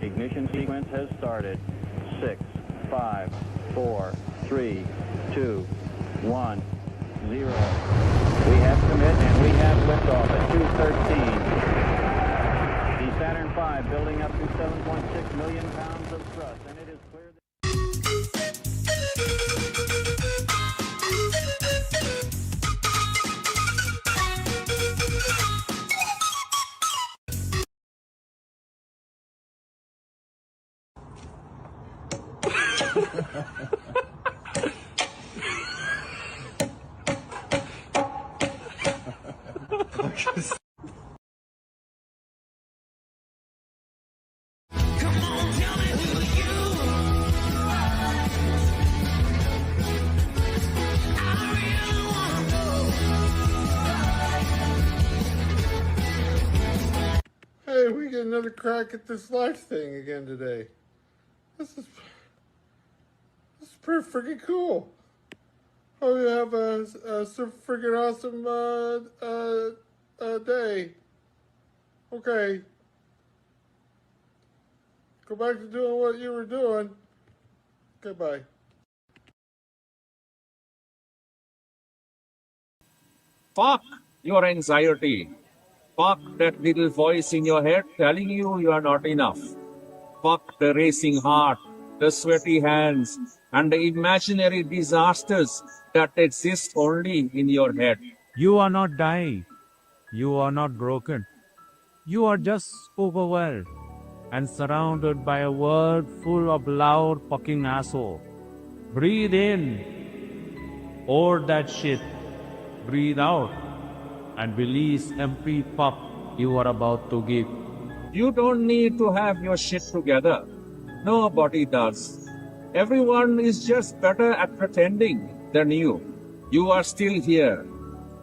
Ignition sequence has started. 6, 5, 4, 3, 2, 1, 0. We have commit and we have liftoff at 2:13. The Saturn V building up to 7.6 million pounds of thrust, and it is clear that... Hey, we get another crack at this life thing again today. This is pretty freaking cool. Hope you have a super freaking awesome day. Okay. Go back to doing what you were doing. Goodbye. Fuck your anxiety. Fuck that little voice in your head telling you are not enough. Fuck the racing heart, the sweaty hands, and the imaginary disasters that exist only in your head. You are not dying. You are not broken. You are just overwhelmed and surrounded by a world full of loud fucking asshole. Breathe in. Hold that shit. Breathe out. And release empty pup you are about to give. You don't need to have your shit together. Nobody does. Everyone is just better at pretending than you. You are still here.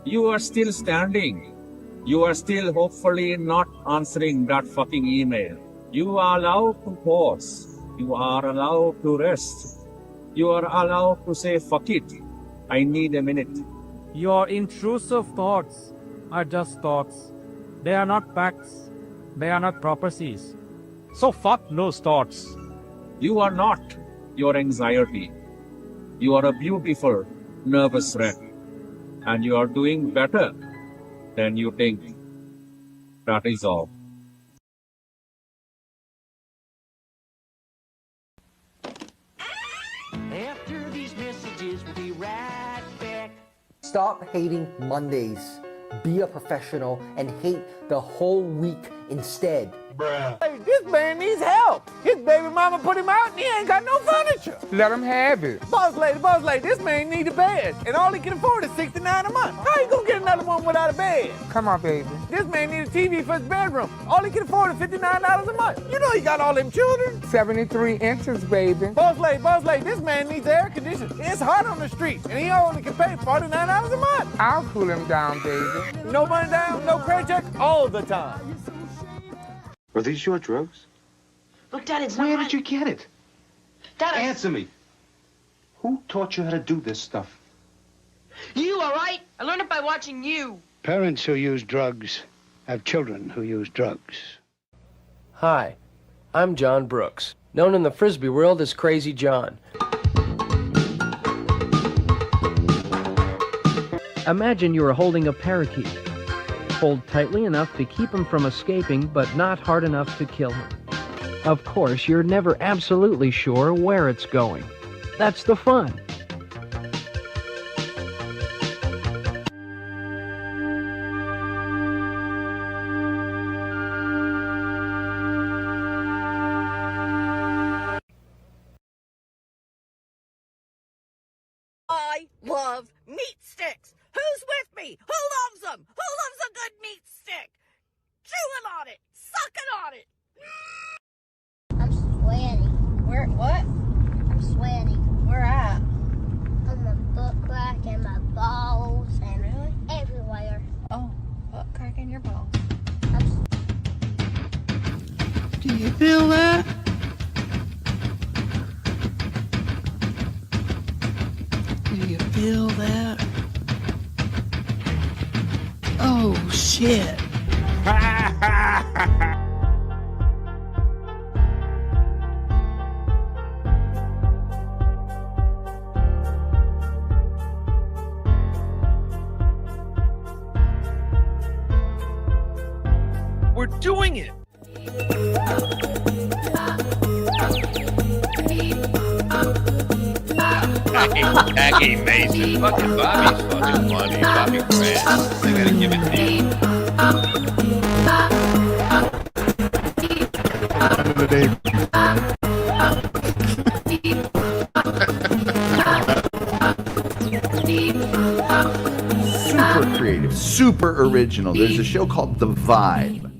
You are still standing. You are still hopefully not answering that fucking email. You are allowed to pause. You are allowed to rest. You are allowed to say, fuck it. I need a minute. Your intrusive thoughts are just thoughts. They are not facts. They are not prophecies. So fuck those thoughts. You are not your anxiety. You are a beautiful, nervous wreck. And you are doing better than you think. That is all. After these messages, we'll be right back. Stop hating Mondays. Be a professional and hate the whole week instead. Hey, this man needs help. His baby mama put him out and he ain't got no furniture. Let him have it. Boss lady, this man need a bed. And all he can afford is $69 a month. How you gonna get another one without a bed? Come on, baby. This man need a TV for his bedroom. All he can afford is $59 a month. You know he got all them children. 73 inches, baby. Boss lady, this man needs air conditioning. It's hot on the street and he only can pay $49 a month. I'll cool him down, baby. No money down, no credit check, all the time. Are these your drugs? Look, Dad, it's not Where right. did you get it? Dad, Answer me. Who taught you how to do this stuff? You, all right? I learned it by watching you. Parents who use drugs have children who use drugs. Hi, I'm John Brooks, known in the Frisbee world as Crazy John. Imagine you are holding a parakeet. Hold tightly enough to keep him from escaping, but not hard enough to kill him. Of course, you're never absolutely sure where it's going. That's the fun. I love meat sticks. Who's with me? Who loves them? Who loves a good meat stick? Chewing on it. Sucking on it. I'm sweating. Where? What? I'm sweating. Where at? On my butt crack and my balls and Really? everywhere. Oh, butt crack in your balls. Do you feel that? Do you feel that? Oh, shit. Jackie Mason. Fucking Bobby's fucking funny. Bobby Grant. I gotta give it to you. Super creative, super original. There's a show called The Vibe.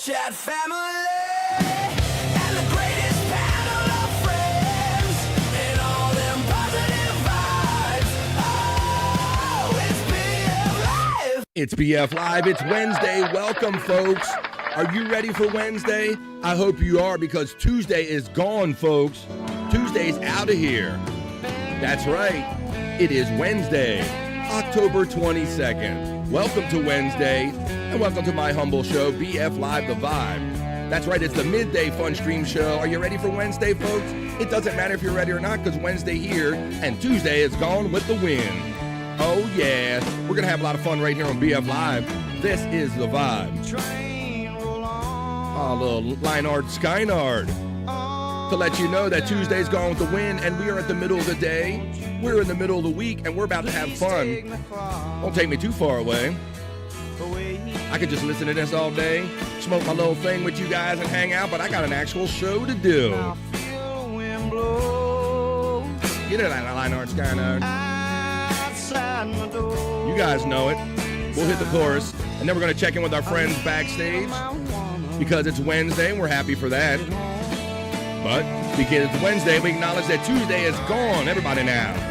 Chat family and the greatest panel of friends and all them positive vibes. Oh, it's BF Live. It's BF Live. It's Wednesday. Welcome, folks. Are you ready for Wednesday? I hope you are, because Tuesday is gone, folks. Tuesday's out of here. That's right. It is Wednesday, October 22nd. Welcome to Wednesday. And welcome to my humble show, BF Live The Vibe. That's right, it's the midday fun stream show. Are you ready for Wednesday, folks? It doesn't matter if you're ready or not, because Wednesday here and Tuesday is gone with the wind. Oh yeah, we're gonna have a lot of fun right here on BF Live. This is The Vibe. Oh, little Leinard Skynard. To let you know that Tuesday's gone with the wind, and we are at the middle of the day. We're in the middle of the week, and we're about to have fun. Don't take me too far away. I could just listen to this all day, smoke my little thing with you guys and hang out, but I got an actual show to do. Get it, Leinard Skynard. You guys know it. We'll hit the chorus, and then we're going to check in with our friends backstage, because it's Wednesday, and we're happy for that. But because it's Wednesday, we acknowledge that Tuesday is gone. Everybody now.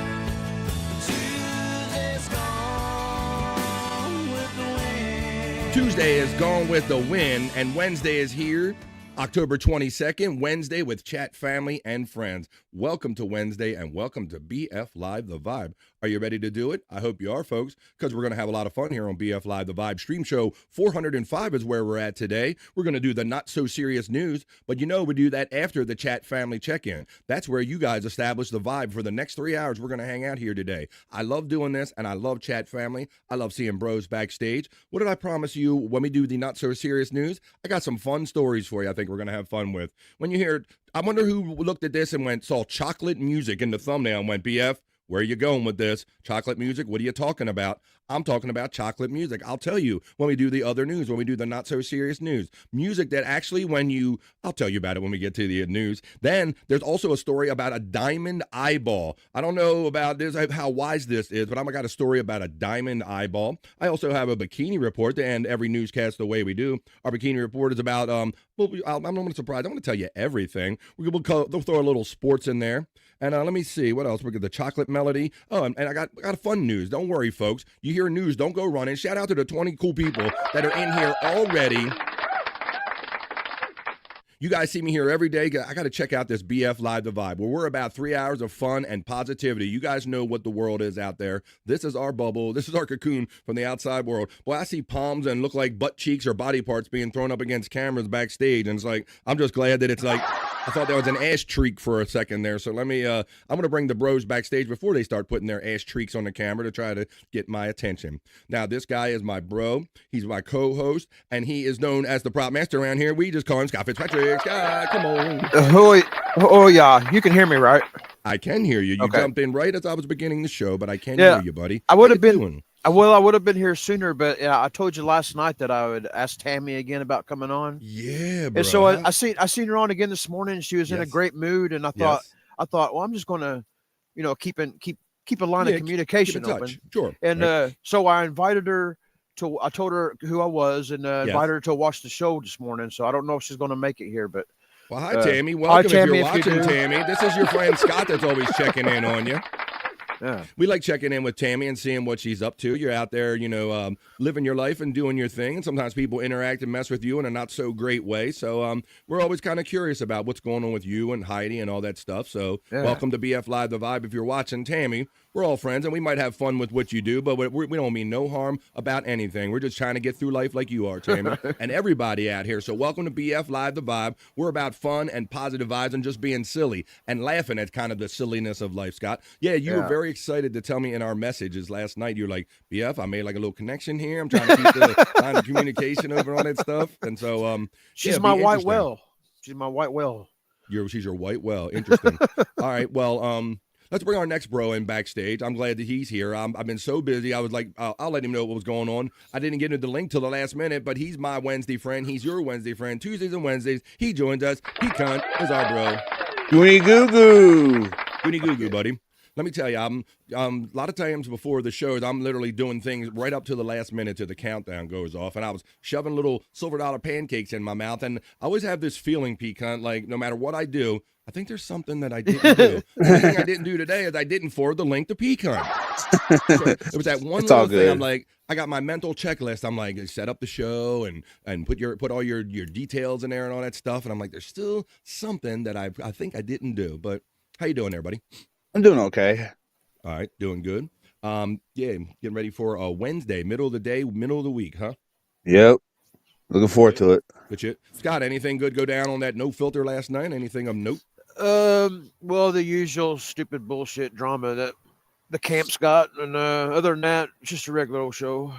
Tuesday is gone with the wind, and Wednesday is here, October 22nd, Wednesday with chat, family, and friends. Welcome to Wednesday, and welcome to BF Live The Vibe. Are you ready to do it? I hope you are, folks, because we're going to have a lot of fun here on BF Live The Vibe. Stream show 405 is where we're at today. We're going to do the not-so-serious news, but you know we do that after the chat family check-in. That's where you guys establish the vibe for the next 3 hours we're going to hang out here today. I love doing this, and I love chat family. I love seeing bros backstage. What did I promise you when we do the not-so-serious news? I got some fun stories for you I think we're going to have fun with. When you hear, I wonder who looked at this and saw chocolate music in the thumbnail and went, BF, where are you going with this? Chocolate music? What are you talking about? I'm talking about chocolate music. I'll tell you when we do the other news, when we do the not-so-serious news. Music that actually I'll tell you about it when we get to the news. Then there's also a story about a diamond eyeball. I don't know about this, how wise this is, but I got a story about a diamond eyeball. I also have a Bikini Report to end every newscast the way we do. Our Bikini Report is about, I'm not surprised. I'm going to tell you everything. We'll throw a little sports in there. And let me see, what else? We got the chocolate melody. Oh, and I got a fun news. Don't worry, folks. You hear news, don't go running. Shout out to the 20 cool people that are in here already. You guys see me here every day. I got to check out this BF Live The Vibe, where we're about 3 hours of fun and positivity. You guys know what the world is out there. This is our bubble. This is our cocoon from the outside world. Boy, I see palms and look like butt cheeks or body parts being thrown up against cameras backstage. And it's like, I'm just glad that it's like, I thought that was an ass treek for a second there. So let me, I'm going to bring the bros backstage before they start putting their ass treeks on the camera to try to get my attention. Now, this guy is my bro. He's my co-host, and he is known as the prop master around here. We just call him Scott Fitzpatrick. Scott, come on. Oh, yeah. You can hear me, right? I can hear you. You Okay. jumped in right as I was beginning the show, but I can hear you, buddy. I would have How you been. doing? Well, I would have been here sooner, but I told you last night that I would ask Tammy again about coming on. Yeah, bro. And so I seen her on again this morning. She was in a Yes. great mood, and I thought, well, I'm just gonna, keep a line of communication keep in touch. open. Sure. And Right. so I invited her to. I told her who I was, and Yes. invited her to watch the show this morning. So I don't know if she's going to make it here, but Well, hi, Tammy. Welcome Tammy, if you're watching, do. Tammy. This is your friend Scott that's always checking in on you. Yeah. We like checking in with Tammy and seeing what she's up to. You're out there, living your life and doing your thing. And sometimes people interact and mess with you in a not so great way. So we're always kind of curious about what's going on with you and Heidi and all that stuff. So welcome to BF Live The Vibe. If you're watching, Tammy, we're all friends and we might have fun with what you do, but we don't mean no harm about anything. We're just trying to get through life like you are, Tammy, and everybody out here. So welcome to BF Live The Vibe. We're about fun and positive vibes and just being silly and laughing at kind of the silliness of life, Scott. Yeah, you were very excited to tell me in our messages last night. You're like, BF, I made like a little connection here. I'm trying to keep the line of communication over on that stuff. And so she's my white whale. She's my white whale. She's your white whale. Interesting. All right. Well, let's bring our next bro in backstage. I'm glad that he's here. I've been so busy. I was like, I'll let him know what was going on. I didn't get into the link till the last minute, but he's my Wednesday friend. He's your Wednesday friend. Tuesdays and Wednesdays, he joins us. He cunt is our bro. Goonie goo goo. Goonie goo goo, buddy. Let me tell you, I'm a lot of times before the shows, I'm literally doing things right up to the last minute till the countdown goes off, and I was shoving little silver dollar pancakes in my mouth, and I always have this feeling, Pecan, like no matter what I do, I think there's something that I didn't do. The thing I didn't do today is I didn't forward the link to Pecan. So it was that one little thing. I'm like, I got my mental checklist. I'm like, set up the show and put all your details in there and all that stuff, and I'm like, there's still something that I think I didn't do. But how you doing there, buddy? I'm doing okay. All right, doing good. Getting ready for a Wednesday, middle of the day, middle of the week, huh? Yep. Looking forward to it. Good shit. Scott, anything good go down on that no filter last night? Anything of note? Well, the usual stupid bullshit drama that the camp's got, and other than that, it's just a regular old show.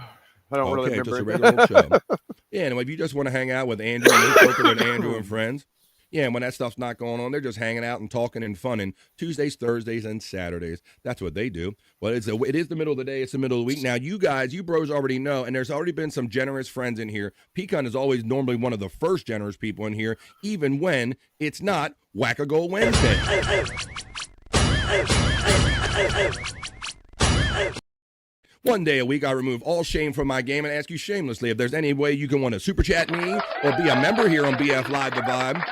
I don't really remember. Just a regular old show. Yeah, and if you just want to hang out with Andrew, no filter with Andrew and friends. Yeah, and when that stuff's not going on, they're just hanging out and talking and funning Tuesdays, Thursdays, and Saturdays. That's what they do. Well, it is the middle of the day. It's the middle of the week. Now, you guys, you bros already know, and there's already been some generous friends in here. Pecan is always normally one of the first generous people in here, even when it's not Whack-A-Go Wednesday. One day a week, I remove all shame from my game and ask you shamelessly if there's any way you can want to super chat me or be a member here on BF Live The Vibe.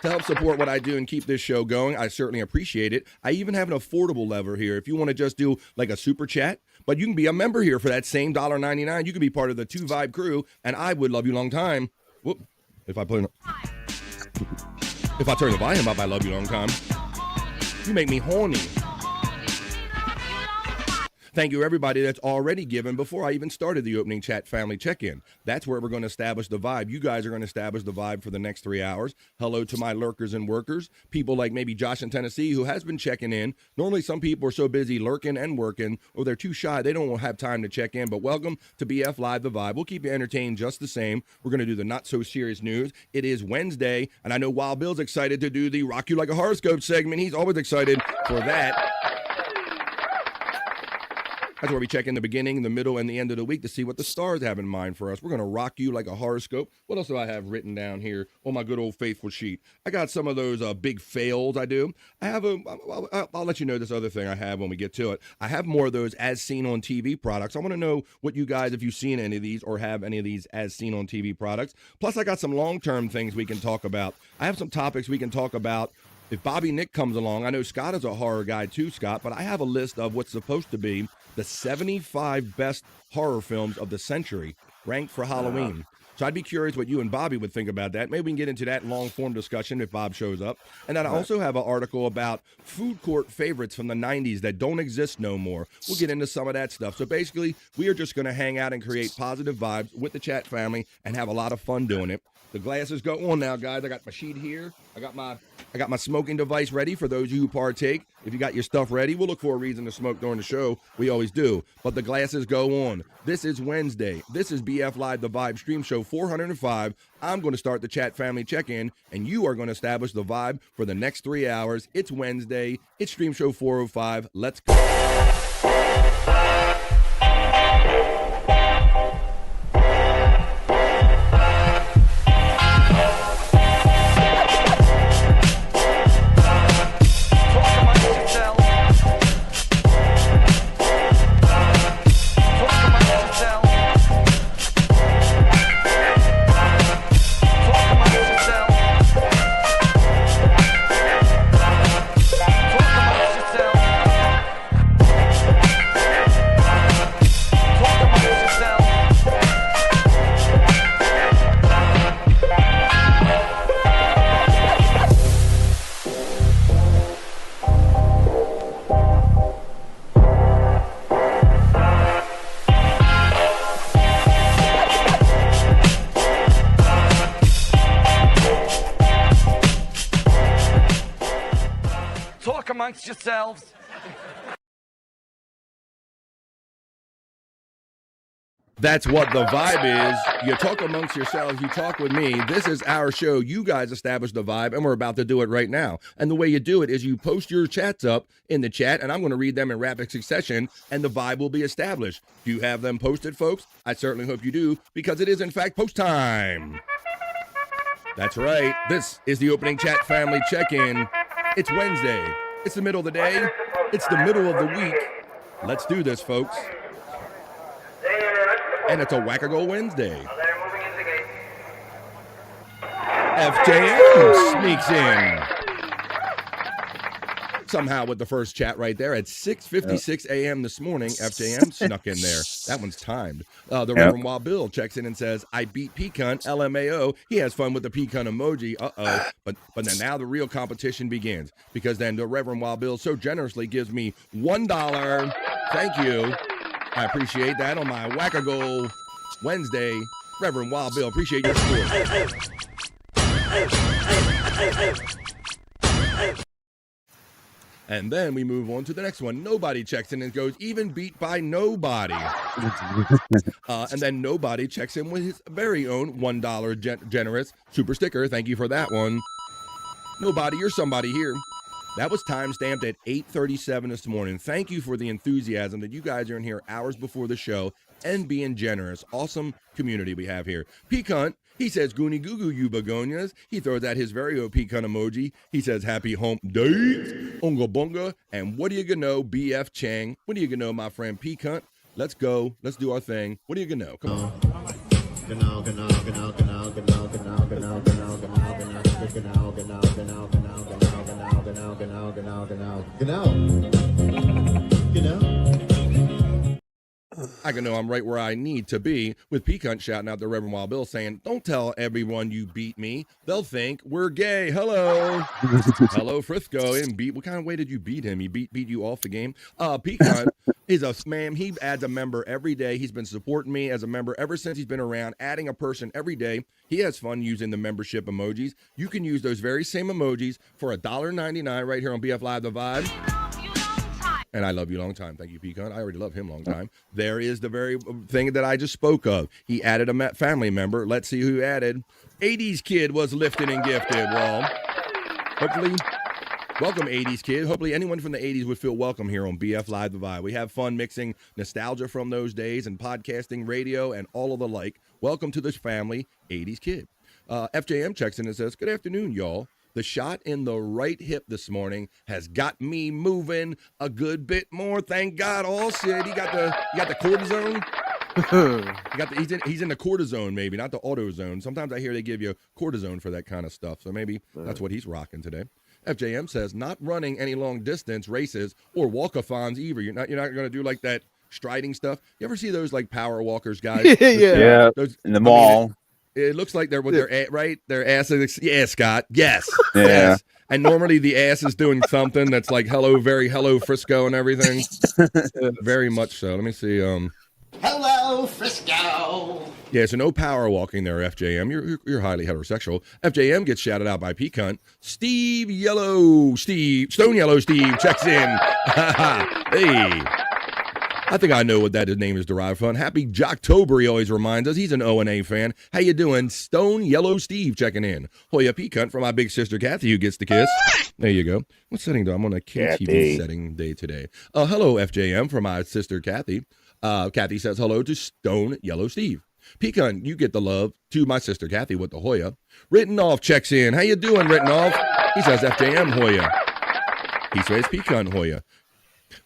To help support what I do and keep this show going, I certainly appreciate it. I even have an affordable lever here. If you want to just do like a super chat, but you can be a member here for that same $1.99. You can be part of the 2 Vibe crew, and I would love you long time. Whoop. If I turn the volume up, I love you long time. You make me horny. Thank you, everybody that's already given before I even started the opening chat family check-in. That's where we're going to establish the vibe. You guys are going to establish the vibe for the next 3 hours. Hello to my lurkers and workers, people like maybe Josh in Tennessee who has been checking in. Normally, some people are so busy lurking and working, or they're too shy. They don't have time to check in, but welcome to BF Live The Vibe. We'll keep you entertained just the same. We're going to do the not-so-serious news. It is Wednesday, and I know Wild Bill's excited to do the Rock You Like a Horoscope segment. He's always excited for that. That's where we check in the beginning, the middle, and the end of the week to see what the stars have in mind for us. We're going to rock you like a horoscope. What else do I have written down here on my good old faithful sheet? I got some of those big fails I do. I have I'll let you know this other thing I have when we get to it. I have more of those as seen on TV products. I want to know what you guys, if you've seen any of these or have any of these as seen on TV products. Plus, I got some long-term things we can talk about. I have some topics we can talk about. If Bobby Nick comes along, I know Scott is a horror guy too, Scott, but I have a list of what's supposed to be the 75 best horror films of the century, ranked for Halloween. So I'd be curious what you and Bobby would think about that. Maybe we can get into that long-form discussion if Bob shows up. And then I also have an article about food court favorites from the 90s that don't exist no more. We'll get into some of that stuff. So basically, we are just going to hang out and create positive vibes with the chat family and have a lot of fun doing it. The glasses go on now, guys. I got my sheet here. I got my smoking device ready for those of you who partake. If you got your stuff ready, we'll look for a reason to smoke during the show. We always do. But the glasses go on. This is Wednesday. This is BF Live The Vibe Stream Show 405. I'm going to start the chat family check-in, and you are going to establish the vibe for the next 3 hours. It's Wednesday. It's Stream Show 405. Let's go. amongst yourselves. That's what the vibe is. You talk amongst yourselves, you talk with me. This is our show. You guys established the vibe, and we're about to do it right now. And the way you do it is you post your chats up in the chat, and I'm going to read them in rapid succession, and the vibe will be established. Do you have them posted, folks? I certainly hope you do, because it is, in fact, post time. That's right. This is the opening chat family check-in. It's Wednesday. It's the middle of the day. It's the middle of the week. Let's do this, folks. And it's a Wackago Wednesday. FJM sneaks in. Somehow with the first chat right there at 6:56 a.m. this morning, FJM snuck in there. That one's timed. The Reverend Wild Bill checks in and says, I beat P-Cunt, LMAO. He has fun with the P-Cunt emoji. Uh-oh. But then now the real competition begins, because then the Reverend Wild Bill so generously gives me $1. Thank you. I appreciate that on my Wackago Wednesday. Reverend Wild Bill, appreciate your support. And then we move on to the next one. Nobody checks in and goes, even beat by nobody. And then Nobody checks in with his very own $1 generous super sticker. Thank you for that one. Nobody, you're somebody here. That was time-stamped at 8:37 this morning. Thank you for the enthusiasm that you guys are in here hours before the show and being generous. Awesome community we have here. P-Cunt, he says, Goonie Goo Goo, you begonias. He throws out his very own P-Cunt emoji. He says, happy hump day, unga bunga. And what do you gonna know, BF Chang? What do you gonna know, my friend P-Cunt? Let's go. Let's do our thing. What do you gonna know? Come on. I can know I'm right where I need to be, with P-Cunt shouting out the Reverend Wild Bill saying, don't tell everyone you beat me. They'll think we're gay. Hello. Hello, Frisco. And beat. What kind of way did you beat him? He beat you off the game? P-Cunt is a man. He adds a member every day. He's been supporting me as a member ever since he's been around, adding a person every day. He has fun using the membership emojis. You can use those very same emojis for $1.99 right here on BF Live The Vibe. And I love you long time. Thank you, P-Cunt. I already love him long time. There is the very thing that I just spoke of. He added a family member. Let's see who added. 80s Kid was lifted and gifted. Well, hopefully, welcome 80s Kid. Hopefully anyone from the 80s would feel welcome here on BF Live The Vibe. We have fun mixing nostalgia from those days and podcasting, radio, and all of the like. Welcome to this family, 80s Kid. FJM checks in and says, good afternoon, y'all. The shot in the right hip this morning has got me moving a good bit more. Thank God. All shit. You got the cortisone. He's in the cortisone, maybe, not the autozone. Sometimes I hear they give you cortisone for that kind of stuff. So maybe that's what he's rocking today. FJM says, not running any long distance races or walkathons either. You're not going to do like that striding stuff. You ever see those like power walkers guys? Yeah. Those, in the mall. It looks like they're with their ass is, yeah, Scott. Yes. Yeah. Yes. And normally the ass is doing something that's like hello Frisco and everything. Very much so. Let me see. Hello, Frisco. Yeah, so no power walking there, FJM. You're highly heterosexual. FJM gets shouted out by P-Cunt. Stone Yellow Steve checks in. Hey. I think I know what that his name is derived from. Happy Jocktober, he always reminds us. He's an O&A fan. How you doing? Stone Yellow Steve checking in. Hoya P-Cunt from my big sister Kathy, who gets the kiss. There you go. What setting do I'm on a KTV setting day today? Hello, FJM, from my sister Kathy. Kathy says hello to Stone Yellow Steve. P-Cunt, you get the love to my sister Kathy with the Hoya. Written Off checks in. How you doing, Written Off? He says FJM Hoya. He says P-Cunt Hoya.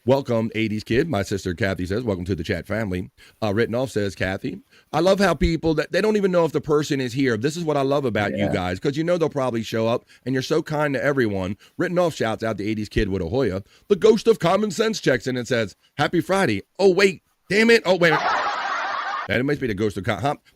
Welcome, 80s Kid. My sister Kathy says, welcome to the chat family. Written Off says, Kathy, I love how people that they don't even know if the person is here. This is what I love about you guys, because you know they'll probably show up, and you're so kind to everyone. Written Off shouts out the 80s Kid with a Hoya. The Ghost of Common Sense checks in and says, happy Friday. Oh, wait. Damn it. Oh, wait. That must be the Ghost of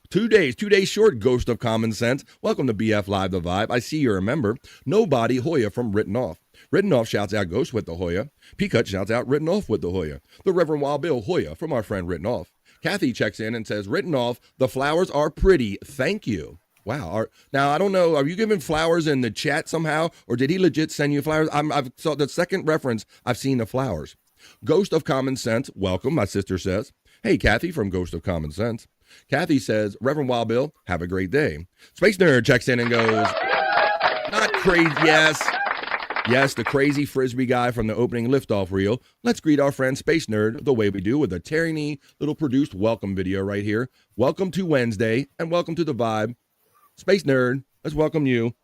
2 days short, Ghost of Common Sense. Welcome to BF Live The Vibe. I see you're a member. Nobody Hoya from Written Off. Written Off shouts out Ghost with the Hoya. P-Cunt shouts out Written Off with the Hoya. The Reverend Wild Bill Hoya from our friend Written Off. Kathy checks in and says, Written Off, the flowers are pretty. Thank you. Wow. Now, I don't know. Are you giving flowers in the chat somehow, or did he legit send you flowers? I've saw the second reference. I've seen the flowers. Ghost of Common Sense, welcome, my sister says. Hey, Kathy from Ghost of Common Sense. Kathy says, Reverend Wild Bill, have a great day. Space Nerd checks in and goes, not crazy, yes. Yes, the crazy Frisbee guy from the opening liftoff reel. Let's greet our friend Space Nerd the way we do with a teeny little produced welcome video right here. Welcome to Wednesday and welcome to the vibe. Space Nerd, let's welcome you.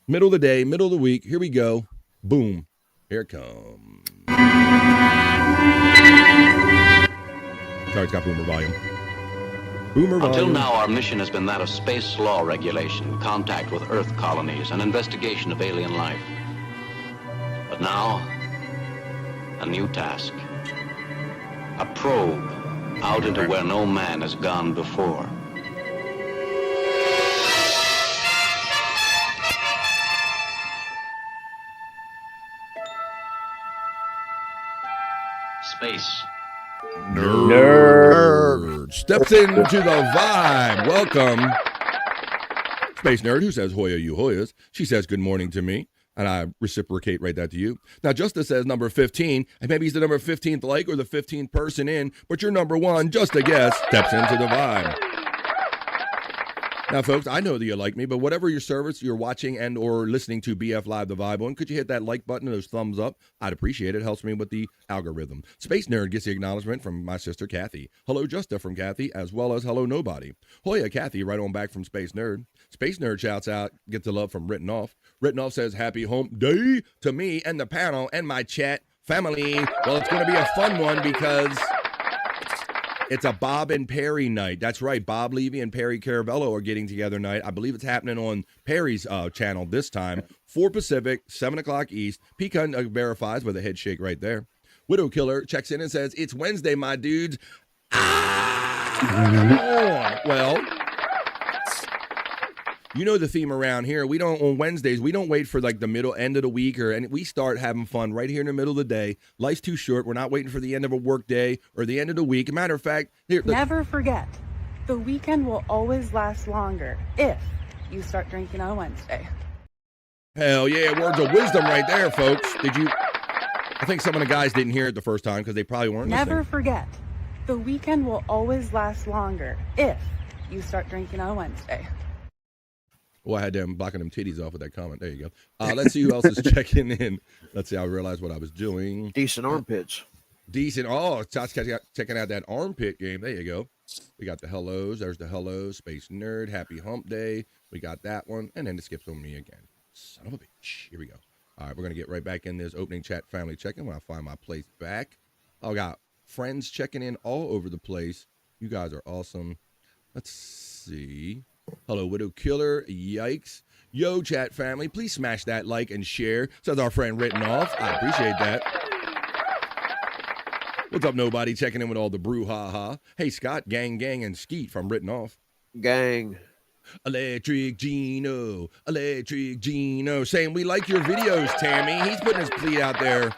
Middle of the day, middle of the week. Here we go. Boom. Here it comes. Sorry, it's got boomer volume. Boomer volume. Until now, our mission has been that of space law regulation, contact with Earth colonies, and investigation of alien life. But now, a new task. A probe out into where no man has gone before. Space. Nerd. Steps into the vibe. Welcome. Space Nerd, who says Hoya you Hoyas. She says good morning to me, and I reciprocate right that to you. Now, Justice says number 15, and maybe he's the number 15th like or the 15th person in, but you're number one, just a guess, steps into the vibe. Now, folks, I know that you like me, but whatever your service you're watching and or listening to BF Live The Vibe on, could you hit that like button and those thumbs up? I'd appreciate it. It helps me with the algorithm. Space Nerd gets the acknowledgement from my sister, Kathy. Hello, Justa from Kathy, as well as hello, nobody. Hoya, Kathy, right on back from Space Nerd. Space Nerd shouts out, gets the love from Written Off. Written Off says, happy hump day to me and the panel and my chat family. Well, it's going to be a fun one because it's a Bob and Perry night. That's right. Bob Levy and Perry Caravello are getting together tonight. I believe it's happening on Perry's channel this time. 4 Pacific, 7 o'clock East. Pecan verifies with a head shake right there. Widow Killer checks in and says, it's Wednesday, my dudes. Well, you know the theme around here. We don't, on Wednesdays, we don't wait for like the middle end of the week and we start having fun right here in the middle of the day. Life's too short. We're not waiting for the end of a work day or the end of the week. Matter of fact, here, never forget, the weekend will always last longer if you start drinking on Wednesday. Hell yeah, words of wisdom right there, folks. I think some of the guys didn't hear it the first time because they probably weren't Never listening. forget, the weekend will always last longer if you start drinking on Wednesday. Well, I had them blocking them titties off with that comment. There you go. Let's see who else is checking in. Let's see. I realized what I was doing. Decent armpits. Decent. Oh, checking out that armpit game. There you go. We got the hellos. There's the hellos. Space Nerd. Happy Hump Day. We got that one. And then it skips on me again. Son of a bitch. Here we go. All right, we're going to get right back in this opening chat family check-in when I find my place back. I got friends checking in all over the place. You guys are awesome. Let's see. Hello, Widow Killer. Yikes. Yo, chat family, please smash that like and share, says our friend Written Off. I appreciate that. What's up, nobody? Checking in with all the brouhaha. Hey, Scott, gang, and Skeet from Written Off. Gang. Electric Gino, saying we like your videos, Tammy. He's putting his plea out there.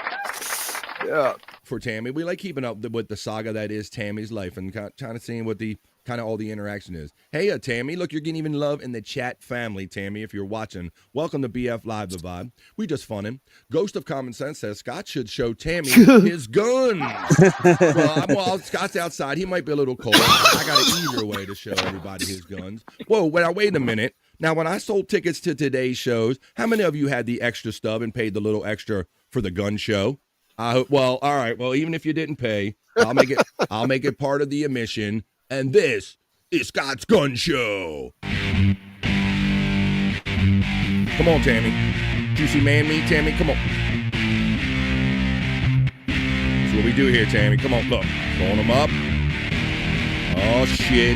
Yeah. For Tammy. We like keeping up with the saga that is Tammy's life and kind of seeing what the kind of all the interaction is. Hey, Tammy, look, you're getting even love in the chat family, Tammy, if you're watching. Welcome to BF Live The Vibe. We just funning. Ghost of Common Sense says Scott should show Tammy his guns. well, Scott's outside. He might be a little cold. I got an easier way to show everybody his guns. Whoa, wait a minute. Now, when I sold tickets to today's shows, how many of you had the extra stub and paid the little extra for the gun show? Well, all right. Well, even if you didn't pay, I'll make it part of the admission. And this is Scott's Gun Show. Come on, Tammy. Juicy man meat, Tammy. Come on. That's what we do here, Tammy. Come on, look. Throwing them up. Oh, shit.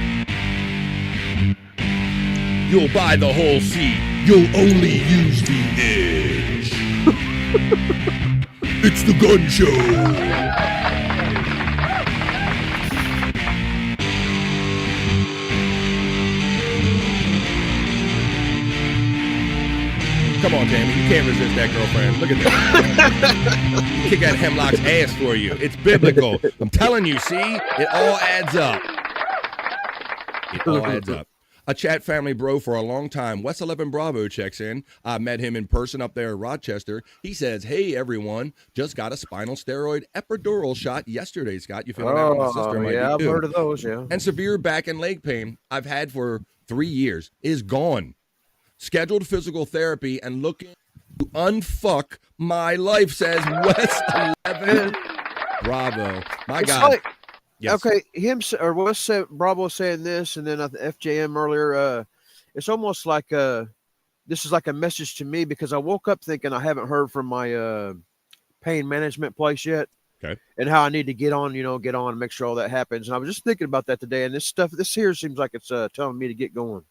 You'll buy the whole seat. You'll only use the edge. It's the Gun Show. Come on, Tammy. You can't resist that, girlfriend. Look at that. Kick that hemlock's ass for you. It's biblical. I'm telling you, see? It all adds up. It all adds up. A chat family bro for a long time. West 11 Bravo checks in. I met him in person up there in Rochester. He says, hey, everyone, just got a spinal steroid epidural shot yesterday, Scott. You feeling that? My sister might yeah, be I've too. heard of those, yeah. And severe back and leg pain I've had for 3 years is gone. Scheduled physical therapy and looking to unfuck my life, says West 11 Bravo. My It's God. like- Yes. Okay, Bravo saying this, and then FJM earlier. It's almost like this is like a message to me because I woke up thinking I haven't heard from my pain management place yet. Okay. And how I need to get on and make sure all that happens. And I was just thinking about that today. And this here seems like it's telling me to get going.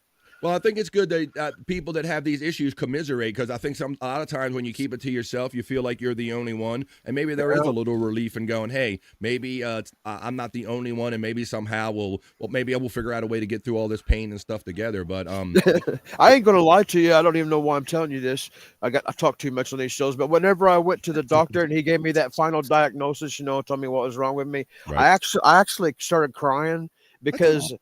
Well, I think it's good that people that have these issues commiserate, because I think a lot of times when you keep it to yourself, you feel like you're the only one, and maybe there is a little relief in going, hey, maybe I'm not the only one, and maybe somehow maybe I will figure out a way to get through all this pain and stuff together. But I ain't gonna lie to you. I don't even know why I'm telling you this. I talk too much on these shows, but whenever I went to the doctor and he gave me that final diagnosis, told me what was wrong with me, Right. I actually started crying. Because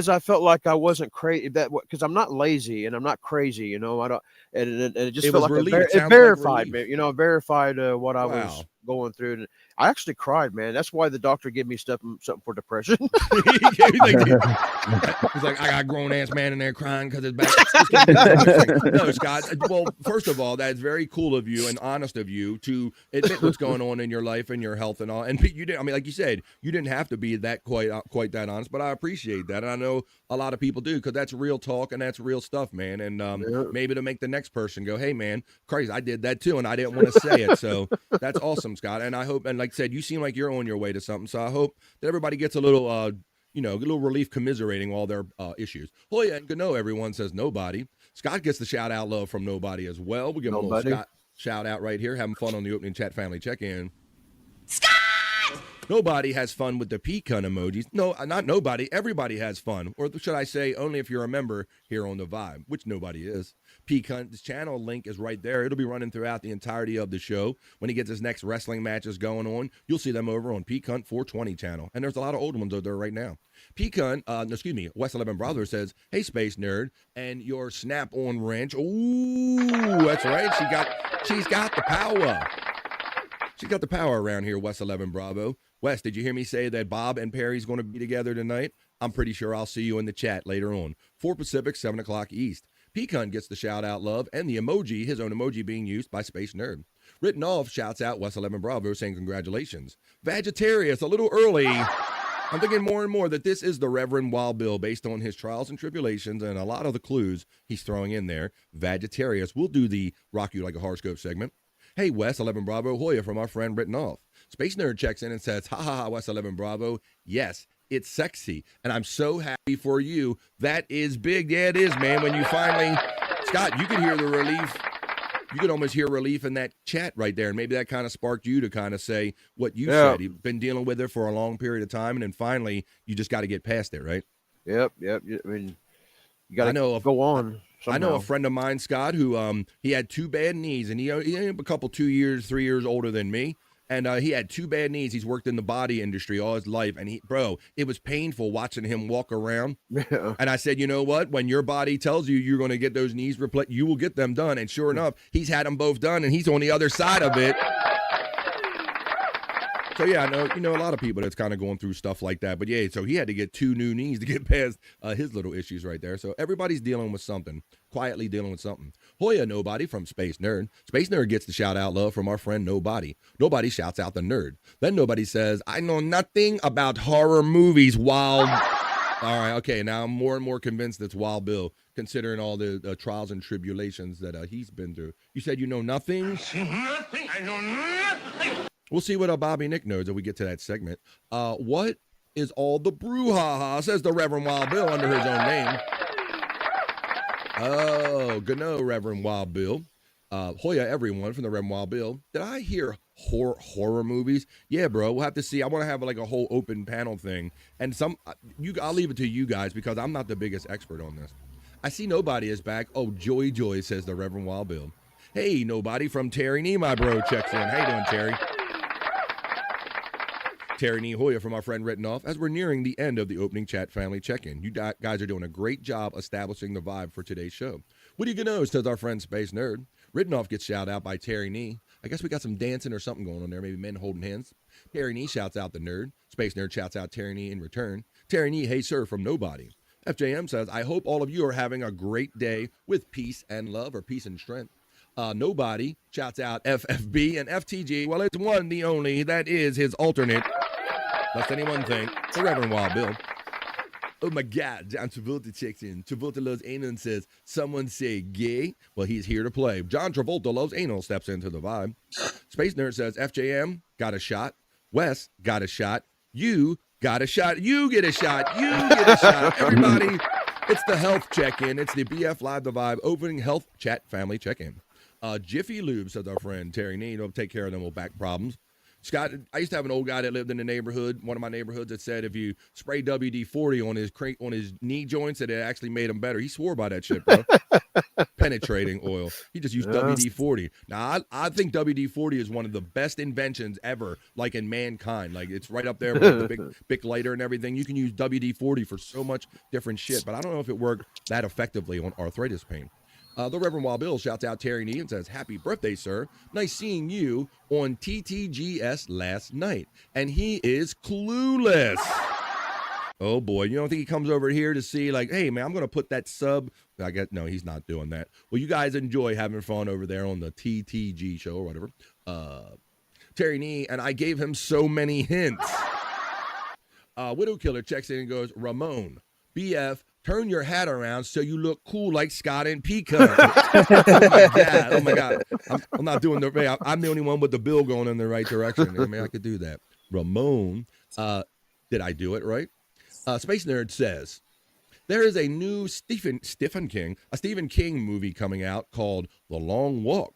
I felt like I wasn't crazy, because I'm not lazy and I'm not crazy, I don't, and it just felt like it verified me, verified what I was going through. And I actually cried, man. That's why the doctor gave me something for depression. He's like, I got a grown ass man in there crying because his back. No, Scott. Well, first of all, that's very cool of you and honest of you to admit what's going on in your life and your health and all. And you didn't. I mean, like you said, you didn't have to be that quite that honest, but I appreciate that, and I know a lot of people do, because that's real talk and that's real stuff, man. And maybe to make the next person go, hey, man, crazy, I did that too, and I didn't want to say it. So that's awesome, Scott. And I hope, and like I said, you seem like you're on your way to something. So I hope that everybody gets a little, a little relief commiserating all their issues. Hoya and Gano, everyone says nobody. Scott gets the shout out love from nobody as well. We'll give him a little Scott shout out right here. Having fun on the opening chat family check-in. Scott! Nobody has fun with the pecan emojis. No, not nobody. Everybody has fun. Or should I say, only if you're a member here on The Vibe, which nobody is. Pecan's channel link is right there. It'll be running throughout the entirety of the show. When he gets his next wrestling matches going on, you'll see them over on Pecan 420 channel. And there's a lot of old ones over there right now. West 11 Brother says, hey, Space Nerd, and your snap-on wrench. Ooh, that's right. She's got the power. She's got the power around here, West 11 Bravo. Wes, did you hear me say that Bob and Perry's going to be together tonight? I'm pretty sure I'll see you in the chat later on. 4 Pacific, 7 o'clock East. Pecan gets the shout-out love and the emoji, his own emoji being used by Space Nerd. Written off shouts out West 11 Bravo saying congratulations. Vegetarius, a little early. I'm thinking more and more that this is the Reverend Wild Bill based on his trials and tribulations and a lot of the clues he's throwing in there. Vegetarius. We'll do the Rock You Like a Horoscope segment. Hey, West 11 Bravo, Hoya from our friend Written Off. Space Nerd checks in and says, ha ha ha, West 11 Bravo. Yes, it's sexy. And I'm so happy for you. That is big. Yeah, it is, man. When you finally, Scott, you could hear the relief. You could almost hear relief in that chat right there. And maybe that kind of sparked you to kind of say what you said. You've been dealing with it for a long period of time. And then finally, you just got to get past it, right? Yep. I mean, you got to go on. Somehow. I know a friend of mine, Scott, who he had 2 bad knees, and he a couple 2 years, 3 years older than me, and he had 2 bad knees. He's worked in the body industry all his life, and it was painful watching him walk around. Yeah. And I said, you know what? When your body tells you you're going to get those knees replaced, you will get them done. And sure enough, he's had them both done, and he's on the other side of it. So, yeah, I know a lot of people that's kind of going through stuff like that. But, yeah, so he had to get 2 new knees to get past his little issues right there. So everybody's dealing with something, quietly dealing with something. Hoya Nobody from Space Nerd. Space Nerd gets the shout-out love from our friend Nobody. Nobody shouts out the nerd. Then Nobody says, I know nothing about horror movies, Wild. All right, okay, now I'm more and more convinced it's Wild Bill, considering all the trials and tribulations that he's been through. You said you know nothing? I know nothing. We'll see what Bobby Nick knows if we get to that segment. What is all the brouhaha, says the Reverend Wild Bill under his own name. Oh, good no, Reverend Wild Bill. Hoya, everyone from the Reverend Wild Bill. Did I hear horror movies? Yeah, bro, we'll have to see. I want to have like a whole open panel thing. And I'll leave it to you guys because I'm not the biggest expert on this. I see Nobody is back. Oh, joy, says the Reverend Wild Bill. Hey, Nobody from Terry Nee, my bro, checks in. How you doing, Terry? Terry Nee Hoya from our friend Written Off as we're nearing the end of the opening chat family check-in. You guys are doing a great job establishing the vibe for today's show. What do you know, says our friend Space Nerd. Written Off gets shout out by Terry Nee. I guess we got some dancing or something going on there, maybe men holding hands. Terry Nee shouts out the nerd. Space Nerd shouts out Terry Nee in return. Terry Nee, hey sir, from nobody. FJM says, I hope all of you are having a great day with peace and love, or peace and strength. Nobody shouts out FFB and FTG. Well, it's one, the only, that is his alternate. Lest anyone think, the Reverend Wild Bill. Oh my God, John Travolta checks in. Travolta loves anal and says, someone say gay? Well, he's here to play. John Travolta loves anal steps into the vibe. Space Nerd says, FJM, got a shot. Wes, got a shot. You got a shot. You get a shot. You get a shot. Everybody, it's the health check-in. It's the BF Live The Vibe opening health chat family check-in. Jiffy Lube, says our friend Terry Nee. Don't take care of them with back problems. Scott, I used to have an old guy that lived in the neighborhood, one of my neighborhoods, that said if you spray WD-40 on his knee joints, that it actually made him better. He swore by that shit, bro. Penetrating oil. He just used WD-40. Now, I think WD-40 is one of the best inventions ever, like in mankind. Like, it's right up there with the big Bic lighter and everything. You can use WD-40 for so much different shit, but I don't know if it worked that effectively on arthritis pain. The Reverend Wild Bill shouts out Terry Nee and says, happy birthday, sir. Nice seeing you on TTGS last night. And he is clueless. Oh, boy. You don't think he comes over here to see, like, hey, man, I'm going to put that sub. I guess, no, he's not doing that. Well, you guys enjoy having fun over there on the TTG show or whatever. Terry Nee, and I gave him so many hints. Widow Killer checks in and goes, Ramon, BF, turn your hat around so you look cool like Scott and Peacock. Oh my God. I'm not doing I'm the only one with the bill going in the right direction. I mean, I could do that. Ramon, did I do it right? Space Nerd says, there is a new Stephen King movie coming out called The Long Walk.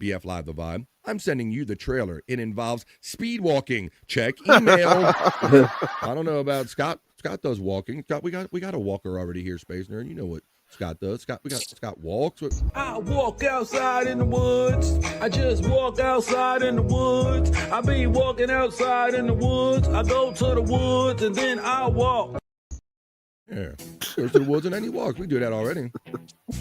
BF Live The Vibe. I'm sending you the trailer. It involves speed walking. Check email. I don't know about Scott. Scott does walking. Scott, we got a walker already here, Space Nerd. You know what Scott does. Scott walks. I walk outside in the woods. I just walk outside in the woods. I be walking outside in the woods. I go to the woods and then I walk. Yeah, goes to the woods and then he walks. We do that already.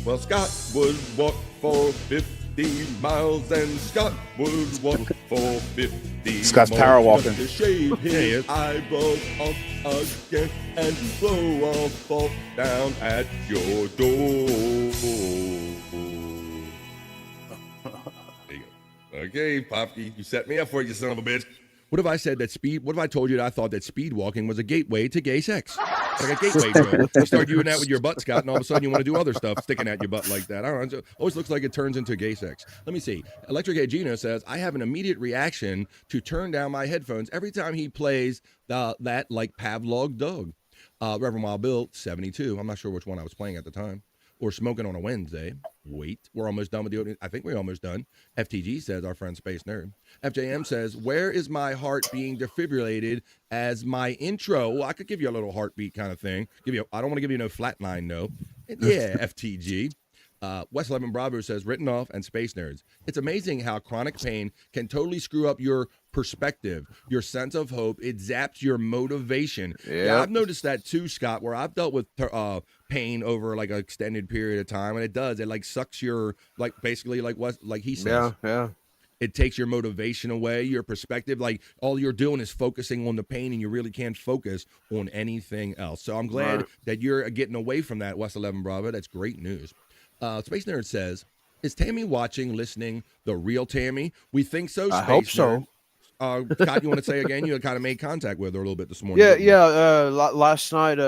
Well, Scott would walk for 50 miles and Scott would walk for 50 Scott's miles. power walking. To shave his eyeballs off again and blow a fall down at your door. There you go. Okay, Poppy, you set me up for it, you son of a bitch. What if I said that what if I told you that I thought that speed walking was a gateway to gay sex? Like a gateway drug. You start doing that with your butt, Scott, and all of a sudden you want to do other stuff sticking at your butt like that. I don't know. It always looks like it turns into gay sex. Let me see. Electric Gino says, I have an immediate reaction to turn down my headphones every time he plays that like Pavlov dog. Reverend Wild Bill, 72. I'm not sure which one I was playing at the time. Or smoking on a Wednesday. Wait, we're almost done with the opening. I think we're almost done. FTG says, our friend Space Nerd. FJM says, where is my heart being defibrillated as my intro? Well, I could give you a little heartbeat kind of thing. I don't want to give you no flatline, no. Yeah, FTG. West 11 Bravo says, Written Off and Space Nerds. It's amazing how chronic pain can totally screw up your perspective, your sense of hope. It zaps your motivation. Yeah, I've noticed that too, Scott, where I've dealt with pain over like an extended period of time, and it like sucks your, like basically like what like he says. Yeah. It takes your motivation away, your perspective. Like all you're doing is focusing on the pain, and you really can't focus on anything else. So I'm glad that you're getting away from that, West 11 Bravo. That's great news. Space Nerd says, is Tammy watching, listening, the real Tammy? We think so, Space I hope so. Nerd. Scott, you want to say again? You kind of made contact with her a little bit this morning. Last night,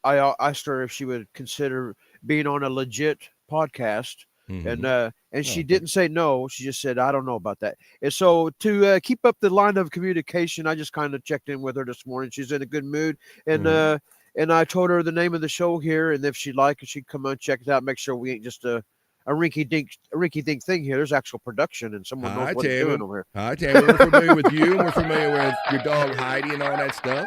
I asked her if she would consider being on a legit podcast. Mm-hmm. And she didn't say no. She just said, I don't know about that. And so to keep up the line of communication, I just kind of checked in with her this morning. She's in a good mood. And and I told her the name of the show here. And if she'd like, she'd come on, check it out, make sure we ain't just a rinky-dink thing here. There's actual production, and someone knows what they're doing over here. Hi, Tammy. We're familiar with you. We're familiar with your dog, Heidi, and all that stuff.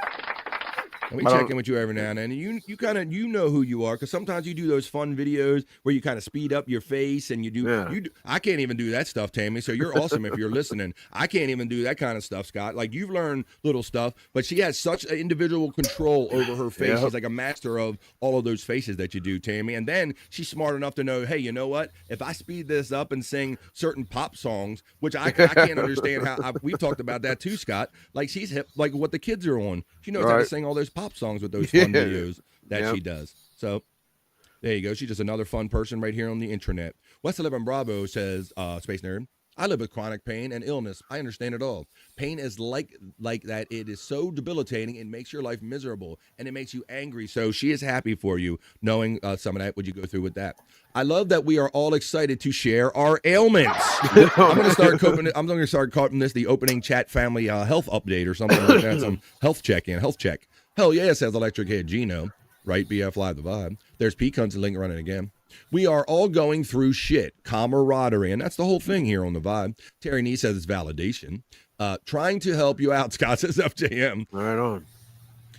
And we check in with you every now and then. And you kind of know who you are, because sometimes you do those fun videos where you kind of speed up your face and you do. I can't even do that stuff, Tammy. So you're awesome if you're listening. I can't even do that kind of stuff, Scott. Like, you've learned little stuff, but she has such an individual control over her face. She's like a master of all of those faces that you do, Tammy. And then she's smart enough to know, hey, you know what? If I speed this up and sing certain pop songs, which I can't understand how. We've talked about that too, Scott. Like, she's hip, like what the kids are on. She knows how to sing all those pop songs with those fun videos that she does. So there you go. She's just another fun person right here on the intranet. West 11 Bravo says, Space Nerd, I live with chronic pain and illness. I understand it all. Pain is like that. It is so debilitating. It makes your life miserable, and it makes you angry. So she is happy for you, knowing some of that, what you go through with that. I love that we are all excited to share our ailments. I'm going to start calling this the opening chat family health update or something like that. Some health check. Hell yeah, says Electric Head Gino. Right, BF Live the Vibe. There's P-Cunts link running again. We are all going through shit, camaraderie, and that's the whole thing here on the Vibe. Terry Nee says it's validation. Trying to help you out, Scott says FJM. Right on.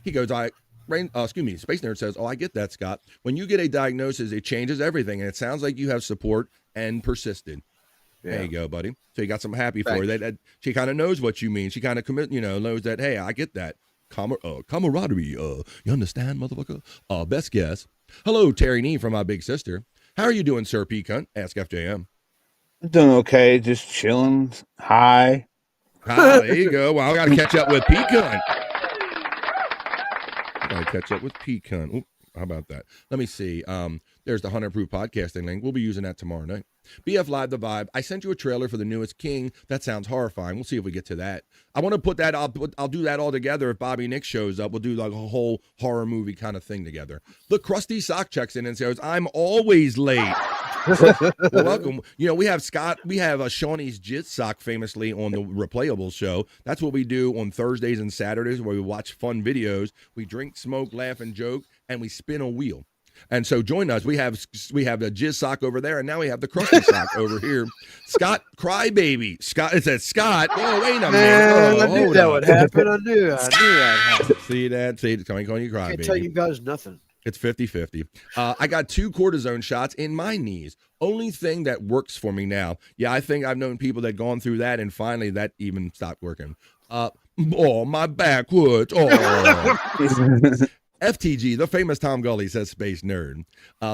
He goes, Space Nerd says, I get that, Scott. When you get a diagnosis, it changes everything, and it sounds like you have support and persisted. Yeah. There you go, buddy. So you got something happy for you. That she kind of knows what you mean. She kind of knows that, hey, I get that. Camaraderie, you understand, motherfucker? Best guess. Hello, Terry Nee from my big sister. How are you doing, Sir P-Cunt? Ask FJM. I'm doing okay, just chilling. Hi. There you go. Well, I got to catch up with P-Cunt. Oop, how about that? Let me see. There's the 100 Proof Podcasting link. We'll be using that tomorrow night. BF Live the Vibe. I sent you a trailer for the newest King. That sounds horrifying. We'll see if we get to that. I want to put that up. I'll do that all together. If Bobby Nick shows up, we'll do like a whole horror movie kind of thing together. The Krusty Sock checks in and says, I'm always late. Well, welcome. We have Scott. We have Shawnee's Jit Sock famously on the Replayable show. That's what we do on Thursdays and Saturdays, where we watch fun videos. We drink, smoke, laugh, and joke, and we spin a wheel. And so join us. We have the Jizz Sock over there, and now we have the Krusty Sock over here. Scott Crybaby. Scott. It says Scott. Oh, wait a minute. I knew that would happen. I knew that happened. See that? See, it's coming on you, Crybaby. I can't tell you guys nothing. It's 50-50. I got 2 cortisone shots in my knees. Only thing that works for me now. Yeah, I think I've known people that gone through that, and finally that even stopped working. My backwoods. FTG, the famous Tom Gully, says Space Nerd.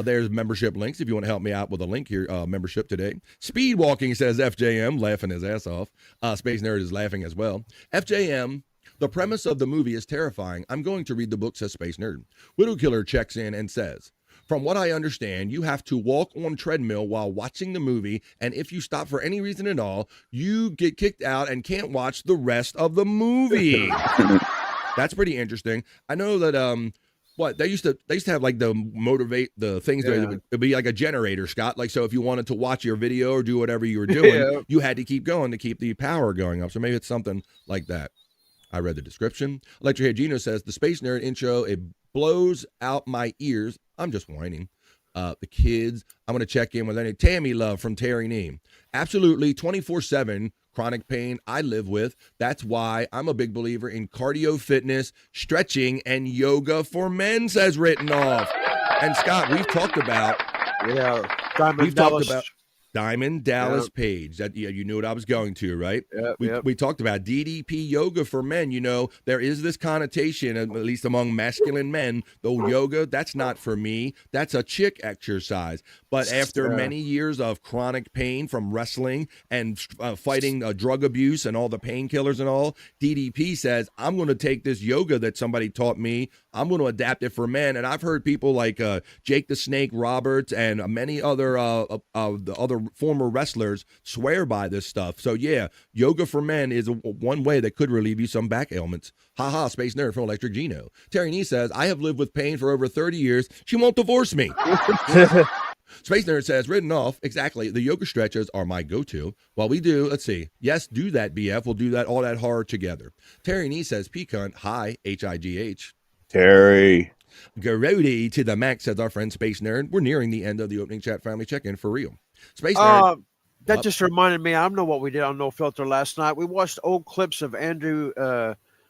There's membership links if you want to help me out with a link here, membership today. Speed Walking, says FJM, laughing his ass off. Space Nerd is laughing as well. FJM, the premise of the movie is terrifying. I'm going to read the book, says Space Nerd. Widow Killer checks in and says, from what I understand, you have to walk on treadmill while watching the movie, and if you stop for any reason at all, you get kicked out and can't watch the rest of the movie. That's pretty interesting. I know that they used to have like the motivate the things that it would be like a generator, Scott. Like, so if you wanted to watch your video or do whatever you were doing, you had to keep going to keep the power going up. So maybe it's something like that. I read the description. Electric Head Gino says the Space Nerd intro, it blows out my ears. I'm just whining. The kids, I'm going to check in with any Tammy love from Terry Nee. Absolutely 24/7 chronic pain I live with. That's why I'm a big believer in cardio fitness, stretching, and yoga for men, says Written Off. And Scott, we've talked about Diamond Dallas Page. That you knew what I was going to, right? We talked about DDP yoga for men. There is this connotation, at least among masculine men, though yoga, that's not for me. That's a chick exercise. But after many years of chronic pain from wrestling and fighting drug abuse and all the painkillers and all, DDP says, I'm going to take this yoga that somebody taught me. I'm going to adapt it for men. And I've heard people like Jake the Snake Roberts and many other the other former wrestlers swear by this stuff. So yeah, yoga for men is one way that could relieve you some back ailments. Haha, Space Nerd from Electric Gino. Terry Nee says, I have lived with pain for over 30 years. She won't divorce me. Space Nerd says, Written Off, exactly. The yoga stretches are my go-to. Well, we do. Let's see. Yes, do that, BF. We'll do that, all that horror together. Terry Nee says, P-Cunt, hi, H-I-G-H. Terry. Garodi to the max, says our friend Space Nerd. We're nearing the end of the opening chat family check-in for real. Space Nerd. Just reminded me, I don't know what we did on No Filter last night. We watched old clips of Andrew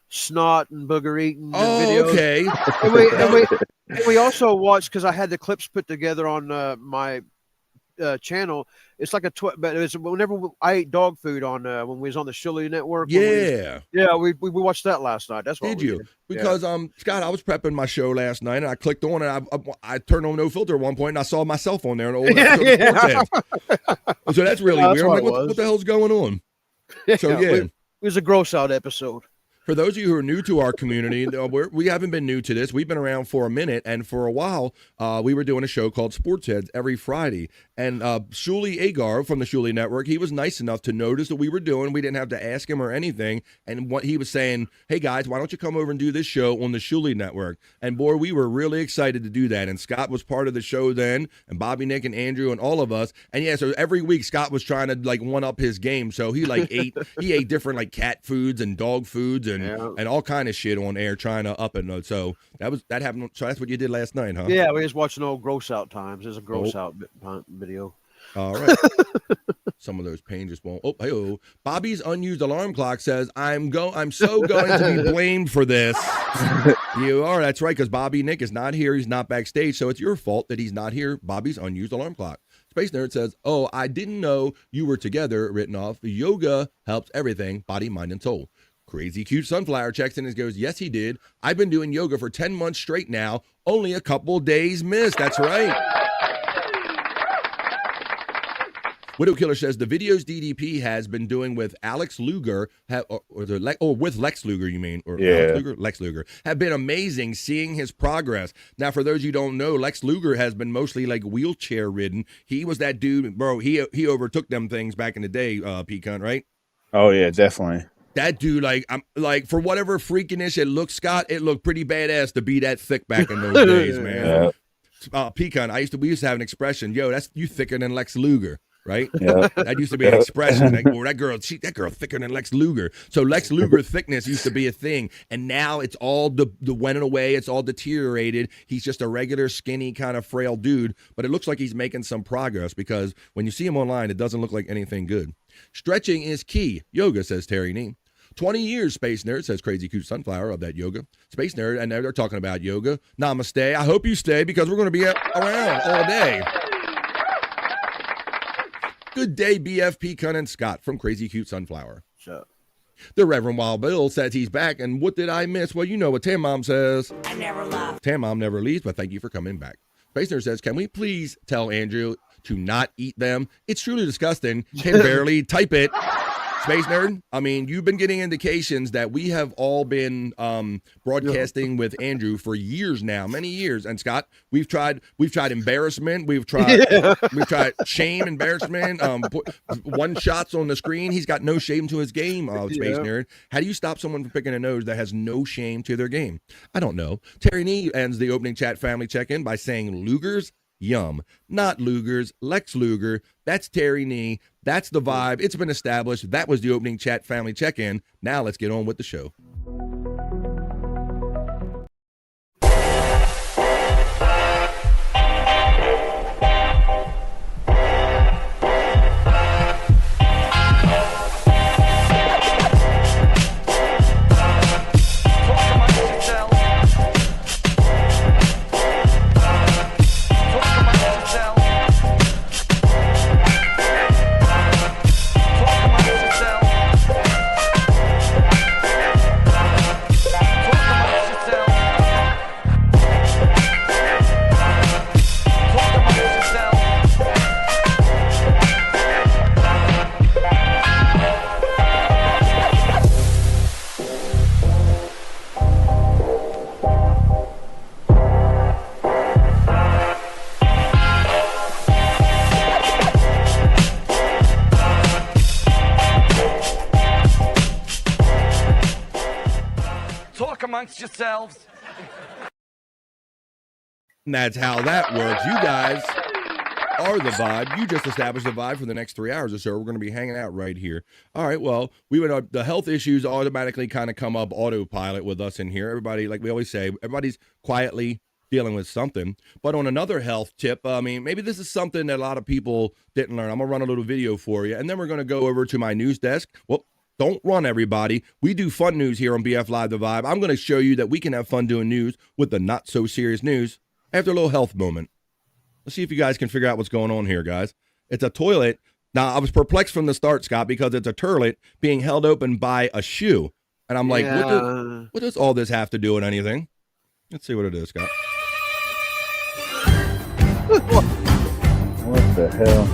snot and booger eating Oh, videos. okay. And we also watched, because I had the clips put together on my channel. It's like but it was whenever I ate dog food on when we was on the Shyt network. We watched that last night. That's what Did we you? did. Because Scott, I was prepping my show last night and I clicked on and I turned on No Filter at one point and I saw myself on there, an old episode of Sports Heads. So that's really weird. I'm like, what the hell's going on? So it was a gross out episode. For those of you who are new to our community, we haven't been new to this. We've been around for a minute, and for a while, we were doing a show called Sports Heads every Friday. And Shuli Agar from the Shyt Network, he was nice enough to notice what we were doing. We didn't have to ask him or anything. And what he was saying, hey, guys, why don't you come over and do this show on the Shyt Network? And, boy, we were really excited to do that. And Scott was part of the show then, and Bobby, Nick, and Andrew, and all of us. And, yeah, so every week Scott was trying to, like, one-up his game. So he, like, ate different, like, cat foods and dog foods and all kind of shit on air trying to up it. So that happened. So that's what you did last night, huh? Yeah, we was watching old gross out times. There's a gross out video. All right. Some of those pains just won't. Oh, hey, Bobby's unused alarm clock says, I'm so going to be blamed for this. You are. That's right, because Bobby Nick is not here. He's not backstage, so it's your fault that he's not here. Bobby's unused alarm clock. Space Nerd says, oh, I didn't know you were together. Written off. Yoga helps everything, body, mind, and soul. Crazy Cute Sunflower checks in and goes, yes, he did. I've been doing yoga for 10 months straight now. Only a couple days missed. That's right. Widow Killer says the videos DDP has been doing with Alex Luger, with Lex Luger, you mean? Or yeah. Lex Luger, have been amazing seeing his progress. Now, for those you don't know, Lex Luger has been mostly like wheelchair ridden. He was that dude, bro. He overtook them things back in the day, P-Cunt, right? Oh, yeah, definitely. That dude, like for whatever freakiness it looks, Scott, it looked pretty badass to be that thick back in those days, man. Pecan, we used to have an expression, yo, that's you thicker than Lex Luger, right? Yeah. That used to be an expression. Like, oh, that girl thicker than Lex Luger. So Lex Luger thickness used to be a thing, and now it's all the went away. It's all deteriorated. He's just a regular, skinny, kind of frail dude, but it looks like he's making some progress because when you see him online, it doesn't look like anything good. Stretching is key. Yoga, says Terry Nee. 20 years, Space Nerd, says Crazy Cute Sunflower of that yoga. Space Nerd, and they're talking about yoga. Namaste. I hope you stay because we're going to be around all day. Good day, BFP Cun and Scott from Crazy Cute Sunflower. Sure. The Reverend Wild Bill says he's back, and what did I miss? Well, you know what Tam Mom says. I never left. Tam Mom never leaves, but thank you for coming back. Space Nerd says, can we please tell Andrew to not eat them? It's truly disgusting. Can barely type it. Space Nerd, I mean, you've been getting indications that we have all been broadcasting with Andrew for years now, many years. And Scott, we've tried embarrassment, we've tried shame, embarrassment, one shots on the screen. He's got no shame to his game, Space Nerd. How do you stop someone from picking a nose that has no shame to their game? I don't know. Terry Nee ends the opening chat family check-in by saying Lugers. Yum. Not Lugers, Lex Luger. That's Terry Nee. That's the vibe. It's been established. That was the opening chat family check-in. Now let's get on with the show. Amongst yourselves. And that's how that works. You guys are the vibe. You just established the vibe for the next 3 hours or so. We're going to be hanging out right here. All right, well, the health issues automatically kind of come up autopilot with us in here. Everybody, like we always say, everybody's quietly dealing with something. But on another health tip, I mean, maybe this is something that a lot of people didn't learn. I'm going to run a little video for you, and then we're going to go over to my news desk. Well, Don't run, everybody. We do fun news here on BF Live The Vibe. I'm going to show you that we can have fun doing news with the not-so-serious news after a little health moment. Let's see if you guys can figure out what's going on here, guys. It's a toilet. Now, I was perplexed from the start, Scott, because it's a turlet being held open by a shoe. And I'm like, what does all this have to do with anything? Let's see what it is, Scott. What the hell?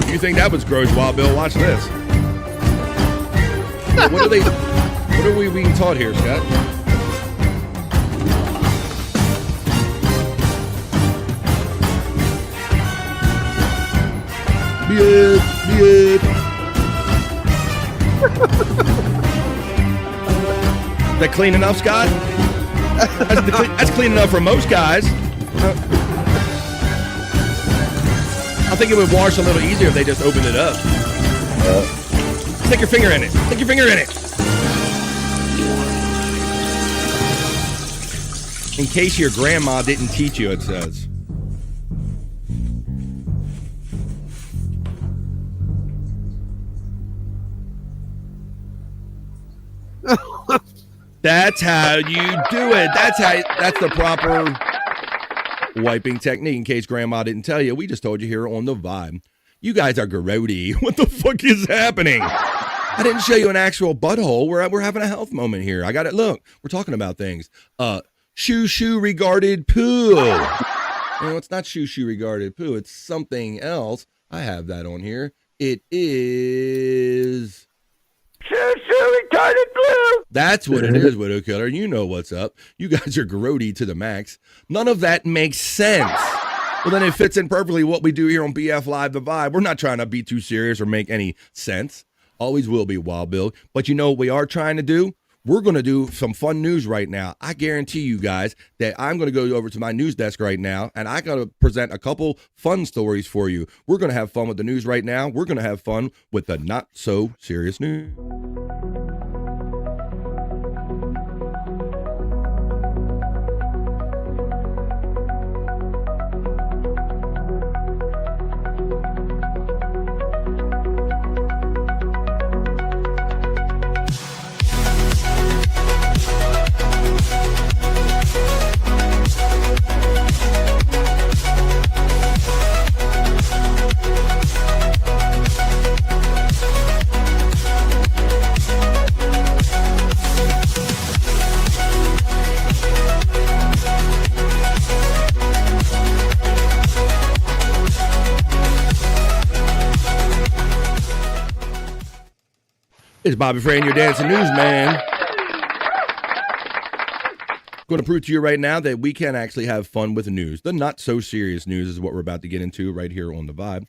If you think that was gross, Wild Bill, watch this. What are we being taught here, Scott? Is that clean enough, Scott? That's clean enough for most guys. I think it would wash a little easier if they just opened it up. Stick your finger in it. Stick your finger in it. In case your grandma didn't teach you, it says. That's how you do it. That's the proper wiping technique. In case grandma didn't tell you, we just told you here on The Vibe. You guys are grody. What the fuck is happening? I didn't show you an actual butthole. We're having a health moment here. I got it. Look, we're talking about things. Shoo regarded poo. No, it's not shoo regarded poo. It's something else. I have that on here. It is retarded blue. That's what it is, Widow Killer. You know what's up. You guys are grody to the max. None of that makes sense. Well, then it fits in perfectly what we do here on BF Live The Vibe. We're not trying to be too serious or make any sense. Always will be, Wild Bill. But you know what we are trying to do? We're going to do some fun news right now. I guarantee you guys that I'm going to go over to my news desk right now, and I got to present a couple fun stories for you. We're going to have fun with the news right now. We're going to have fun with the not-so-serious news. It's Bobby Fran, your dancing newsman. Going to prove to you right now that we can actually have fun with news. The not-so-serious news is what we're about to get into right here on The Vibe.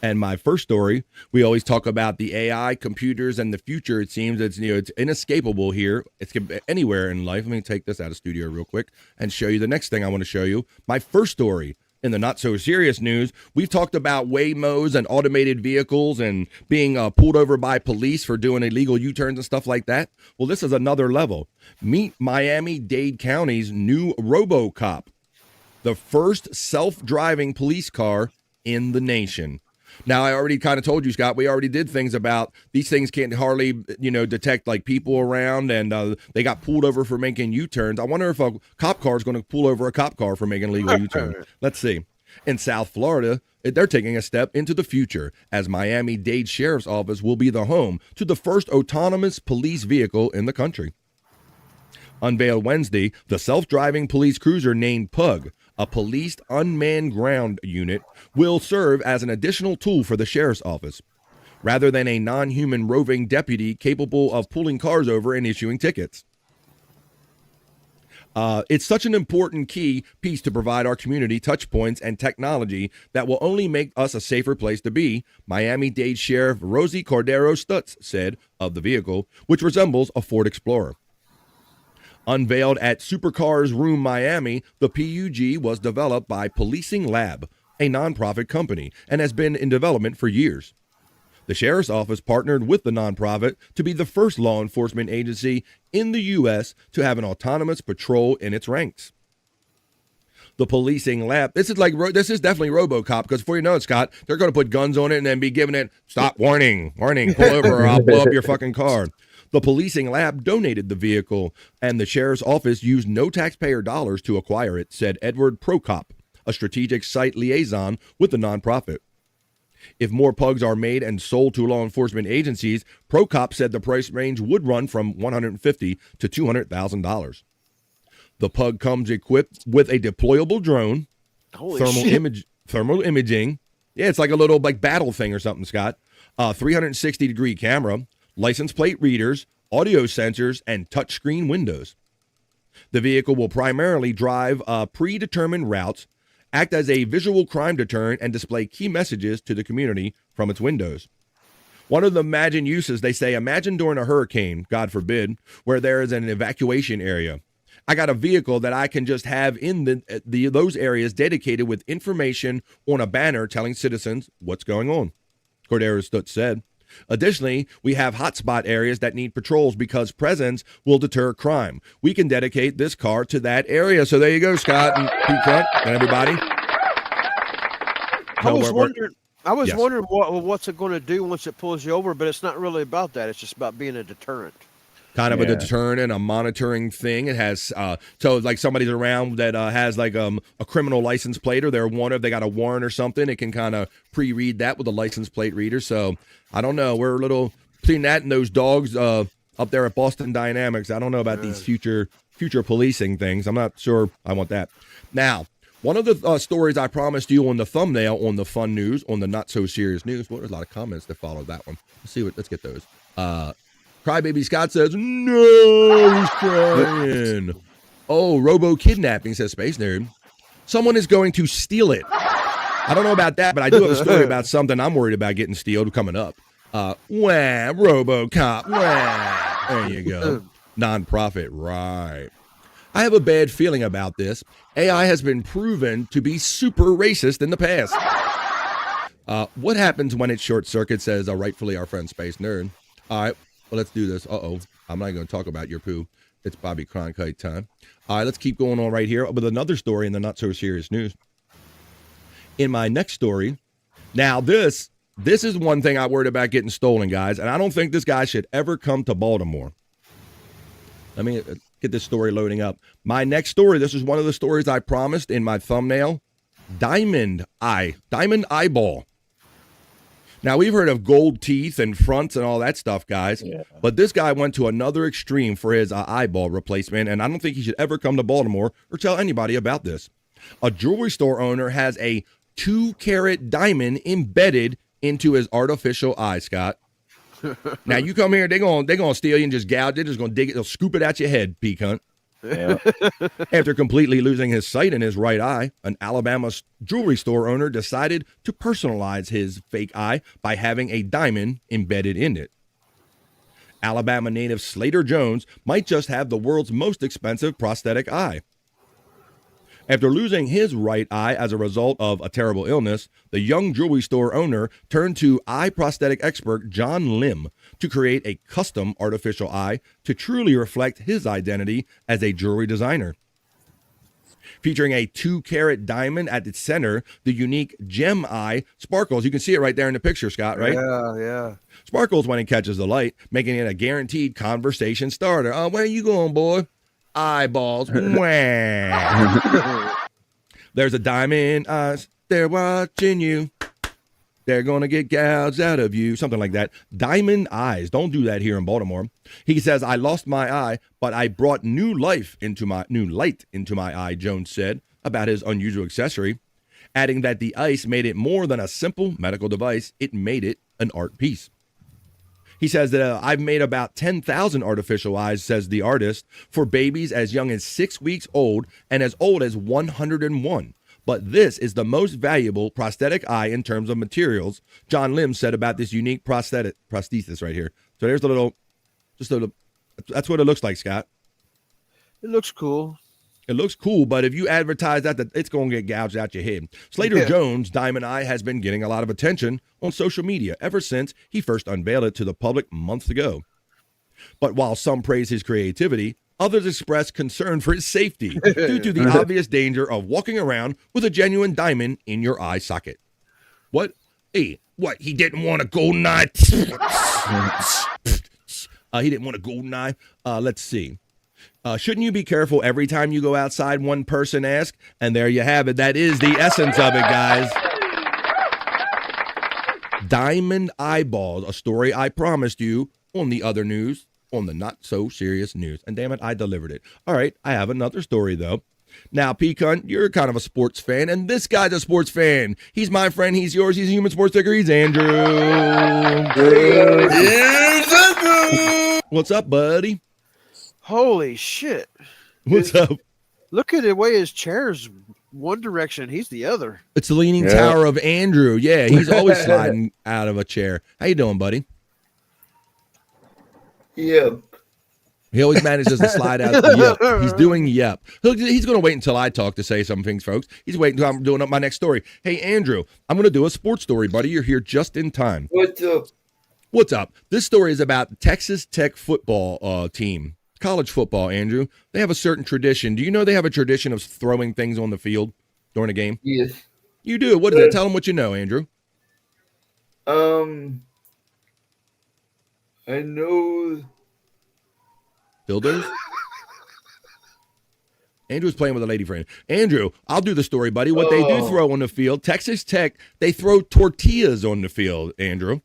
And my first story, we always talk about the AI, computers, and the future. It seems it's inescapable here. It's anywhere in life. Let me take this out of studio real quick and show you the next thing I want to show you. My first story. In the not-so-serious news, we've talked about Waymos and automated vehicles and being pulled over by police for doing illegal U-turns and stuff like that. Well, this is another level. Meet Miami-Dade County's new RoboCop, the first self-driving police car in the nation. Now, I already kind of told you, Scott, we already did things about these things can't hardly, detect like people around, and they got pulled over for making U-turns. I wonder if a cop car is going to pull over a cop car for making illegal U-turns. Let's see. In South Florida, they're taking a step into the future as Miami-Dade Sheriff's Office will be the home to the first autonomous police vehicle in the country. Unveiled Wednesday, the self-driving police cruiser named Pug, a policed unmanned ground unit, will serve as an additional tool for the sheriff's office, rather than a non-human roving deputy capable of pulling cars over and issuing tickets. It's such an important key piece to provide our community touch points and technology that will only make us a safer place to be, Miami-Dade Sheriff Rosie Cordero Stutz said of the vehicle, which resembles a Ford Explorer. Unveiled at Supercars Room Miami, the PUG was developed by Policing Lab, a nonprofit company, and has been in development for years. The Sheriff's Office partnered with the nonprofit to be the first law enforcement agency in the U.S. to have an autonomous patrol in its ranks. The policing lab. This is definitely RoboCop, because before you know it, Scott, they're going to put guns on it and then be giving it, stop, warning, pull over or I'll blow up your fucking car. The policing lab donated the vehicle, and the sheriff's office used no taxpayer dollars to acquire it, said Edward Prokop, a strategic site liaison with the nonprofit. If more pugs are made and sold to law enforcement agencies, Prokop said the price range would run from $150,000 to $200,000. The pug comes equipped with a deployable drone, thermal imaging. Yeah, it's like a little battle thing or something, Scott. 360-degree camera, license plate readers, audio sensors, and touchscreen windows. The vehicle will primarily drive predetermined routes, act as a visual crime deterrent, and display key messages to the community from its windows. One of the imagined uses, they say, imagine during a hurricane, God forbid, where there is an evacuation area. I got a vehicle that I can just have in those areas dedicated with information on a banner telling citizens what's going on, Cordero Stutz said. Additionally, we have hotspot areas that need patrols because presence will deter crime. We can dedicate this car to that area. So there you go, Scott and Pete Cunt and everybody. I was wondering what's it going to do once it pulls you over, but it's not really about that. It's just about being a deterrent. Kind of a deterrent and a monitoring thing. It has so like somebody's around that has like a criminal license plate, or they got a warrant or something. It can kind of pre-read that with a license plate reader. So I don't know. We're a little between that and those dogs up there at Boston Dynamics. I don't know about these future policing things. I'm not sure I want that. Now, one of the stories I promised you on the thumbnail on the fun news, on the not so serious news. Well, there's a lot of comments that followed that one. Let's get those. Crybaby Scott says, no, he's crying. Oh, robo-kidnapping, says Space Nerd. Someone is going to steal it. I don't know about that, but I do have a story about something I'm worried about getting stealed coming up. RoboCop, wah. There you go. Nonprofit, right. I have a bad feeling about this. AI has been proven to be super racist in the past. What happens when it short circuits, says rightfully our friend Space Nerd. All right. Well, let's do this. I'm not going to talk about your poo. It's Bobby Cronkite time. All right, let's keep going on right here with another story in the not so serious news. In my next story, now this is one thing I worried about getting stolen, guys, and I don't think this guy should ever come to Baltimore. Let me get this story loading up. My next story, this is one of the stories I promised in my thumbnail. Diamond eyeball. Now, we've heard of gold teeth and fronts and all that stuff, guys, but this guy went to another extreme for his eyeball replacement, and I don't think he should ever come to Baltimore or tell anybody about this. A jewelry store owner has a 2-carat diamond embedded into his artificial eye, Scott. Now, you come here, they're gonna steal you and just gouge it. They're just going to dig it. They'll scoop it out your head, peak hunt. Yeah. After completely losing his sight in his right eye, an Alabama jewelry store owner decided to personalize his fake eye by having a diamond embedded in it. Alabama native Slater Jones might just have the world's most expensive prosthetic eye. After losing his right eye as a result of a terrible illness, the young jewelry store owner turned to eye prosthetic expert John Lim to create a custom artificial eye to truly reflect his identity as a jewelry designer. Featuring a 2-carat diamond at its center, the unique gem eye sparkles. You can see it right there in the picture, Scott, right? Yeah. Sparkles when it catches the light, making it a guaranteed conversation starter. Oh, where you going, boy? Eyeballs. There's a diamond eyes. They're watching you. They're going to get gouged out of you. Something like that. Diamond eyes. Don't do that here in Baltimore. He says, I lost my eye, but I brought new light into my eye, Jones said about his unusual accessory, adding that the ice made it more than a simple medical device. It made it an art piece. He says that I've made about 10,000 artificial eyes, says the artist, for babies as young as 6 weeks old and as old as 101. But this is the most valuable prosthetic eye in terms of materials, John Lim said about this unique prosthesis right here. So there's that's what it looks like, Scott. It looks cool. It looks cool, but if you advertise that it's going to get gouged out your head. Slater Jones' Diamond Eye has been getting a lot of attention on social media ever since he first unveiled it to the public months ago. But while some praise his creativity, Others expressed concern for his safety due to the obvious danger of walking around with a genuine diamond in your eye socket. What? Hey, what? He didn't want a golden eye. He didn't want a golden eye. Let's see. Shouldn't you be careful every time you go outside? One person asked, and there you have it. That is the essence of it, guys. Diamond eyeballs, a story I promised you on the other news, on the not so serious news. And damn it, I delivered it. All right, I have another story though. Now, Pecan, you're kind of a sports fan, and this guy's a sports fan. He's my friend, he's yours, he's a human sports ticker, he's Andrew. What's up, buddy? Holy shit. What's up? Look at the way his chair's one direction, he's the other. It's the Leaning Tower of Andrew. Yeah, he's always sliding out of a chair. How you doing, buddy? Yep. He always manages to slide out. Yep. He's doing yep. He's going to wait until I talk to say some things, folks. He's waiting until I'm doing up my next story. Hey, Andrew, I'm going to do a sports story, buddy. You're here just in time. What's up? What's up? This story is about Texas Tech football team. College football, Andrew. They have a certain tradition. Do you know they have a tradition of throwing things on the field during a game? Yes. You do. What is it? Tell them what you know, Andrew. I know. Dildos? Andrew's playing with a lady friend. Andrew, I'll do the story, buddy. What they do throw on the field, Texas Tech, they throw tortillas on the field, Andrew.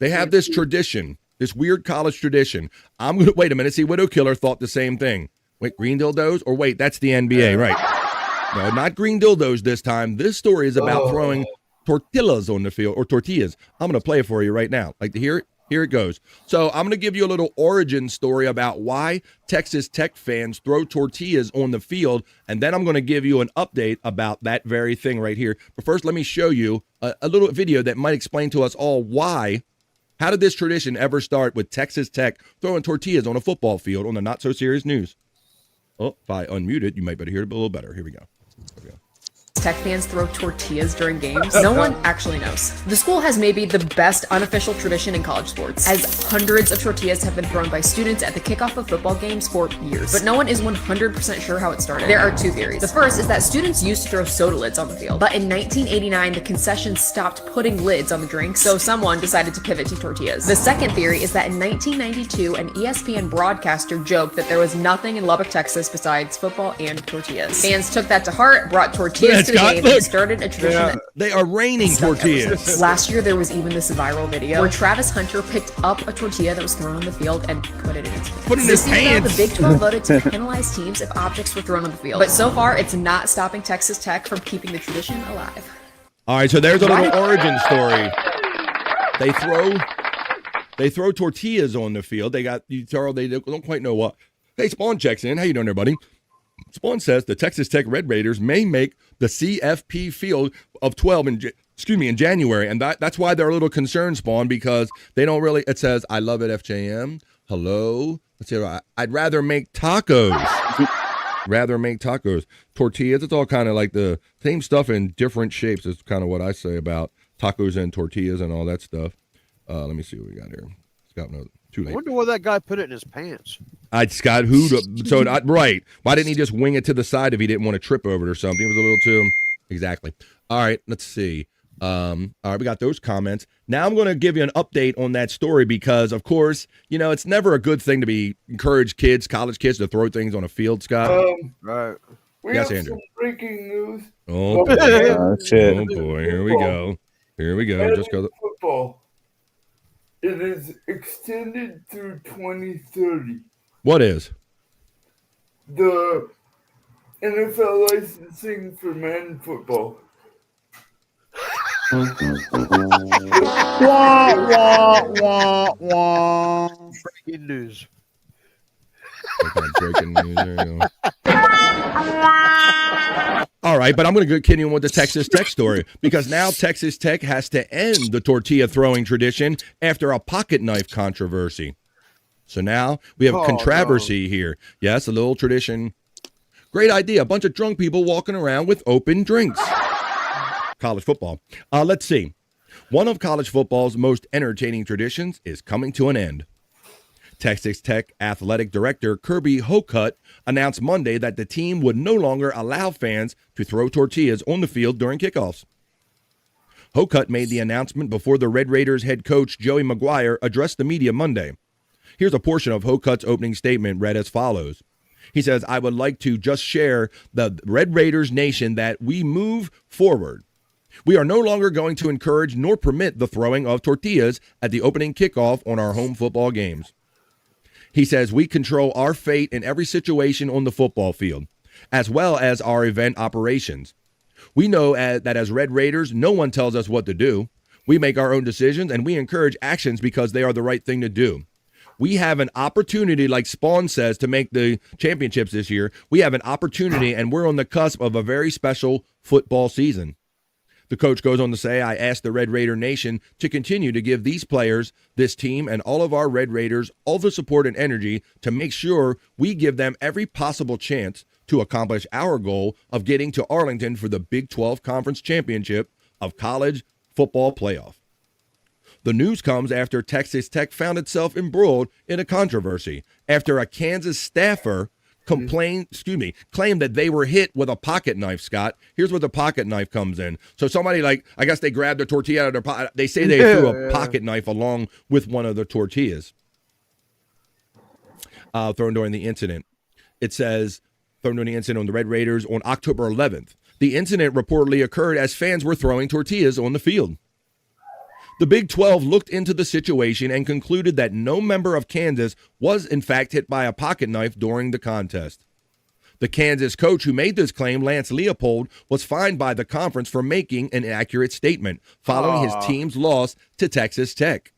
They have this tradition. This weird college tradition. I'm going to, wait a minute, see, Widow Killer thought the same thing. Wait, green dildos? Or wait, that's the NBA, right. No, not green dildos this time. This story is about throwing tortillas on the field, or tortillas. I'm going to play it for you right now. Like to hear it? Here it goes. So I'm going to give you a little origin story about why Texas Tech fans throw tortillas on the field, and then I'm going to give you an update about that very thing right here. But first, let me show you a little video that might explain to us all why. How did this tradition ever start with Texas Tech throwing tortillas on a football field on the Not So Serious News? Oh, if I unmute it, you might better hear it a little better. Here we go. Tech fans throw tortillas during games? No one actually knows. The school has maybe the best unofficial tradition in college sports, as hundreds of tortillas have been thrown by students at the kickoff of football games for years. But no one is 100% sure how it started. There are two theories. The first is that students used to throw soda lids on the field, but in 1989, the concessions stopped putting lids on the drinks, so someone decided to pivot to tortillas. The second theory is that in 1992, an ESPN broadcaster joked that there was nothing in Lubbock, Texas besides football and tortillas. Fans took that to heart, brought tortillas to the game, and started a tradition that they are raining tortillas. Last year, there was even this viral video where Travis Hunter picked up a tortilla that was thrown on the field and put it in his pants. Put it in his pants. The Big 12 voted to penalize teams if objects were thrown on the field. But so far, it's not stopping Texas Tech from keeping the tradition alive. All right, so there's a little origin story. They throw tortillas on the field. They don't quite know what. Hey, Spawn checks in. How you doing there, buddy? Spawn says the Texas Tech Red Raiders may make the CFP field of 12 in January, and that's why they're a little concerned, Spawn, because they don't really. It says, "I love it, FJM." Hello. Let's see. I'd rather make tacos. Tortillas. It's all kind of like the same stuff in different shapes. Is kind of what I say about tacos and tortillas and all that stuff. Let me see what we got here. Scott, no, too late. I wonder why that guy put it in his pants. Scott, right. Why didn't he just wing it to the side if he didn't want to trip over it or something? It was a little too, exactly. All right, let's see. All right, we got those comments. Now I'm going to give you an update on that story because, of course, you know, it's never a good thing to encourage kids, college kids, to throw things on a field, Scott. Right. We yes, have Andrew. some breaking news. Oh, boy. Oh, boy. Here we go. Just go. Football. It is extended through 2030. What is? The NFL licensing for men football. Breaking news. Breaking news. There you go. All right, but I'm going to continue with the Texas Tech story because now Texas Tech has to end the tortilla throwing tradition after a pocket knife controversy. So now we have controversy here. Yes, a little tradition. Great idea. A bunch of drunk people walking around with open drinks. College football. Let's see. One of college football's most entertaining traditions is coming to an end. Texas Tech Athletic Director Kirby Hocutt announced Monday that the team would no longer allow fans to throw tortillas on the field during kickoffs. Hocutt made the announcement before the Red Raiders head coach Joey McGuire addressed the media Monday. Here's a portion of Hocutt's opening statement read as follows. He says, "I would like to just share the Red Raiders nation that we move forward. We are no longer going to encourage nor permit the throwing of tortillas at the opening kickoff on our home football games." He says, "We control our fate in every situation on the football field, as well as our event operations. We know that as Red Raiders, no one tells us what to do. We make our own decisions, and we encourage actions because they are the right thing to do. We have an opportunity, like Spawn says, to make the championships this year. We have an opportunity, and we're on the cusp of a very special football season." The coach goes on to say, "I ask the Red Raider Nation to continue to give these players, this team, and all of our Red Raiders all the support and energy to make sure we give them every possible chance to accomplish our goal of getting to Arlington for the Big 12 Conference Championship of College Football Playoff." The news comes after Texas Tech found itself embroiled in a controversy after a Kansas staffer claimed that they were hit with a pocket knife, Scott. Here's where the pocket knife comes in. So somebody, I guess they grabbed a tortilla out of their pocket. They say they threw a pocket knife along with one of the tortillas thrown during the incident. It says, thrown during the incident on the Red Raiders on October 11th. The incident reportedly occurred as fans were throwing tortillas on the field. The Big 12 looked into the situation and concluded that no member of Kansas was in fact hit by a pocket knife during the contest. The Kansas coach who made this claim, Lance Leopold, was fined by the conference for making an inaccurate statement following his team's loss to Texas Tech.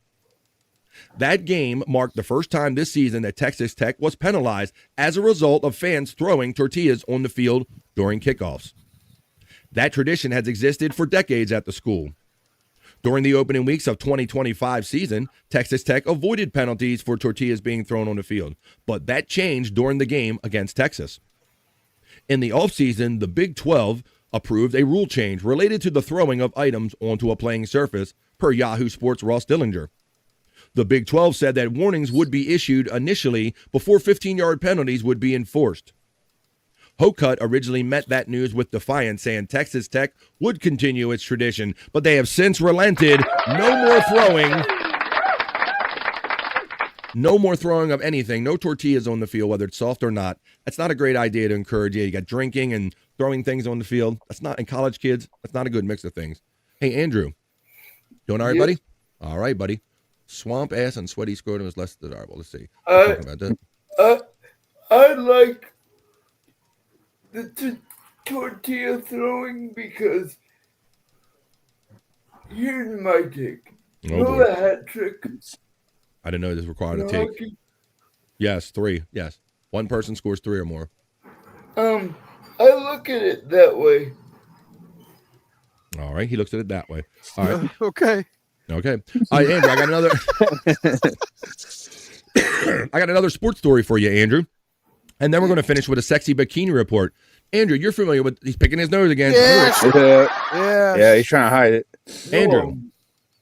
That game marked the first time this season that Texas Tech was penalized as a result of fans throwing tortillas on the field during kickoffs. That tradition has existed for decades at the school. During the opening weeks of 2025 season, Texas Tech avoided penalties for tortillas being thrown on the field, but that changed during the game against Texas. In the offseason, the Big 12 approved a rule change related to the throwing of items onto a playing surface, per Yahoo Sports' Ross Dillinger. The Big 12 said that warnings would be issued initially before 15-yard penalties would be enforced. Hocutt originally met that news with defiance, saying Texas Tech would continue its tradition, but they have since relented. No more throwing of anything. No tortillas on the field, whether it's soft or not. That's not a great idea to encourage you. You got drinking and throwing things on the field. That's not, in college kids, that's not a good mix of things. Hey, Andrew, doing all right, buddy? All right, buddy. Swamp ass and sweaty scrotum is less desirable. Let's see. Talking about that. I like the tortilla throwing because here's my take. A hat trick. I didn't know this required a take. Yes, 3. Yes. One person scores 3 or more. I look at it that way. All right. He looks at it that way. All right. Okay. All right, Andrew, I got another sports story for you, Andrew. And then we're going to finish with a sexy bikini report. Andrew, you're familiar with, he's picking his nose again. Yeah, he's trying to hide it. Andrew.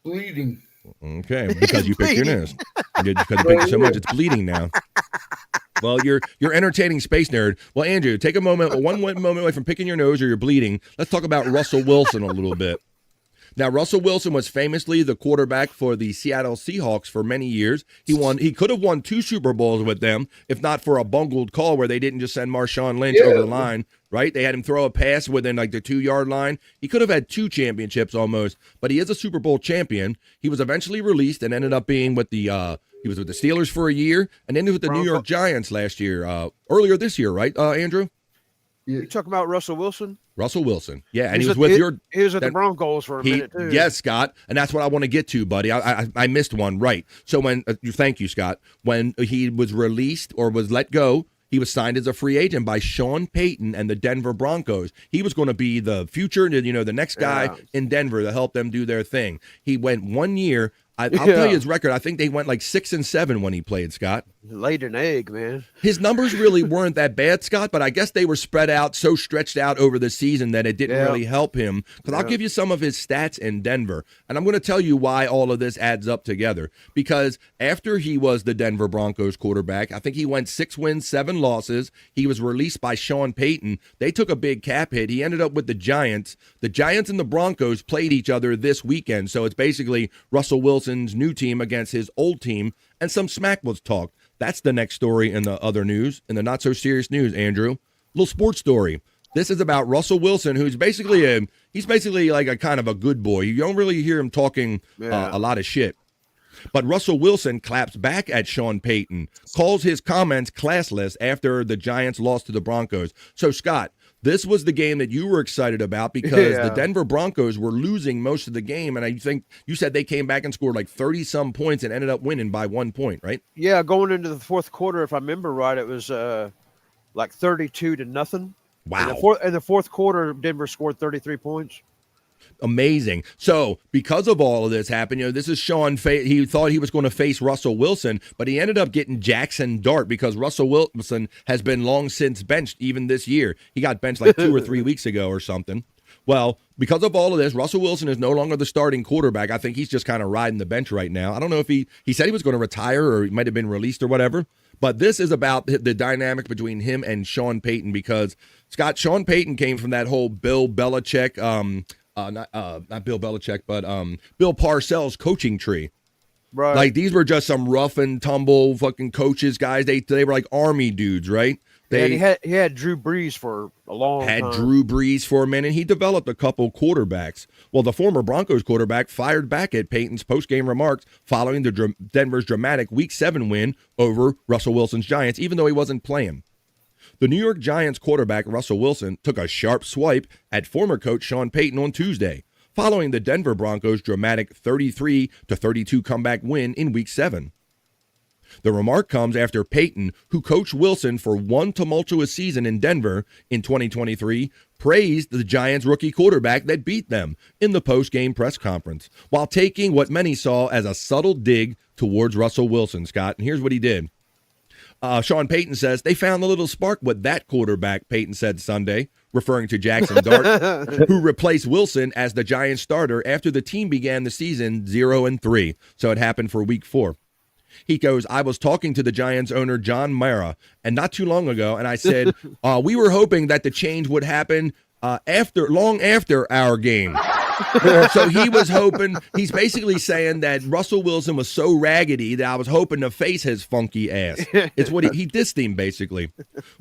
Bleeding. Okay, because you picked your nose. Because you picked it so much, it's bleeding now. Well, you're entertaining space nerd. Well, Andrew, take one moment away from picking your nose or you're bleeding. Let's talk about Russell Wilson a little bit. Now, Russell Wilson was famously the quarterback for the Seattle Seahawks for many years. He could have won 2 Super Bowls with them, if not for a bungled call where they didn't just send Marshawn Lynch over the line, right? They had him throw a pass within the 2-yard line. He could have had 2 championships almost, but he is a Super Bowl champion. He was eventually released and ended up being with he was with the Steelers for a year and ended with the New York Giants last year, earlier this year, right, Andrew? You talking about Russell Wilson? Russell Wilson. Yeah, and he was at the Broncos for a minute, too. Yes, Scott, and that's what I want to get to, buddy. I missed one, right. So thank you, Scott. When he was released or was let go, he was signed as a free agent by Sean Payton and the Denver Broncos. He was going to be the future, the next guy in Denver to help them do their thing. He went 1 year. I'll tell you his record. I think they went 6-7 when he played, Scott. Laid an egg, man. His numbers really weren't that bad, Scott, but I guess they were spread out, so stretched out over the season that it didn't really help him. Because I'll give you some of his stats in Denver, and I'm going to tell you why all of this adds up together. Because after he was the Denver Broncos quarterback, I think he went 6 wins, 7 losses. He was released by Sean Payton. They took a big cap hit. He ended up with the Giants. The Giants and the Broncos played each other this weekend, so it's basically Russell Wilson's new team against his old team, and some smack was talked. That's the next story in the other news, in the not-so-serious news, Andrew. Little sports story. This is about Russell Wilson, who's basically like a kind of a good boy. You don't really hear him talking a lot of shit. But Russell Wilson claps back at Sean Payton, calls his comments classless after the Giants lost to the Broncos. So, Scott, this was the game that you were excited about because the Denver Broncos were losing most of the game, and I think you said they came back and scored like 30-some points and ended up winning by 1 point, right? Yeah, going into the fourth quarter, if I remember right, it was like 32-0. Wow. In the fourth quarter, Denver scored 33 points. Amazing. So, because of all of this happened, this is Sean. He thought he was going to face Russell Wilson, but he ended up getting Jackson Dart because Russell Wilson has been long since benched, even this year. He got benched like 2 or 3 weeks ago or something. Well, because of all of this, Russell Wilson is no longer the starting quarterback. I think he's just kind of riding the bench right now. I don't know if he said he was going to retire or he might have been released or whatever. But this is about the dynamic between him and Sean Payton because, Scott, Sean Payton came from that whole Bill Belichick, not Bill Belichick, but Bill Parcells coaching tree. Right. Like, these were just some rough and tumble fucking coaches, guys. They were like army dudes, right? He had Drew Brees for a long time. Drew Brees for a minute. He developed a couple quarterbacks. Well, the former Broncos quarterback fired back at Payton's postgame remarks following Denver's dramatic Week 7 win over Russell Wilson's Giants, even though he wasn't playing. The New York Giants quarterback Russell Wilson took a sharp swipe at former coach Sean Payton on Tuesday, following the Denver Broncos' dramatic 33-32 comeback win in Week 7. The remark comes after Payton, who coached Wilson for one tumultuous season in Denver in 2023, praised the Giants' rookie quarterback that beat them in the post-game press conference, while taking what many saw as a subtle dig towards Russell Wilson, Scott. And here's what he did. Sean Payton says, they found a little spark with that quarterback, Payton said Sunday, referring to Jackson Dart, who replaced Wilson as the Giants starter after the team began the season 0-3. So it happened for Week 4. He goes, I was talking to the Giants owner, John Mara, and not too long ago, and I said, we were hoping that the change would happen long after our game. So he was hoping, he's basically saying that Russell Wilson was so raggedy that I was hoping to face his funky ass. It's what he dissed him, basically.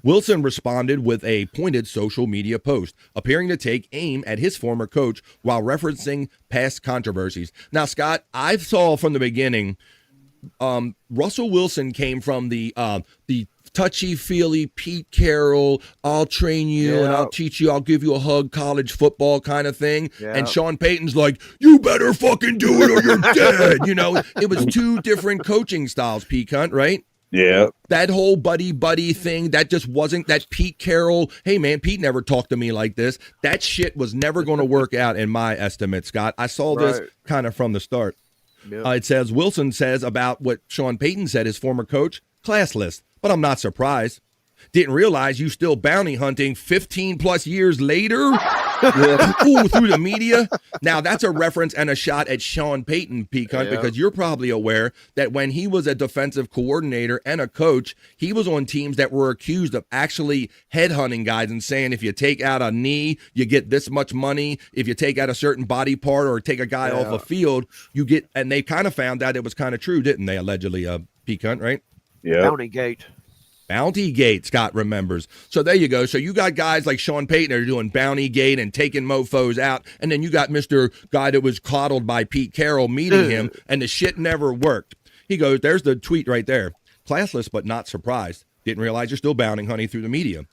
Wilson responded with a pointed social media post, appearing to take aim at his former coach while referencing past controversies. Now, Scott, I saw from the beginning, Russell Wilson came from the touchy-feely Pete Carroll, I'll train you and I'll teach you, I'll give you a hug, college football kind of thing. And Sean Payton's like, you better fucking do it or you're dead. It was two different coaching styles, Pete Hunt, right? Yeah. That whole buddy thing, that just wasn't that Pete Carroll, hey man, Pete never talked to me like this. That shit was never going to work out in my estimate, Scott. I saw this kind of from the start. Yep. It says, Wilson says about what Sean Payton said, his former coach, classless, but I'm not surprised. Didn't realize you still bounty hunting 15 plus years later? Ooh, through the media. Now, that's a reference and a shot at Sean Payton, Peacunt, because you're probably aware that when he was a defensive coordinator and a coach, he was on teams that were accused of actually headhunting guys and saying, if you take out a knee, you get this much money. If you take out a certain body part or take a guy off a field, you get, and they kind of found out it was kind of true, didn't they, allegedly, Peacunt, right? Yeah. Bounty Gate. Bounty Gate, Scott remembers. So there you go. So you got guys like Sean Payton that are doing Bounty Gate and taking mofos out, and then you got Mr. Guy that was coddled by Pete Carroll meeting him, and the shit never worked. He goes, there's the tweet right there. Classless but not surprised. Didn't realize you're still bounting honey through the media.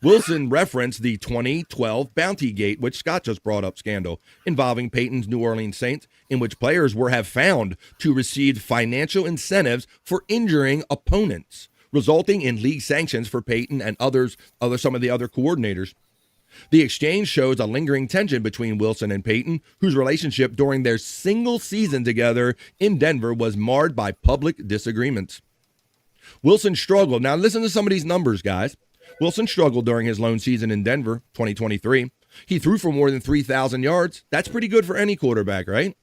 Wilson referenced the 2012 Bounty Gate, which Scott just brought up, scandal involving Payton's New Orleans Saints, in which players have found to receive financial incentives for injuring opponents, resulting in league sanctions for Payton and some of the other coordinators. The exchange shows a lingering tension between Wilson and Payton, whose relationship during their single season together in Denver was marred by public disagreements. Wilson struggled. Now listen to some of these numbers, guys. Wilson struggled during his lone season in Denver, 2023. He threw for more than 3,000 yards. That's pretty good for any quarterback, right?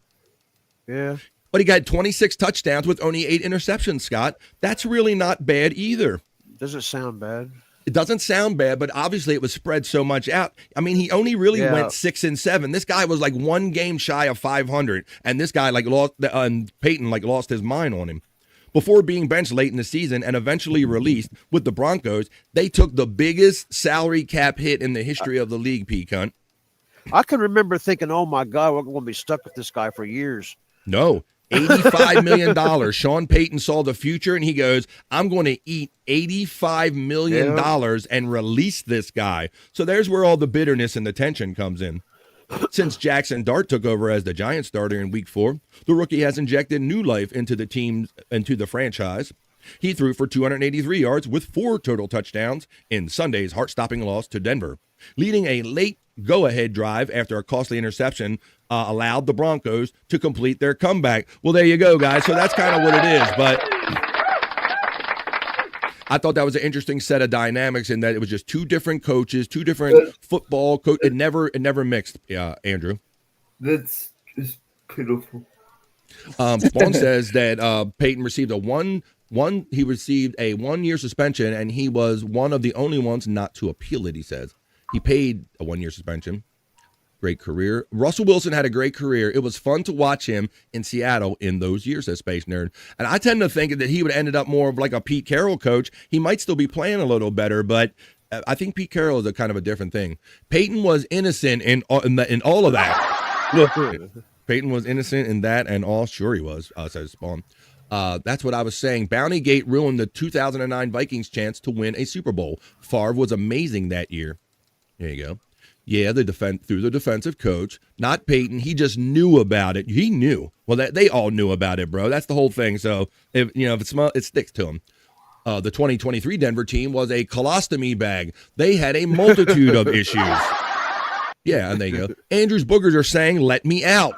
Yeah. But he got 26 touchdowns with only 8 interceptions, Scott. That's really not bad either. Doesn't sound bad. It doesn't sound bad, but obviously it was spread so much out. I mean, he only really went 6-7. This guy was like one game shy of 500, and this guy Peyton lost his mind on him. Before being benched late in the season and eventually released with the Broncos, they took the biggest salary cap hit in the history of the league, P-Cunt. I can remember thinking, oh my God, we're going to be stuck with this guy for years. No. $85 million. Sean Payton saw the future, and he goes, I'm going to eat $85 million and release this guy. So there's where all the bitterness and the tension comes in. Since Jackson Dart took over as the Giants starter in Week 4, the rookie has injected new life into the franchise. He threw for 283 yards with 4 total touchdowns in Sunday's heart-stopping loss to Denver, leading a late go-ahead drive after a costly interception allowed the Broncos to complete their comeback. Well, there you go, guys. So that's kind of what it is. But I thought that was an interesting set of dynamics in that it was just 2 different coaches, 2 different football coaches. It never mixed, Andrew. That's just pitiful. Spawn says that Peyton received a 1-year suspension, and he was one of the only ones not to appeal it, he says. He paid a 1-year suspension. Great career. Russell Wilson had a great career. It was fun to watch him in Seattle in those years, says Space Nerd. And I tend to think that he would have ended up more of like a Pete Carroll coach. He might still be playing a little better, but I think Pete Carroll is a kind of a different thing. Peyton was innocent in all of that. Peyton was innocent in that and all. Sure he was, says Spawn. That's what I was saying. Bounty Gate ruined the 2009 Vikings' chance to win a Super Bowl. Favre was amazing that year. There you go. Yeah, through the defensive coach, not Peyton. He just knew about it. He knew. Well, they all knew about it, bro. That's the whole thing. So if it smells, it sticks to him. The 2023 Denver team was a colostomy bag. They had a multitude of issues. Yeah, and there you go. Andrew's Boogers are saying, "Let me out."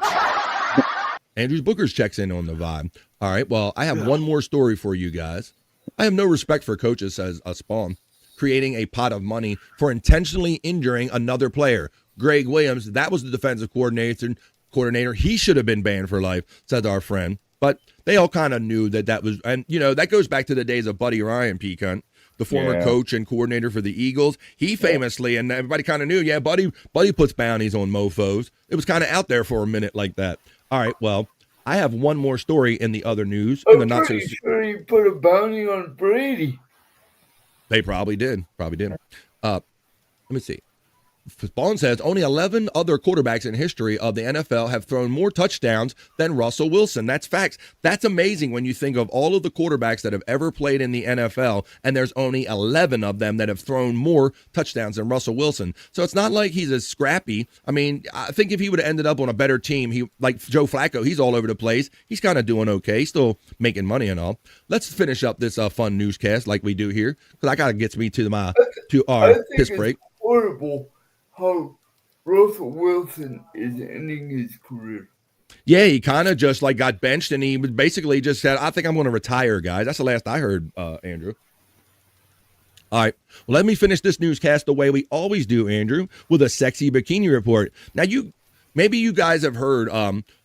Andrew's Boogers checks in on the vibe. All right. Well, I have one more story for you guys. I have no respect for coaches, says Spawn. Creating a pot of money for intentionally injuring another player. Greg Williams, that was the defensive coordinator. He should have been banned for life, says our friend. But they all kind of knew that was, and that goes back to the days of Buddy Ryan, P-Cunt, the former coach and coordinator for the Eagles. He famously, and everybody kind of knew, Buddy puts bounties on mofos. It was kind of out there for a minute like that. All right, well, I have one more story in the other news. I'm pretty sure he put a bounty on Brady. They probably did. Let me see. Spawn says only 11 other quarterbacks in history of the NFL have thrown more touchdowns than Russell Wilson. That's facts. That's amazing when you think of all of the quarterbacks that have ever played in the NFL, and there's only 11 of them that have thrown more touchdowns than Russell Wilson. So it's not like he's as scrappy. I mean, I think if he would have ended up on a better team, like Joe Flacco, he's all over the place. He's kind of doing okay. He's still making money and all. Let's finish up this fun newscast like we do here, because I got to get me to our piss break. Horrible how Russell Wilson is ending his career. Yeah, he kind of just got benched, and he basically just said, I think I'm going to retire, guys. That's the last I heard, Andrew. All right, well, let me finish this newscast the way we always do, Andrew, with a sexy bikini report. Now, maybe you guys have heard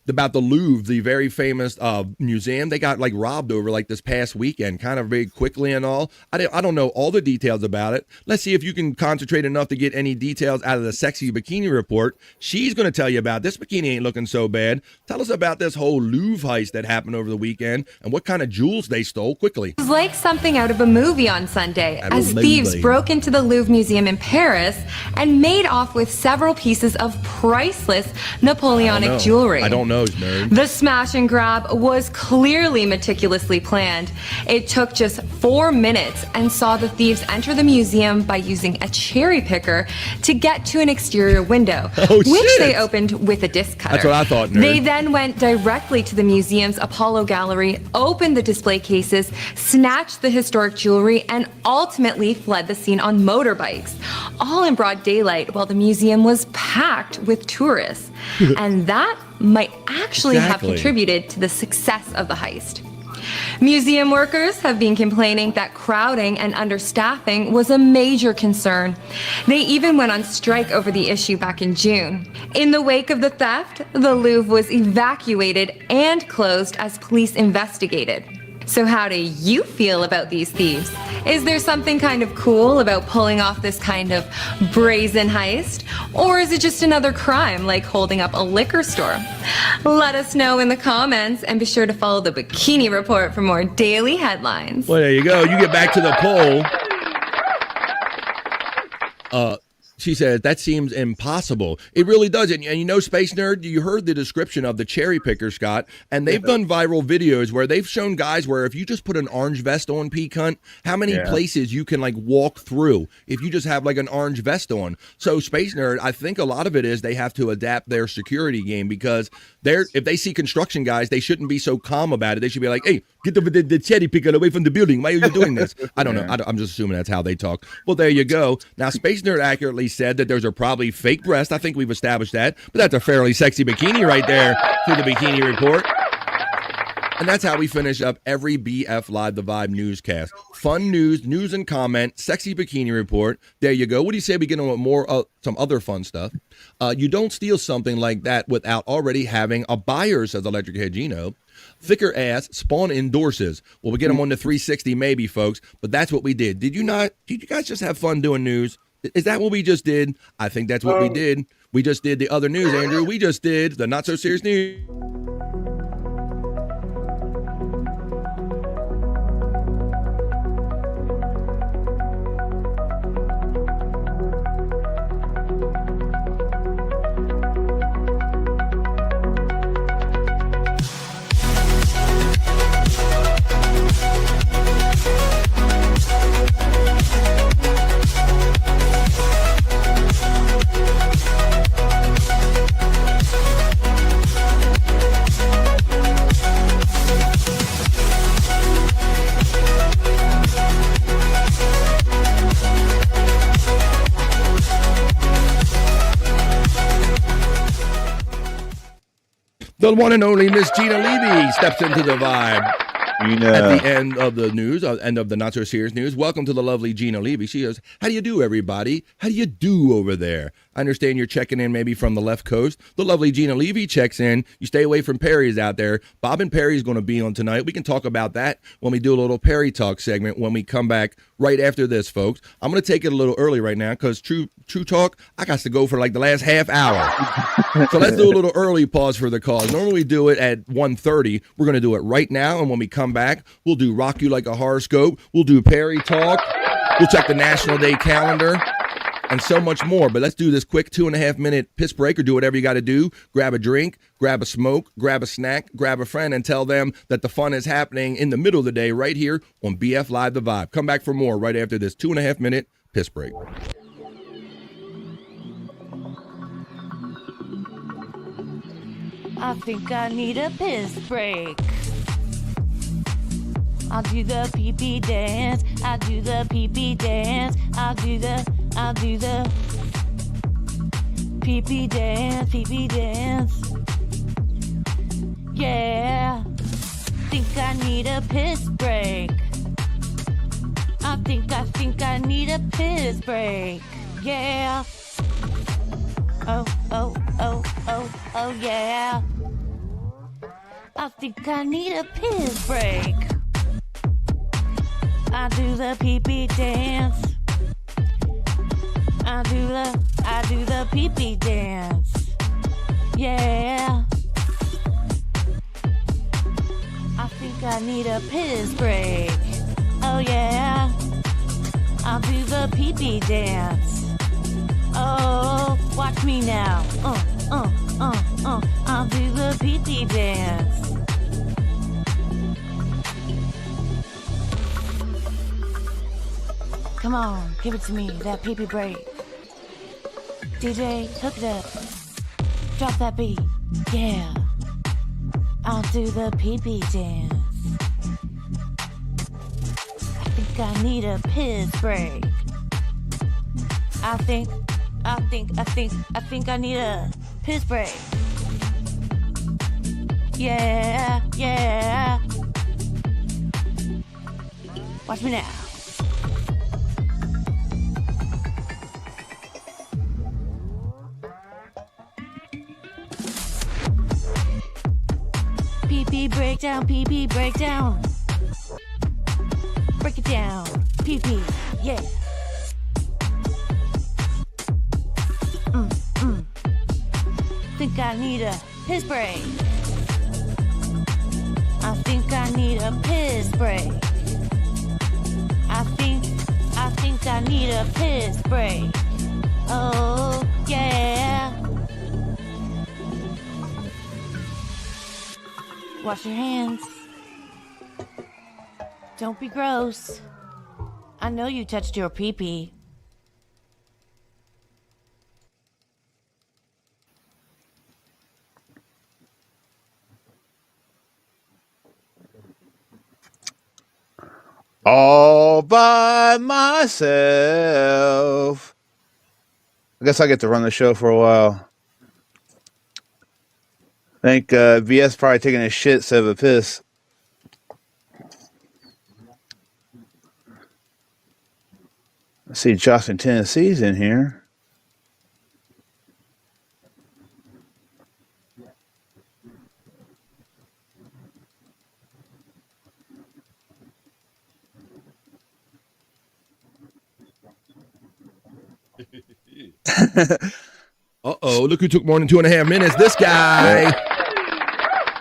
about the Louvre, the very famous museum. They got robbed over this past weekend, kind of very quickly and all. I don't know all the details about it. Let's see if you can concentrate enough to get any details out of the sexy bikini report. She's going to tell you about this bikini ain't looking so bad. Tell us about this whole Louvre heist that happened over the weekend and what kind of jewels they stole quickly. It was like something out of a movie on Sunday as thieves broke into the Louvre Museum in Paris and made off with several pieces of priceless Napoleonic jewelry. I don't know, nerd. The smash and grab was clearly meticulously planned. It took just 4 minutes and saw the thieves enter the museum by using a cherry picker to get to an exterior window, which they opened with a disc cutter. That's what I thought, nerd. They then went directly to the museum's Apollo Gallery, opened the display cases, snatched the historic jewelry, and ultimately fled the scene on motorbikes, all in broad daylight while the museum was packed with tourists. And that might actually have contributed to the success of the heist. Museum workers have been complaining that crowding and understaffing was a major concern. They even went on strike over the issue back in June. In the wake of the theft, the Louvre was evacuated and closed as police investigated. So how do you feel about these thieves? Is there something kind of cool about pulling off this kind of brazen heist? Or is it just another crime like holding up a liquor store? Let us know in the comments and be sure to follow the Bikini Report for more daily headlines. Well, there you go. You get back to the poll. She says, that seems impossible. It really does. And you know, Space Nerd, you heard the description of the cherry picker, Scott, and they've done viral videos where they've shown guys where if you just put an orange vest on, P. Cunt, how many places you can like walk through if you just have like an orange vest on. So Space Nerd, I think a lot of it is they have to adapt their security game because if they see construction guys, they shouldn't be so calm about it. They should be like, hey, get the cherry picker away from the building. Why are you doing this? I don't know. I'm just assuming that's how they talk. Well, there you go. Now, Space Nerd accurately said that those are probably fake breasts. I think we've established that. But that's a fairly sexy bikini right there through the Bikini Report. And that's how we finish up every BF Live The Vibe newscast. Fun news and comment, sexy Bikini Report. There you go. What do you say we get on with more some other fun stuff? You don't steal something like that without already having a buyer, says Electric Head Gino. Thicker ass, Spawn endorses. Well, we get them on the 360 maybe, folks, but that's what we did. Did you guys just have fun doing news? Is that what we just did? I think that's what we did. We just did the other news, Andrew. We just did the not so serious news. The one and only Miss Gina Levy steps into the vibe at the end of the news, end of the not so serious news. Welcome to the lovely Gina Levy. She goes, how do you do, everybody? How do you do over there? I understand you're checking in maybe from the left coast. The lovely Gina Levy checks in. You stay away from Perry's out there. Bob and Perry's going to be on tonight. We can talk about that when we do a little Perry Talk segment when we come back right after this, folks. I'm going to take it a little early right now because True Talk, I got to go for like the last half hour. So let's do a little early pause for the call. Normally we do it at 1:30. We're going to do it right now. And when we come back, we'll do Rock You Like a Horoscope. We'll do Perry Talk. We'll check the National Day calendar. And so much more. But let's do this quick 2.5 minute piss break or do whatever you got to do. Grab a drink, grab a smoke, grab a snack, grab a friend, and tell them that the fun is happening in the middle of the day right here on BF Live The Vibe. Come back for more right after this 2.5 minute piss break. I think I need a piss break. I'll do the pee-pee dance. I'll do the pee-pee dance. I'll do the pee-pee dance, pee-pee dance. Yeah. Think I need a piss break. I think I need a piss break. Yeah. Oh, yeah. I think I need a piss break. I do the pee-pee dance. I do the pee-pee dance. Yeah. I think I need a piss break. Oh yeah. I'll do the pee-pee dance. Oh, watch me now. I'll do the pee-pee dance. Come on, give it to me, that pee-pee break. DJ, hook it up. Drop that beat. Yeah. I'll do the pee-pee dance. I think I need a piss break. I think I need a piss break. Yeah. Watch me now. PP breakdown, PP breakdown. Break it down, PP, yeah. Think I need a piss break. I think I need a piss break. I think I need a piss break. Oh, yeah. Wash your hands. Don't be gross. I know you touched your pee-pee. All by myself. I guess I get to run the show for a while. I think VS probably taking a shit instead of a piss. I see Jocelyn, Tennessee's in here. Uh-oh, look who took more than 2.5 minutes. This guy.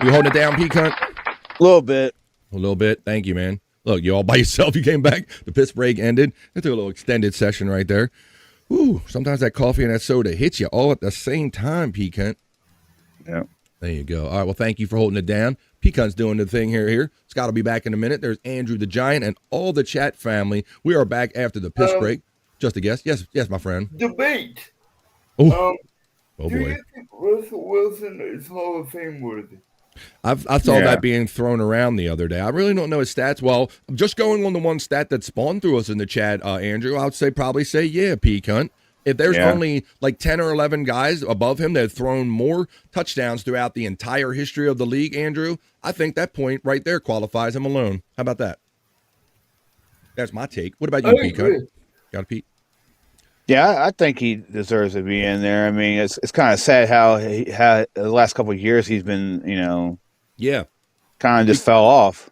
You holding it down, P-Cunt? A little bit. A little bit. Thank you, man. Look, you all by yourself. You came back. The piss break ended. It took a little extended session right there. Ooh, sometimes that coffee and that soda hits you all at the same time, P-Cunt. Yeah. There you go. All right, well, thank you for holding it down. P-Cunt's doing the thing here. Scott will be back in a minute. There's Andrew the Giant and all the chat family. We are back after the piss break. Just a guess. Yes, my friend. Debate. Oh, do boy. you think Russell Wilson is Hall of Fame worthy? I saw that being thrown around the other day. I really don't know his stats. Well, I'm just going on the one stat that spawned through us in the chat, Andrew. I would probably say, yeah, P-Cunt. If there's only like 10 or 11 guys above him that have thrown more touchdowns throughout the entire history of the league, Andrew, I think that point right there qualifies him alone. How about that? That's my take. What about you, P-Cunt? Got a Pete? Yeah, I think he deserves to be in there. I mean, it's kind of sad how the last couple of years he's been, kind of just fell off.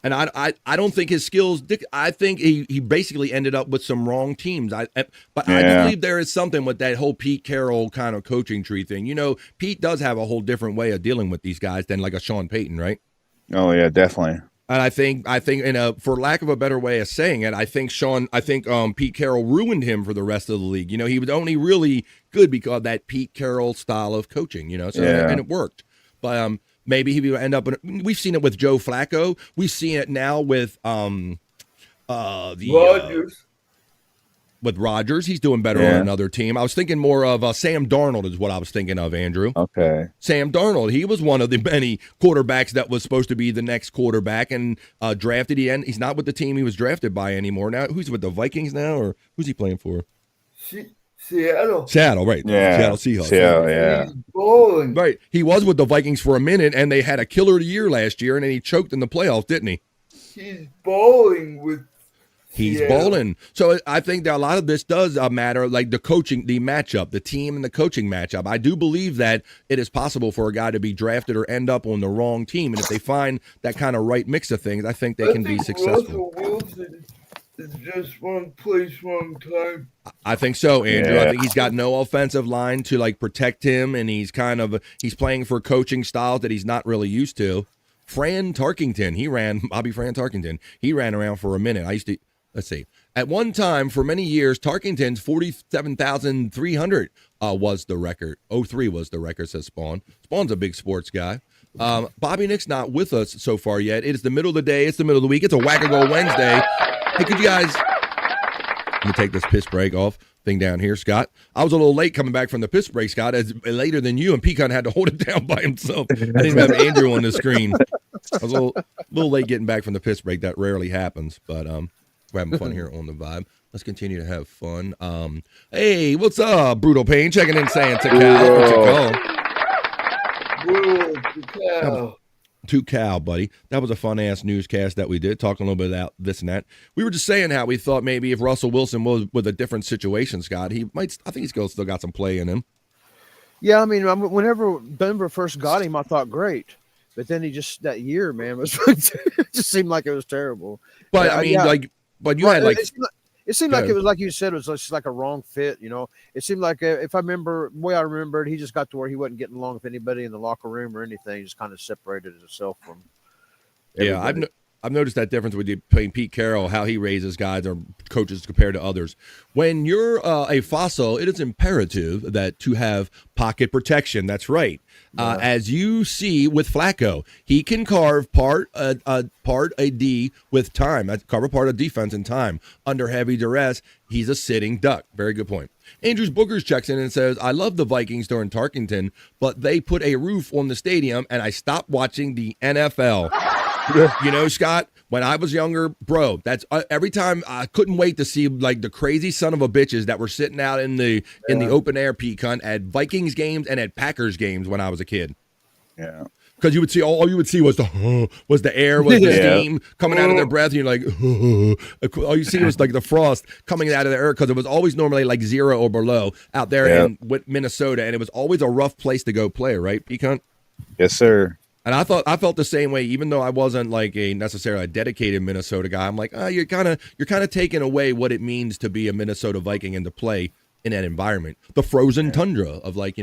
And I don't think his skills. I think he basically ended up with some wrong teams. I do believe there is something with that whole Pete Carroll kind of coaching tree thing. You know, Pete does have a whole different way of dealing with these guys than like a Sean Payton, right? Oh yeah, definitely. And I think, for lack of a better way of saying it, I think Pete Carroll ruined him for the rest of the league. You know, he was only really good because of that Pete Carroll style of coaching. You know, and it worked. But maybe he would end up. We've seen it with Joe Flacco. We've seen it now with Rodgers. With Rodgers, he's doing better on another team. I was thinking more of Sam Darnold is what I was thinking of, Andrew. Okay. Sam Darnold, he was one of the many quarterbacks that was supposed to be the next quarterback and drafted. He's not with the team he was drafted by anymore. Now, who's with the Vikings now, or who's he playing for? Seattle. Seattle, right. Yeah. Seattle Seahawks. Seattle, yeah. He's balling. Right. He was with the Vikings for a minute, and they had a killer of the year last year, and then he choked in the playoffs, didn't he? He's balling with He's balling. So I think that a lot of this does matter, like the coaching, the matchup, the team and the coaching matchup. I do believe that it is possible for a guy to be drafted or end up on the wrong team. And if they find that kind of right mix of things, I think they can be successful. Russell Wilson is just wrong place, wrong time. I think so, Andrew. I think he's got no offensive line to like protect him, and he's playing for coaching styles that he's not really used to. Bobby Fran Tarkington, he ran around for a minute. Let's see. At one time, for many years, Tarkington's 47,300 was the record. 03 was the record, says Spawn. Spawn's a big sports guy. Bobby Nick's not with us so far yet. It is the middle of the day. It's the middle of the week. It's a Whack-A-Go Wednesday. Hey, could you guys... Let me take this piss break off thing down here, Scott. I was a little late coming back from the piss break, Scott, as later than you, and Pecan had to hold it down by himself. I didn't have Andrew on the screen. I was a little late getting back from the piss break. That rarely happens, but we're having fun here on the Vibe. Let's continue to have fun. Hey, what's up, Brutal Pain? Checking in, saying to Cal. Brutal Cal. To Cal, buddy. That was a fun-ass newscast that we did, talking a little bit about this and that. We were just saying how we thought maybe if Russell Wilson was with a different situation, Scott, I think he's still got some play in him. Yeah, I mean, whenever Denver first got him, I thought great. But then that year, man, it just seemed like it was terrible. But, I mean, but you had, like... It seemed like it was, like you said, it was just like a wrong fit, you know. It seemed like, if I remember, the way I remembered, he just got to where he wasn't getting along with anybody in the locker room or anything. He just kind of separated himself from everybody. Yeah, I've noticed that difference between Pete Carroll, how he raises guys or coaches compared to others. When you're a fossil, it is imperative that to have pocket protection. That's right. As you see with Flacco, he can carve part a D with time, carve a part of defense in time. Under heavy duress, he's a sitting duck. Very good point. Andrews Bookers checks in and says, I love the Vikings during Tarkington, but they put a roof on the stadium and I stopped watching the NFL. You know, Scott, when I was younger, bro, that's every time I couldn't wait to see like the crazy son of a bitches that were sitting out in the open air pecan at Vikings games and at Packers games when I was a kid. Yeah. Because you would see all you would see was the air, was the steam coming out of their breath, and you're like, all you see was like the frost coming out of their air because it was always normally like 0 or below out there in Minnesota, and it was always a rough place to go play, right, Pecan? Yes, sir. And I felt the same way, even though I wasn't like necessarily a dedicated Minnesota guy. I'm like, you're kind of taking away what it means to be a Minnesota Viking and to play in that environment, the frozen tundra of like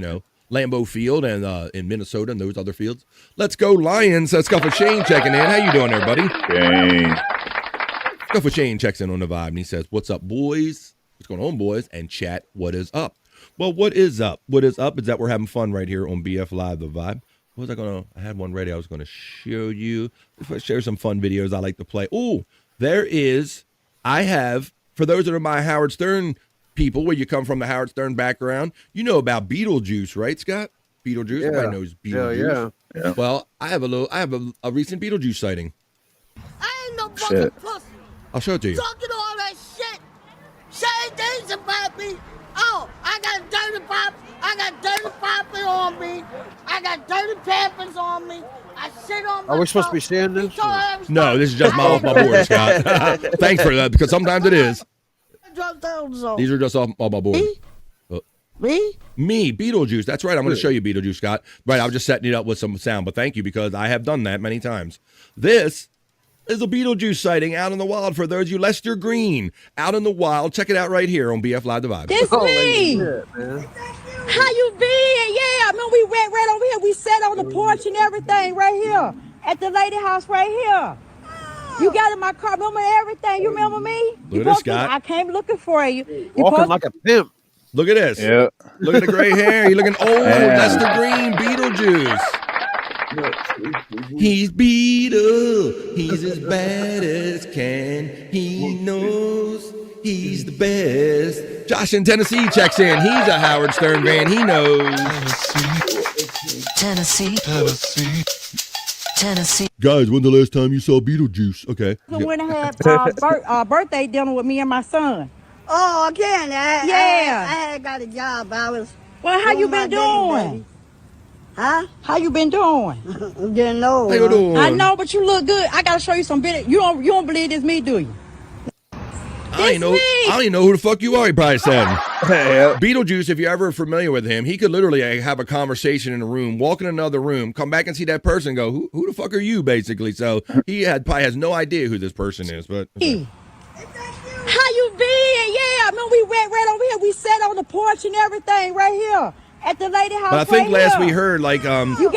Lambeau Field and in Minnesota and those other fields. Let's go Lions. Let's go for Shane checking in. How you doing there, buddy? Shane. Let's go for Shane checks in on the vibe and he says, "What's up, boys? What's going on, boys?" And chat, what is up? Well, what is up? What is up is that we're having fun right here on BF Live, the vibe. I had one ready. I was going to show you. Share some fun videos I like to play. Oh, I have, for those that are my Howard Stern people, where you come from the Howard Stern background, you know about Beetlejuice, right, Scott? Beetlejuice. Everybody knows Beetlejuice. Yeah. Well, I have a recent Beetlejuice sighting. I ain't no fucking pussy. I'll show it to you. Talking all that shit. Saying things about me. Oh, I got dirty pop. I got dirty popping on me. I got dirty pampers on me. I sit on my Are we supposed to be seeing this? No, this is just off my board, Scott. Thanks for that, because sometimes it is. These are just off my board. Me, Beetlejuice. That's right. I'm going to show you Beetlejuice, Scott. Right, I was just setting it up with some sound, but thank you, because I have done that many times. This is a Beetlejuice sighting out in the wild for those of you Lester Green out in the wild. Check it out right here on BF Live the Vibe. This me. How you been? Yeah, I mean, we went right over here. We sat on the porch and everything right here at the lady house right here. You got in my car, remember everything? You remember me? Look at this, Scott. I came looking for you. Walking like a pimp. Look at this. Yeah. Look at the gray hair. You're looking old. Lester Green, Beetlejuice. He's Beetle. He's as bad as can. He knows he's the best. Josh in Tennessee checks in. He's a Howard Stern fan. He knows. Tennessee. Guys, when's the last time you saw Beetlejuice? Okay. We went and had birthday dinner with me and my son. Oh, again? Yeah. I had got a job. I was. Well, how you been doing? Huh? How you been doing? I'm getting old. How you doing? I know, but you look good. I gotta show you some video. You don't believe it's me, do you? I don't even know who the fuck you are, he probably said. Beetlejuice, if you're ever familiar with him, he could literally have a conversation in a room, walk in another room, come back and see that person and go, who the fuck are you, basically? So he probably has no idea who this person is. But How you been? Yeah, I mean, we went right over here. We sat on the porch and everything right here at the lady house. But I think right last here. we heard, like,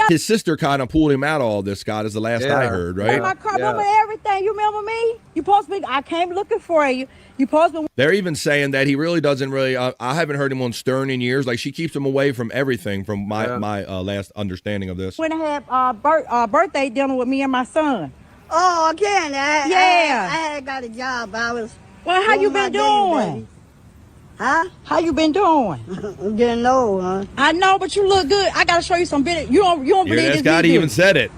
his sister kind of pulled him out of all this, Scott, is the last I heard, right? My car, remember everything. You remember me? You supposed to be, I came looking for you. You supposed to be. They're even saying that he really doesn't really, I haven't heard him on Stern in years. Like, she keeps him away from everything from my last understanding of this. Went and had birthday dinner with me and my son. Oh, again? Yeah. I had got a job. I was. Well, how you been doing? Huh? How you been doing? I'm getting old, huh? I know, but you look good. I gotta show you some video. You don't believe that this. Scott even said it.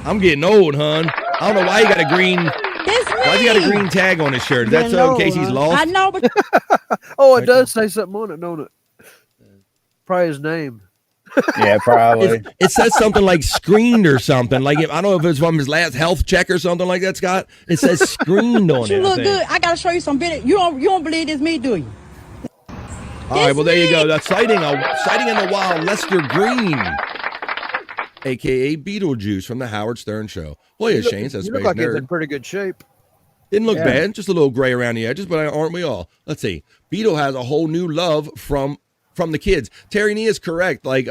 I'm getting old, hon. I don't know why you got a green. Why he got a green tag on his shirt? Is that so in case he's lost? I know, but Oh, it does say something on it, don't it? Probably his name. Yeah, probably. It says something like screened or something. Like I don't know if it's from his last health check or something like that, Scott. It says screened on it. You look good. I gotta show you some video. You don't believe it's me, do you? All right, well, there you go. That's sighting in the wild, Lester Green, a.k.a. Beetlejuice from the Howard Stern Show. Well, yeah, Shane says You Space look like he's Nerd. in pretty good shape. Didn't look bad, just a little gray around the edges, but aren't we all? Let's see. Beetle has a whole new love from the kids. Terry Nee is correct. Like,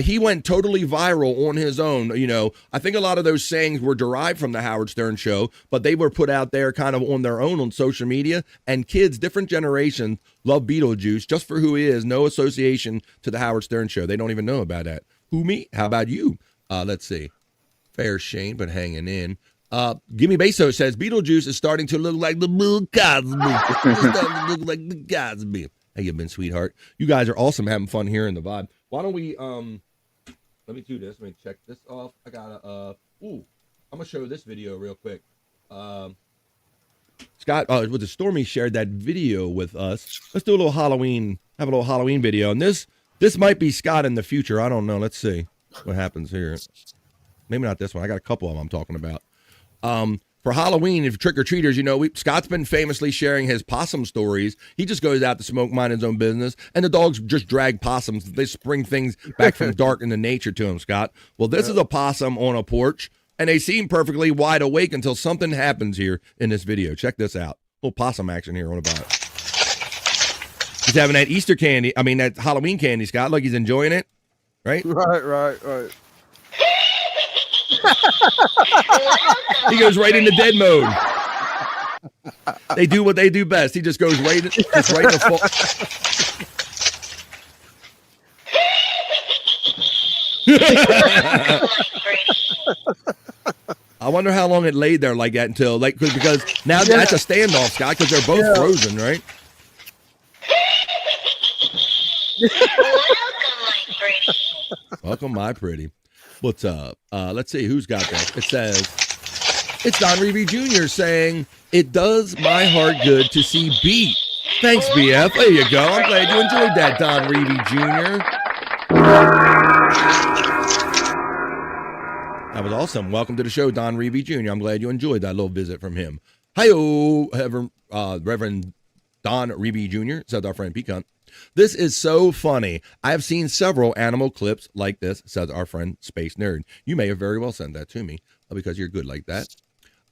he went totally viral on his own. You know, I think a lot of those sayings were derived from the Howard Stern Show, but they were put out there kind of on their own on social media. And kids, different generations, love Beetlejuice just for who he is. No association to the Howard Stern Show. They don't even know about that. Who, me? How about you? Let's see. Fair Shane, but hanging in. Gimme Beso says Beetlejuice is starting to look like the Bill Cosby. It's starting to look like the Cosby. How you been, sweetheart? You guys are awesome, having fun here in the vibe. Why don't we let me do this. Let me check this off. I gotta I'm gonna show this video real quick. Scott with the Stormy shared that video with us. Let's do a little Halloween, have a little Halloween video. And this might be Scott in the future. I don't know. Let's see what happens here. Maybe not this one. I got a couple of them I'm talking about. For Halloween, if trick-or-treaters, you know, Scott's been famously sharing his possum stories. He just goes out to smoke, mind his own business, and the dogs just drag possums. They bring things back from dark into nature to him, Scott. Well, this is a possum on a porch, and they seem perfectly wide awake until something happens here in this video. Check this out. A little possum action here on about it. He's having that Easter candy, that Halloween candy, Scott. Look, he's enjoying it, right? Right. He goes right into dead mode. They do what they do best. He just goes right in the fall. I wonder how long it laid there like that until because now that's a standoff, Scott, because they're both frozen, right? Welcome, my pretty. What's up? Let's see who's got that. It says, it's Don Reevy Jr. saying, it does my heart good to see beat. Thanks, BF. There you go. I'm glad you enjoyed that, Don Reevy Jr. That was awesome. Welcome to the show, Don Reevy Jr. I'm glad you enjoyed that little visit from him. Hi-yo, Reverend Don Reevy Jr., says our friend Pecan. This is so funny. I have seen several animal clips like this, says our friend Space Nerd. You may have very well sent that to me because you're good like that.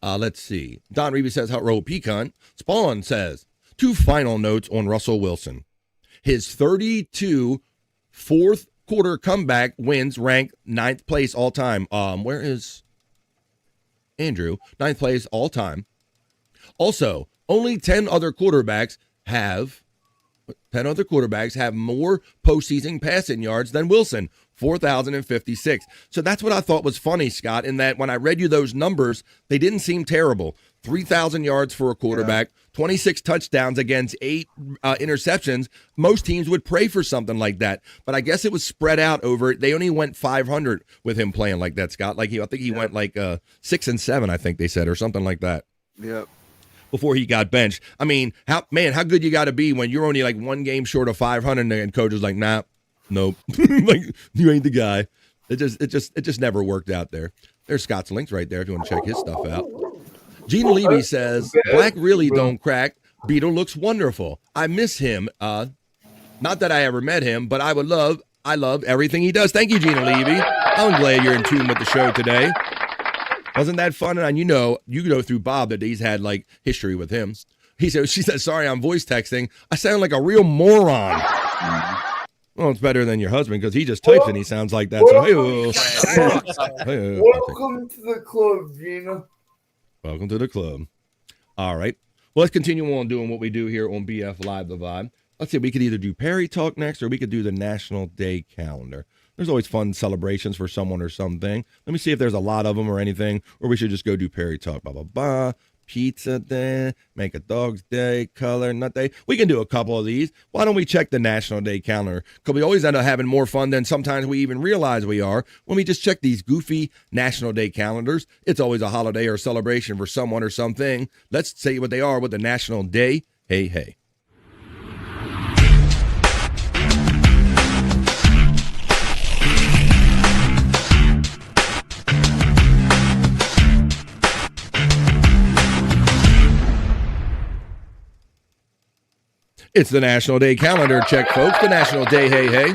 Let's see. Don Reevy says, hello, Pecan. Spawn says, 2 final notes on Russell Wilson. His 32 fourth quarter comeback wins rank 9th place all time. Where is Andrew? 9th place all time. Also, only 10 other quarterbacks have more postseason passing yards than Wilson, 4,056. So that's what I thought was funny, Scott, in that when I read you those numbers, they didn't seem terrible. 3,000 yards for a quarterback, 26 touchdowns against 8 interceptions. Most teams would pray for something like that, but I guess it was spread out over. They only went 500 with him playing like that, Scott. I think he went 6 and 7, I think they said, or something like that. Yep. Before he got benched. I mean, how good you got to be when you're only 1 game short of 500 and coach is like, nah, nope, you ain't the guy. It just never worked out there. There's Scott's links right there if you want to check his stuff out. Gina Levy says, Black really don't crack. Beetle looks wonderful. I miss him. Not that I ever met him, but I love everything he does. Thank you, Gina Levy. I'm glad you're in tune with the show today. Wasn't that fun? And you know through Bob that he's had history with him. She said, sorry, I'm voice texting. I sound like a real moron. Well, it's better than your husband because he just types and he sounds like that. Welcome to the club, Gina. Welcome to the club. All right. Well, let's continue on doing what we do here on BF Live The Vibe. Let's see, we could either do Perry Talk next or we could do the National Day Calendar. There's always fun celebrations for someone or something. Let me see if there's a lot of them or anything, or we should just go do Perry Talk, blah, blah, blah. Pizza Day, Make a Dog's Day, Color Nut Day. We can do a couple of these. Why don't we check the National Day Calendar? Because we always end up having more fun than sometimes we even realize we are when we just check these goofy National Day calendars. It's always a holiday or a celebration for someone or something. Let's say what they are with the National Day. Hey, hey. It's the National Day calendar check, folks. The National Day, hey, hey.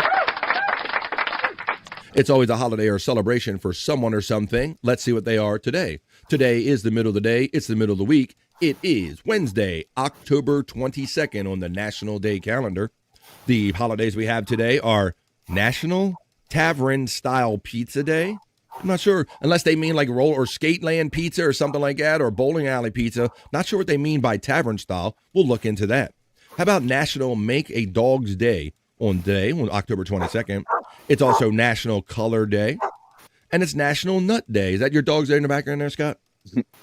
It's always a holiday or celebration for someone or something. Let's see what they are today. Today is the middle of the day. It's the middle of the week. It is Wednesday, October 22nd on the National Day calendar. The holidays we have today are National Tavern Style Pizza Day. I'm not sure, unless they mean like roll or skate land pizza or something like that, or bowling alley pizza. Not sure what they mean by tavern style. We'll look into that. How about National Make a Dog's Day on October 22nd? It's also National Color Day, and it's National Nut Day. Is that your dog's there in the background there, Scott?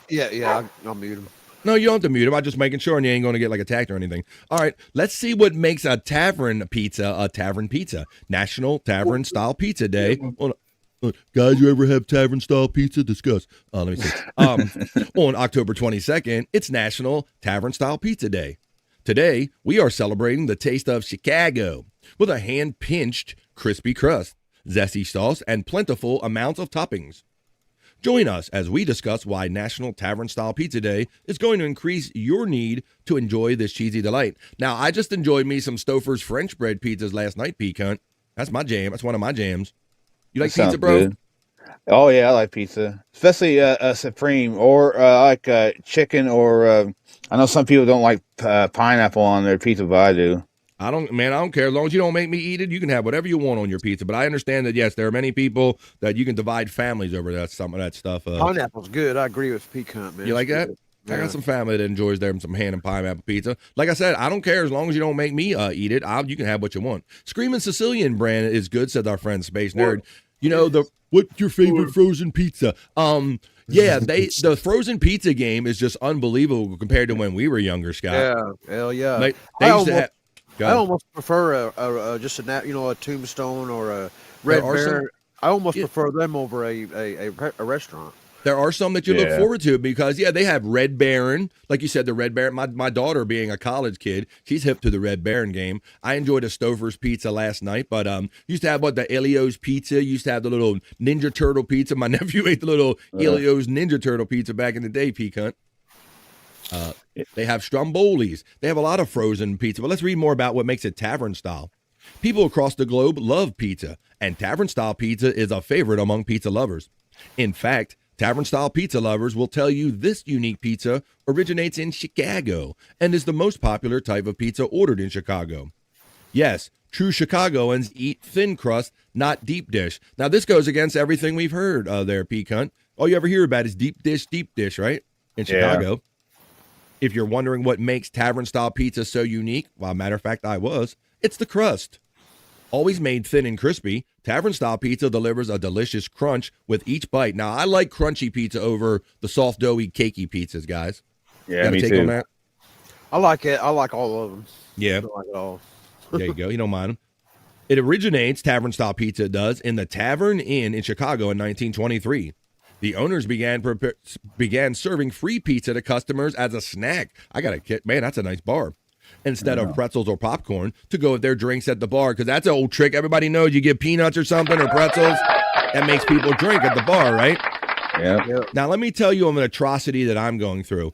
Yeah, I'll mute him. No, you don't have to mute him. I'm just making sure, and you ain't going to get like attacked or anything. All right, let's see what makes a tavern pizza. National Tavern Style Pizza Day. Guys, you ever have tavern style pizza? Discuss. Let me see. On October 22nd, it's National Tavern Style Pizza Day. Today, we are celebrating the taste of Chicago with a hand-pinched crispy crust, zesty sauce, and plentiful amounts of toppings. Join us as we discuss why National Tavern Style Pizza Day is going to increase your need to enjoy this cheesy delight. Now, I just enjoyed me some Stouffer's French bread pizzas last night, P-Cunt. That's my jam. That's one of my jams. You like pizza, bro? Good. Oh, yeah, I like pizza. Especially Supreme, or I like chicken, or I know some people don't like pineapple on their pizza, but I do. I don't care. As long as you don't make me eat it, you can have whatever you want on your pizza. But I understand that, yes, there are many people that you can divide families over some of that stuff. Pineapple's good. I agree with Pecan, man. You like that? Yeah. I got some family that enjoys some ham and pineapple pizza. Like I said, I don't care as long as you don't make me eat it. You can have what you want. Screaming Sicilian brand is good, said our friend Space Nerd. You know, what's your favorite frozen pizza? Yeah, the frozen pizza game is just unbelievable compared to when we were younger, Scott. Yeah, hell yeah. I almost prefer just a Tombstone or a Red Baron. I almost prefer them over a restaurant. There are some that you look forward to because, they have Red Baron. Like you said, the Red Baron. My daughter, being a college kid, she's hip to the Red Baron game. I enjoyed a Stouffer's pizza last night, but used to have the Elio's pizza. Used to have the little Ninja Turtle pizza. My nephew ate the little Elio's Ninja Turtle pizza back in the day, P-Cunt. They have Stromboli's. They have a lot of frozen pizza, but let's read more about what makes it tavern style. People across the globe love pizza, and tavern style pizza is a favorite among pizza lovers. In fact, tavern style pizza lovers will tell you this unique pizza originates in Chicago and is the most popular type of pizza ordered in Chicago. Yes, true Chicagoans eat thin crust, not deep dish. Now, this goes against everything we've heard there, P-Cunt. All you ever hear about is deep dish, right? In Chicago. Yeah. If you're wondering what makes tavern style pizza so unique, well, matter of fact, it's the crust. Always made thin and crispy, tavern style pizza delivers a delicious crunch with each bite. Now, I like crunchy pizza over the soft, doughy, cakey pizzas, guys. Yeah, me too. On that? I like it. I like all of them. Yeah. I don't like it all. There you go. You don't mind them. It originates, tavern style pizza does, in the Tavern Inn in Chicago in 1923. The owners began serving free pizza to customers as a snack. I got a kid. Man, that's a nice bar. Instead of pretzels or popcorn to go with their drinks at the bar, because that's an old trick. Everybody knows you give peanuts or something or pretzels. That makes people drink at the bar, right? Yeah. Now, let me tell you of an atrocity that I'm going through.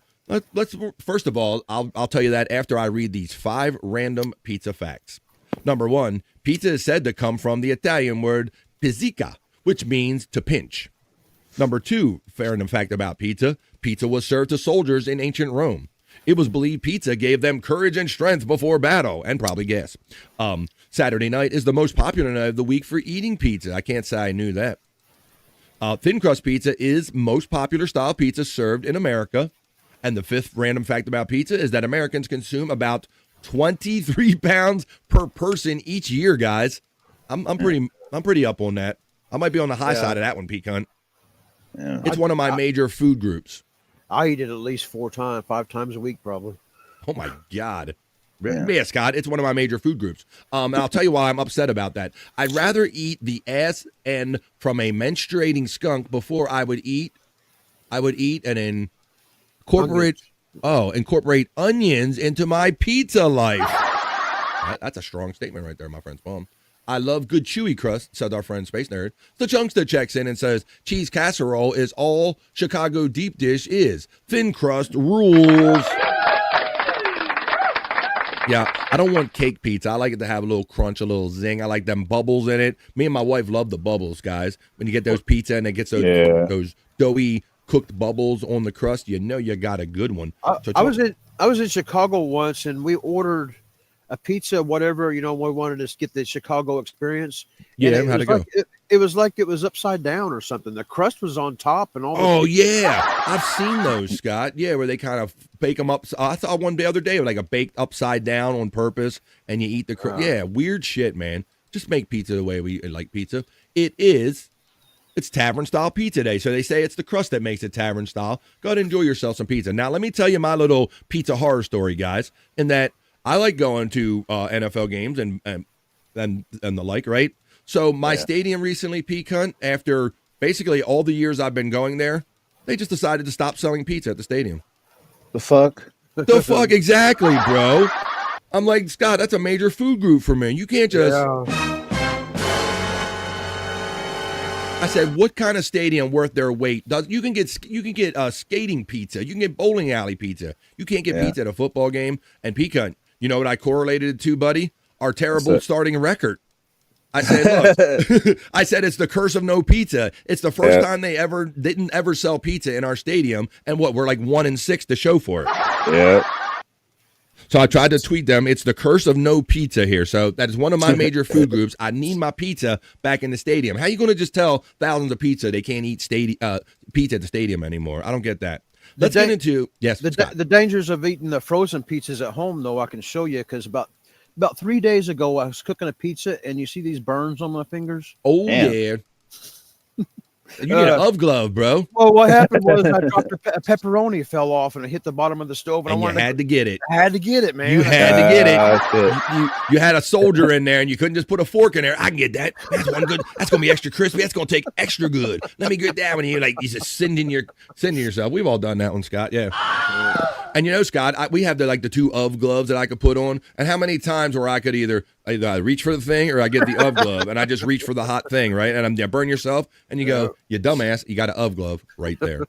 Let's first of all, I'll tell you that after I read these 5 random pizza facts. Number 1, pizza is said to come from the Italian word pizzica, which means to pinch. Number 2, random fact about pizza. Pizza was served to soldiers in ancient Rome. It was believed pizza gave them courage and strength before battle, and probably gas. Saturday night is the most popular night of the week for eating pizza. I can't say I knew that. Thin crust pizza is most popular style pizza served in America. And the 5th random fact about pizza is that Americans consume about 23 pounds per person each year, guys. I'm pretty up on that. I might be on the high side of that one, P-Cunt. Yeah. It's one of my major food groups. I eat it at least 5 times a week, probably. Oh my God. Yeah, Scott, it's one of my major food groups. And I'll tell you why I'm upset about that. I'd rather eat the ass end from a menstruating skunk before I would eat and incorporate onions into my pizza life. That's a strong statement right there, my friend's mom. I love good chewy crust, said our friend Space Nerd. The Chunkster checks in and says, cheese casserole is all Chicago deep dish is. Thin crust rules. Yeah, I don't want cake pizza. I like it to have a little crunch, a little zing. I like them bubbles in it. Me and my wife love the bubbles, guys. When you get those pizza and it gets those doughy cooked bubbles on the crust, you know you got a good one. I was in Chicago once, and we ordered a pizza, whatever, we wanted to get the Chicago experience. Yeah, how'd it go? It was like it was upside down or something. The crust was on top and all. Oh yeah, I've seen those, Scott. Yeah, where they kind of bake them up. I saw one the other day, like a baked upside down on purpose, and you eat the crust. Yeah, weird shit, man. Just make pizza the way we like pizza. It's tavern style pizza day, so they say it's the crust that makes it tavern style. Go ahead and enjoy yourself some pizza. Now, let me tell you my little pizza horror story, guys. In that I like going to NFL games and the like, right? So my stadium recently, P-Cunt, after basically all the years I've been going there, they just decided to stop selling pizza at the stadium. The fuck? The fuck, exactly, bro. I'm like, Scott, that's a major food group for me. You can't just... I said, what kind of stadium worth their weight? You can get skating pizza. You can get bowling alley pizza. You can't get pizza at a football game. And P-Cunt, you know what I correlated it to, buddy? Our terrible starting record. I said, look, I said it's the curse of no pizza. It's the first time they didn't ever sell pizza in our stadium, and we're like 1-6 to show for it. Yeah. So I tried to tweet them. It's the curse of no pizza here. So that is one of my major food groups. I need my pizza back in the stadium. How are you going to just tell thousands of pizza they can't eat pizza at the stadium anymore? I don't get that. Let's get into the dangers of eating the frozen pizzas at home, though. I can show you because about 3 days ago, I was cooking a pizza, and you see these burns on my fingers? Oh, yeah. You need an UV glove, bro. Well, what happened was I dropped a pepperoni fell off, and it hit the bottom of the stove. And I had to get it. I had to get it, man. You had to get it. You had a soldier in there, and you couldn't just put a fork in there. I can get that. That's one good. That's going to be extra crispy. That's going to take extra good. Let me get that one here. Like, you're just sending yourself. We've all done that one, Scott. Yeah. And you know, Scott, we have the 2 UV gloves that I could put on. And how many times where I could either I reach for the thing or I get the UV glove and I just reach for the hot thing, right? And you burn yourself and you go, you dumbass, you got an UV glove right there.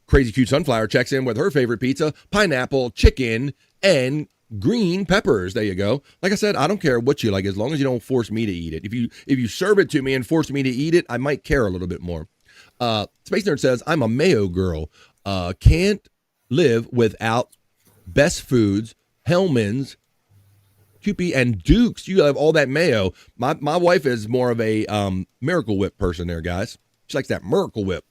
Crazy Cute Sunflower checks in with her favorite pizza, pineapple, chicken, and green peppers. There you go. Like I said, I don't care what you like as long as you don't force me to eat it. If you serve it to me and force me to eat it, I might care a little bit more. Space Nerd says, I'm a mayo girl. Can't live without Best Foods, Hellman's, Kewpie, and Duke's. You have all that mayo. My wife is more of a Miracle Whip person there, guys. She likes that Miracle Whip.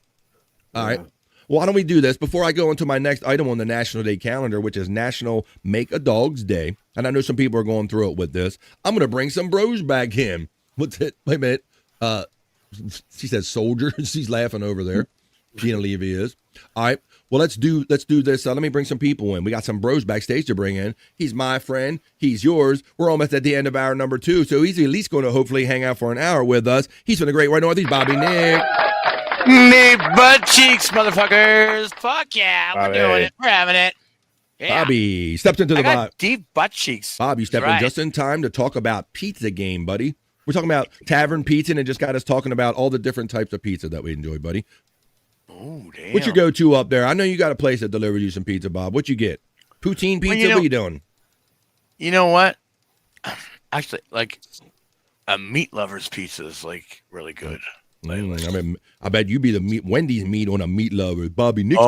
All right. Well, why don't we do this before I go into my next item on the National Day calendar, which is National Make a Dog's Day. And I know some people are going through it with this. I'm going to bring some bros back in. What's it? Wait a minute. She says soldier. She's laughing over there. Gina Levy is. All right. Well, let's do this. Let me bring some people in. We got some bros backstage to bring in. He's my friend. He's yours. We're almost at the end of hour number 2, so he's at least going to hopefully hang out for an hour with us. He's from the Great White North. He's Bobby Nick. Me butt cheeks, motherfuckers. Fuck yeah. Bobby. We're doing it. We're having it. Yeah. Bobby stepped into the I got deep butt cheeks. Bob, you stepped in just in time to talk about pizza game, buddy. We're talking about tavern pizza, and it just got us talking about all the different types of pizza that we enjoy, buddy. Oh, damn. What's your go-to up there? I know you got a place that delivers you some pizza, Bob. What you get? Poutine pizza? What are you doing? You know what? Actually, like a meat lover's pizza is like really good. I mean, I bet you be the Wendy's meat on a meat lover. Bobby Nick's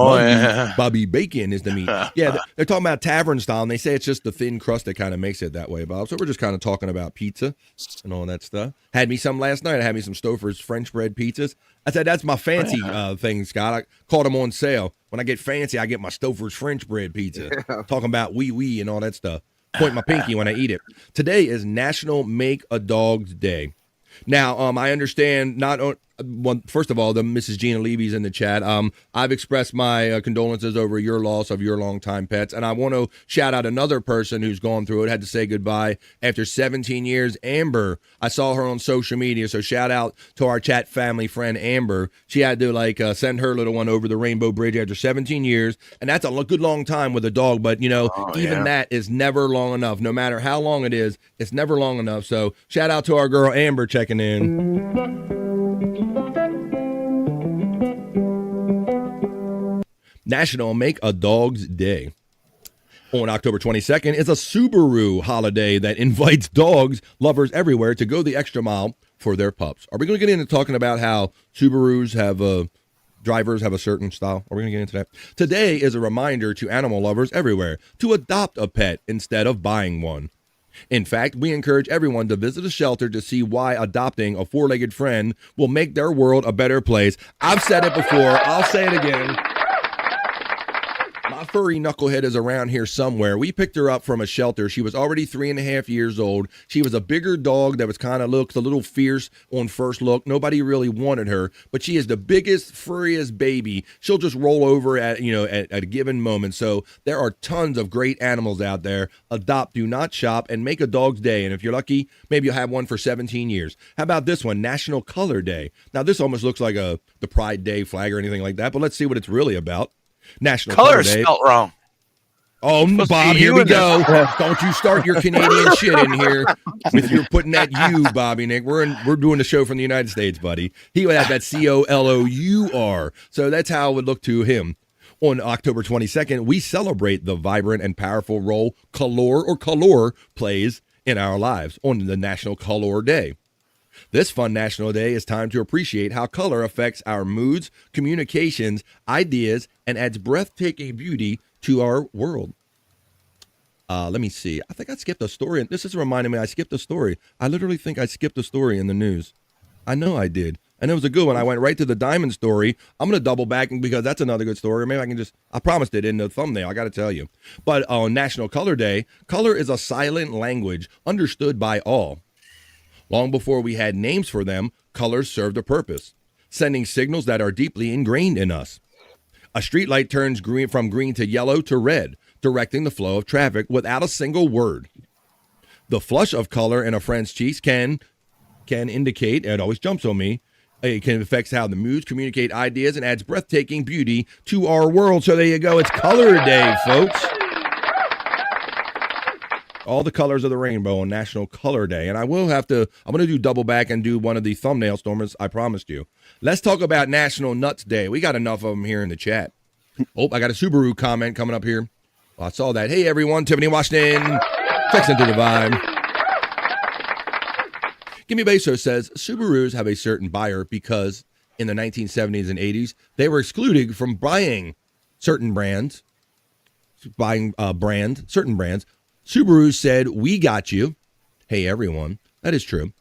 Bobby Bacon is the meat. Yeah, they're talking about tavern style, and they say it's just the thin crust that kind of makes it that way, Bob. So we're just kind of talking about pizza and all that stuff. Had me some last night. I had me some Stouffer's French bread pizzas. I said, that's my fancy thing, Scott. I caught them on sale. When I get fancy, I get my Stouffer's French bread pizza. Talking about wee and all that stuff. Point my pinky when I eat it. Today is National Make a Dog's Day. Now, I understand first of all, the Mrs. Gina Levy's in the chat. I've expressed my condolences over your loss of your longtime pets, and I want to shout out another person who's gone through it, had to say goodbye after 17 years, Amber. I saw her on social media, so shout out to our chat family friend, Amber. She had to send her little one over the Rainbow Bridge after 17 years, and that's a good long time with a dog, but even that is never long enough. No matter how long it is, it's never long enough. So shout out to our girl, Amber, checking in. National Make a Dog's Day. On October 22nd is a Subaru holiday that invites dogs lovers everywhere to go the extra mile for their pups. Are we going to get into talking about how Subarus have drivers have a certain style? Are we going to get into that? Today is a reminder to animal lovers everywhere to adopt a pet instead of buying one. In fact, we encourage everyone to visit a shelter to see why adopting a four-legged friend will make their world a better place. I've said it before. I'll say it again. My furry knucklehead is around here somewhere. We picked her up from a shelter. She was already 3.5 years old. She was a bigger dog that was kind of looked a little fierce on first look. Nobody really wanted her, but she is the biggest, furriest baby. She'll just roll over at a given moment. So there are tons of great animals out there. Adopt, do not shop, and make a dog's day. And if you're lucky, maybe you'll have one for 17 years. How about this one, National Color Day? Now, this almost looks like the Pride Day flag or anything like that, but let's see what it's really about. National Color Day. Spelled wrong. Oh, Bob, here we go. Don't you start your Canadian shit in here with your putting that U, Bobby Nick. We're doing the show from the United States, buddy. He would have that COLOUR. So that's how it would look to him. On October 22nd, we celebrate the vibrant and powerful role color plays in our lives on the National Color Day. This fun national day is time to appreciate how color affects our moods, communications, ideas, and adds breathtaking beauty to our world. Let me see. I think I skipped a story. This is reminding me I skipped a story. I literally think I skipped a story in the news. I know I did. And it was a good one. I went right to the diamond story. I'm going to double back because that's another good story. Maybe I promised it in the thumbnail. I got to tell you. But on National Color Day, color is a silent language understood by all. Long before we had names for them, colors served a purpose, sending signals that are deeply ingrained in us. A streetlight turns from green to yellow to red, directing the flow of traffic without a single word. The flush of color in a friend's cheeks can indicate, it always jumps on me, it can affect how the moods communicate ideas and adds breathtaking beauty to our world. So there you go. It's Color Day, folks. All the colors of the rainbow on National Color Day. And I'm going to do double back and do one of the thumbnail stormers I promised you. Let's talk about National Nuts Day. We got enough of them here in the chat. Oh, I got a Subaru comment coming up here. I saw that. Hey, everyone. Tiffany Washington. Checks into the vibe. Gimme Beso says, Subarus have a certain buyer because in the 1970s and 80s, they were excluded from buying certain brands. Certain brands. Subaru said, we got you. Hey, everyone. That is true.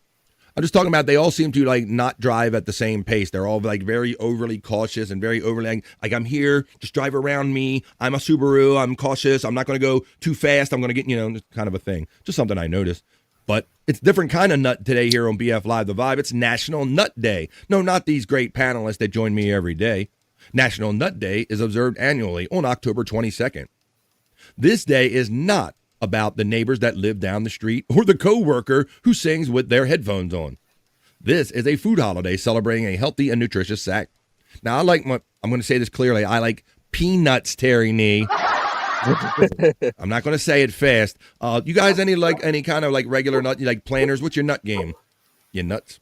I'm just talking about they all seem to not drive at the same pace. They're all very overly cautious and very overly like I'm here, just drive around me. I'm a Subaru. I'm cautious. I'm not going to go too fast. I'm going to get, kind of a thing. Just something I noticed. But it's a different kind of nut today here on BF Live The Vibe. It's National Nut Day. No, not these great panelists that join me every day. National Nut Day is observed annually on October 22nd. This day is not about the neighbors that live down the street or the co-worker who sings with their headphones on. This is a food holiday celebrating a healthy and nutritious snack. Now, I'm going to say this clearly. I like peanuts, Terry Nee. I'm not going to say it fast. You guys any kind of regular nut? You like Planters? What's your nut game? You nuts?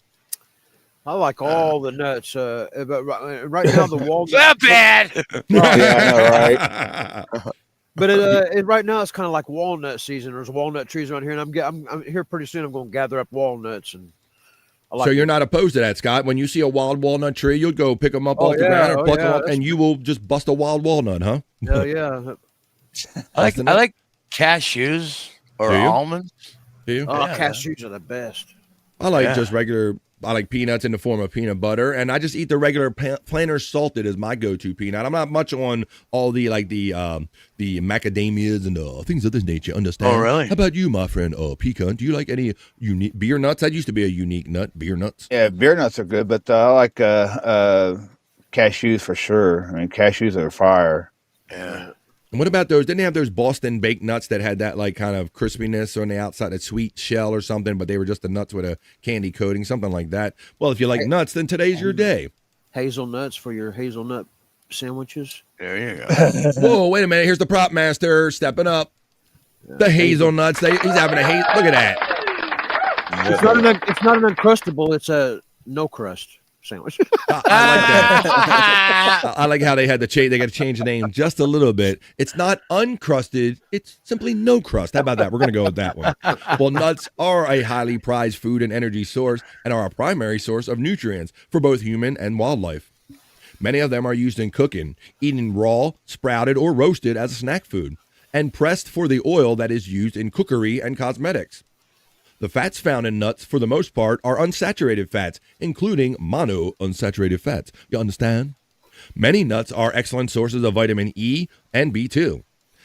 I like all the nuts. But right now the walnuts. Not bad. Yeah, right. But right now it's kind of like walnut season. There's walnut trees around here, and I'm here pretty soon. I'm going to gather up walnuts, and so you're not opposed to that, Scott? When you see a wild walnut tree, you'll go pick them up off the ground or pluck them up, and you will just bust a wild walnut, huh? Oh yeah. I like cashews or almonds. Do you? Oh, cashews are the best. I like just regular. I like peanuts in the form of peanut butter, and I just eat the regular Planters salted as my go-to peanut. I'm not much on all the macadamias and things of this nature. Understand? Oh, really? How about you, my friend? Pecan. Do you like any unique beer nuts? That used to be a unique nut. Beer nuts. Yeah, beer nuts are good, but I like cashews for sure. I mean, cashews are fire. Yeah. And what about those? Didn't they have those Boston baked nuts that had that kind of crispiness on the outside, a sweet shell or something, but they were just the nuts with a candy coating, something like that? Well, if you like nuts, then today's your day. Hazelnuts for your hazelnut sandwiches. There you go. Whoa, wait a minute. Here's the prop master stepping up. The hazelnuts. He's having a Look at that. It's not an Uncrustable. It's a no crust. sandwich. I like that. I like how they had to change. They got to change the name just a little bit. It's not uncrusted. It's simply no crust. How about that? We're going to go with that one. Well, nuts are a highly prized food and energy source and are a primary source of nutrients for both human and wildlife. Many of them are used in cooking, eaten raw, sprouted, or roasted as a snack food, and pressed for the oil that is used in cookery and cosmetics. The fats found in nuts, for the most part, are unsaturated fats, including monounsaturated fats. You understand? Many nuts are excellent sources of vitamin E and B2.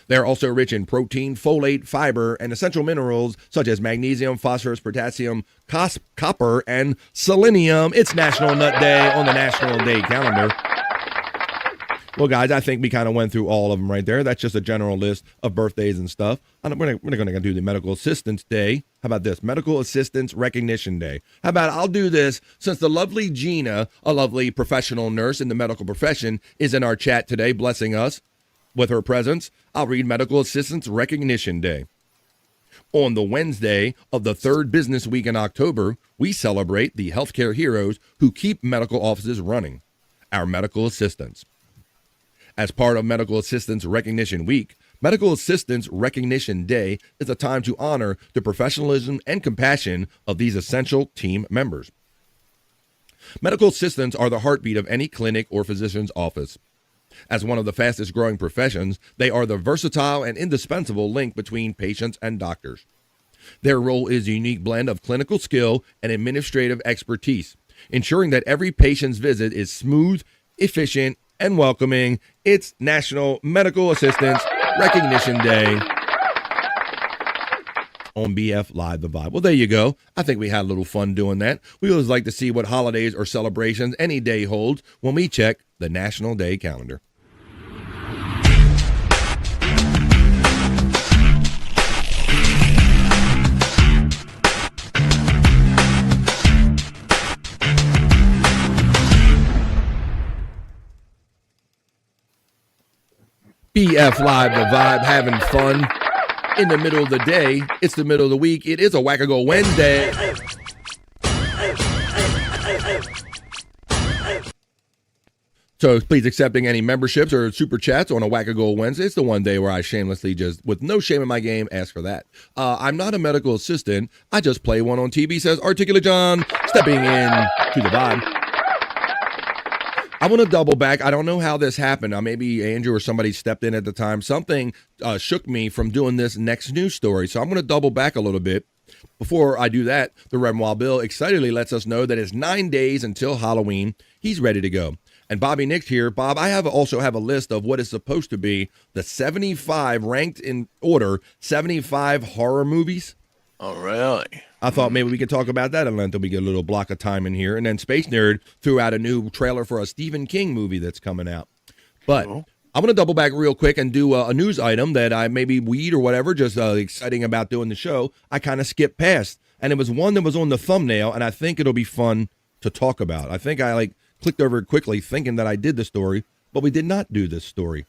They are also rich in protein, folate, fiber, and essential minerals such as magnesium, phosphorus, potassium, copper, and selenium. It's National Nut Day on the National Day calendar. Well, guys, I think we kind of went through all of them right there. That's just a general list of birthdays and stuff. We're not going to do the Medical Assistance Day. How about this? Medical Assistance Recognition Day. How about I'll do this since the lovely Gina, a lovely professional nurse in the medical profession, is in our chat today, blessing us with her presence. I'll read Medical Assistance Recognition Day. On the Wednesday of the third business week in October, we celebrate the healthcare heroes who keep medical offices running, our medical assistants. As part of Medical Assistance Recognition Week, Medical Assistance Recognition Day is a time to honor the professionalism and compassion of these essential team members. Medical assistants are the heartbeat of any clinic or physician's office. As one of the fastest growing professions, they are the versatile and indispensable link between patients and doctors. Their role is a unique blend of clinical skill and administrative expertise, ensuring that every patient's visit is smooth, efficient, and welcoming. It's National Medical Assistance Recognition Day on BF Live The Vibe. Well, there you go. I think we had a little fun doing that. We always like to see what holidays or celebrations any day holds when we check the National Day calendar. BF Live The Vibe, having fun in the middle of the day. It's the middle of the week. It is a Wackago Wednesday. So please accepting any memberships or super chats on a Wackago Wednesday. It's the one day where I shamelessly just, with no shame in my game, ask for that. I'm not a medical assistant. I just play one on TV, says Articulate John, stepping in to the vibe. I want to double back. I don't know how this happened. Maybe Andrew or somebody stepped in at the time. Something shook me from doing this next news story. So I'm going to double back a little bit. Before I do that, the Reverend Wild Bill excitedly lets us know that it's 9 days until Halloween. He's ready to go. And Bobby Nick's here. Bob, I also have a list of what is supposed to be the 75 ranked in order, 75 horror movies. Oh, really? I thought maybe we could talk about that until we get a little block of time in here. And then Space Nerd threw out a new trailer for a Stephen King movie that's coming out. But I'm going to double back real quick and do a news item that I maybe weed or whatever, just exciting about doing the show. I kind of skipped past. And it was one that was on the thumbnail, and I think it'll be fun to talk about. I think I clicked over it quickly thinking that I did the story, but we did not do this story.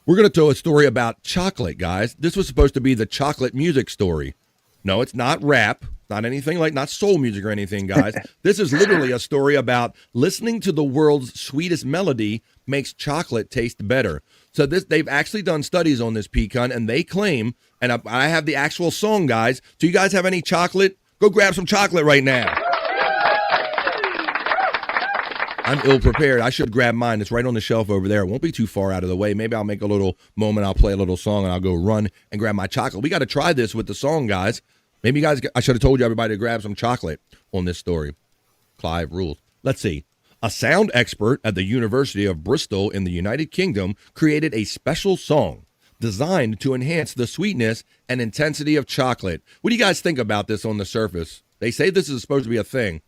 We're going to tell a story about chocolate, guys. This was supposed to be the chocolate music story. No, it's not rap, not anything not soul music or anything, guys. This is literally a story about listening to the world's sweetest melody makes chocolate taste better. So they've actually done studies on this pecan, and they claim, and I have the actual song, guys. Do you guys have any chocolate? Go grab some chocolate right now. I'm ill-prepared. I should grab mine. It's right on the shelf over there. It won't be too far out of the way. Maybe I'll make a little moment. I'll play a little song, and I'll go run and grab my chocolate. We got to try this with the song, guys. Maybe you guys, I should have told you everybody to grab some chocolate on this story. Clive rules. Let's see. A sound expert at the University of Bristol in the United Kingdom created a special song designed to enhance the sweetness and intensity of chocolate. What do you guys think about this on the surface? They say this is supposed to be a thing.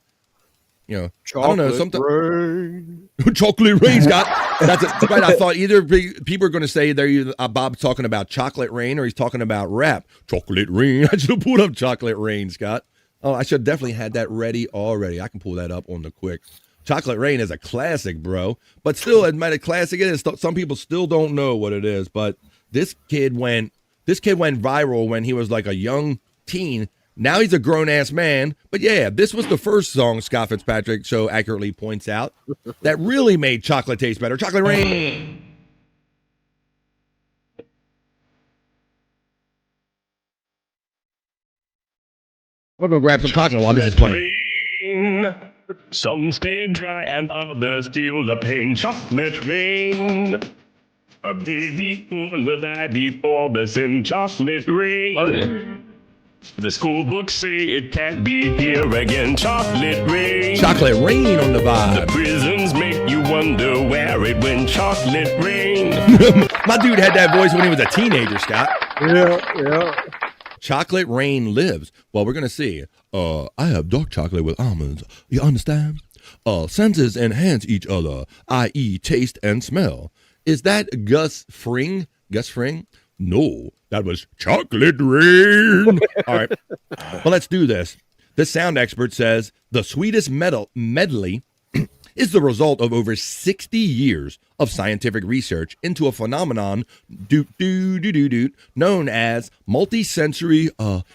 You know, chocolate, I don't know, something. Rain. Chocolate rain, Scott. That's it. Right. I thought either people are going to say Bob's talking about chocolate rain or he's talking about rap. Chocolate rain. I should have pulled up chocolate rain, Scott. Oh, I should have definitely had that ready already. I can pull that up on the quick. Chocolate rain is a classic, bro. But still, as might a classic it is, some people still don't know what it is. But this kid went viral when he was like a young teen. Now he's a grown-ass man. But yeah, this was the first song, Scott Fitzpatrick so accurately points out, that really made chocolate taste better. Chocolate Rain. We're going to grab some chocolate while this is playing. Some stay dry and others feel the pain. Chocolate rain. A baby will I be for this in chocolate rain. The school books say it can't be here again. Chocolate rain. Chocolate Rain on the vibe. The prisons make you wonder where it went. Chocolate rain. My dude had that voice when he was a teenager, Scott. Yeah. Chocolate Rain lives. Well, we're going to see. I have dark chocolate with almonds. You understand? Senses enhance each other, i.e. taste and smell. Is that Gus Fring? Gus Fring? No, that was Chocolate Rain. All right. Well, let's do this. This sound expert says the sweetest medley is the result of over 60 years of scientific research into a phenomenon known as multisensory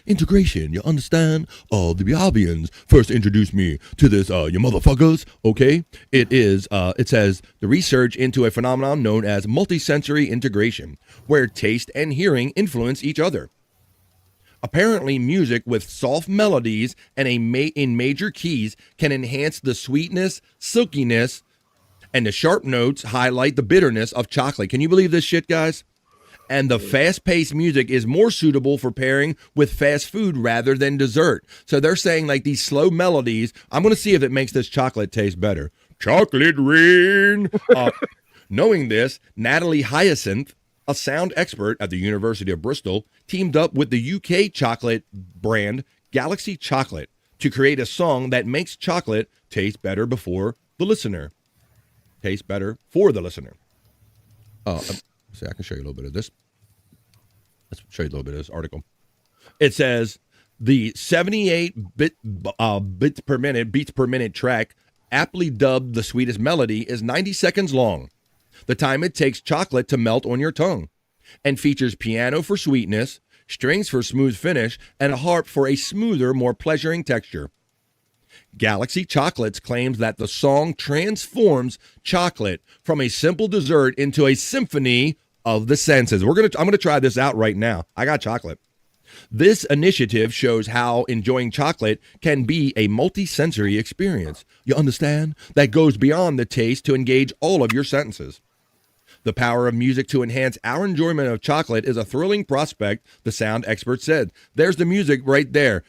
integration. You understand? The Biabians first introduced me to this, you motherfuckers, okay? It says the research into a phenomenon known as multisensory integration, where taste and hearing influence each other. Apparently, music with soft melodies and in major keys can enhance the sweetness, silkiness, and the sharp notes highlight the bitterness of chocolate. Can you believe this shit, guys? And the fast-paced music is more suitable for pairing with fast food rather than dessert. So they're saying like these slow melodies. I'm going to see if it makes this chocolate taste better. Chocolate Rain. Knowing this, Natalie Hyacinth, a sound expert at the University of Bristol, teamed up with the UK chocolate brand Galaxy Chocolate to create a song that makes chocolate taste better before the listener. Taste better for the listener. See, I can show you a little bit of this. Let's show you a little bit of this article. It says the 78 beats per minute track, aptly dubbed the sweetest melody, is 90 seconds long. The time it takes chocolate to melt on your tongue, and features piano for sweetness, strings for smooth finish, and a harp for a smoother, more pleasuring texture. Galaxy Chocolates claims that the song transforms chocolate from a simple dessert into a symphony of the senses. I'm gonna try this out right now. I got chocolate. This initiative shows how enjoying chocolate can be a multi-sensory experience. You understand? That goes beyond the taste to engage all of your senses. The power of music to enhance our enjoyment of chocolate is a thrilling prospect, the sound expert said. There's the music right there.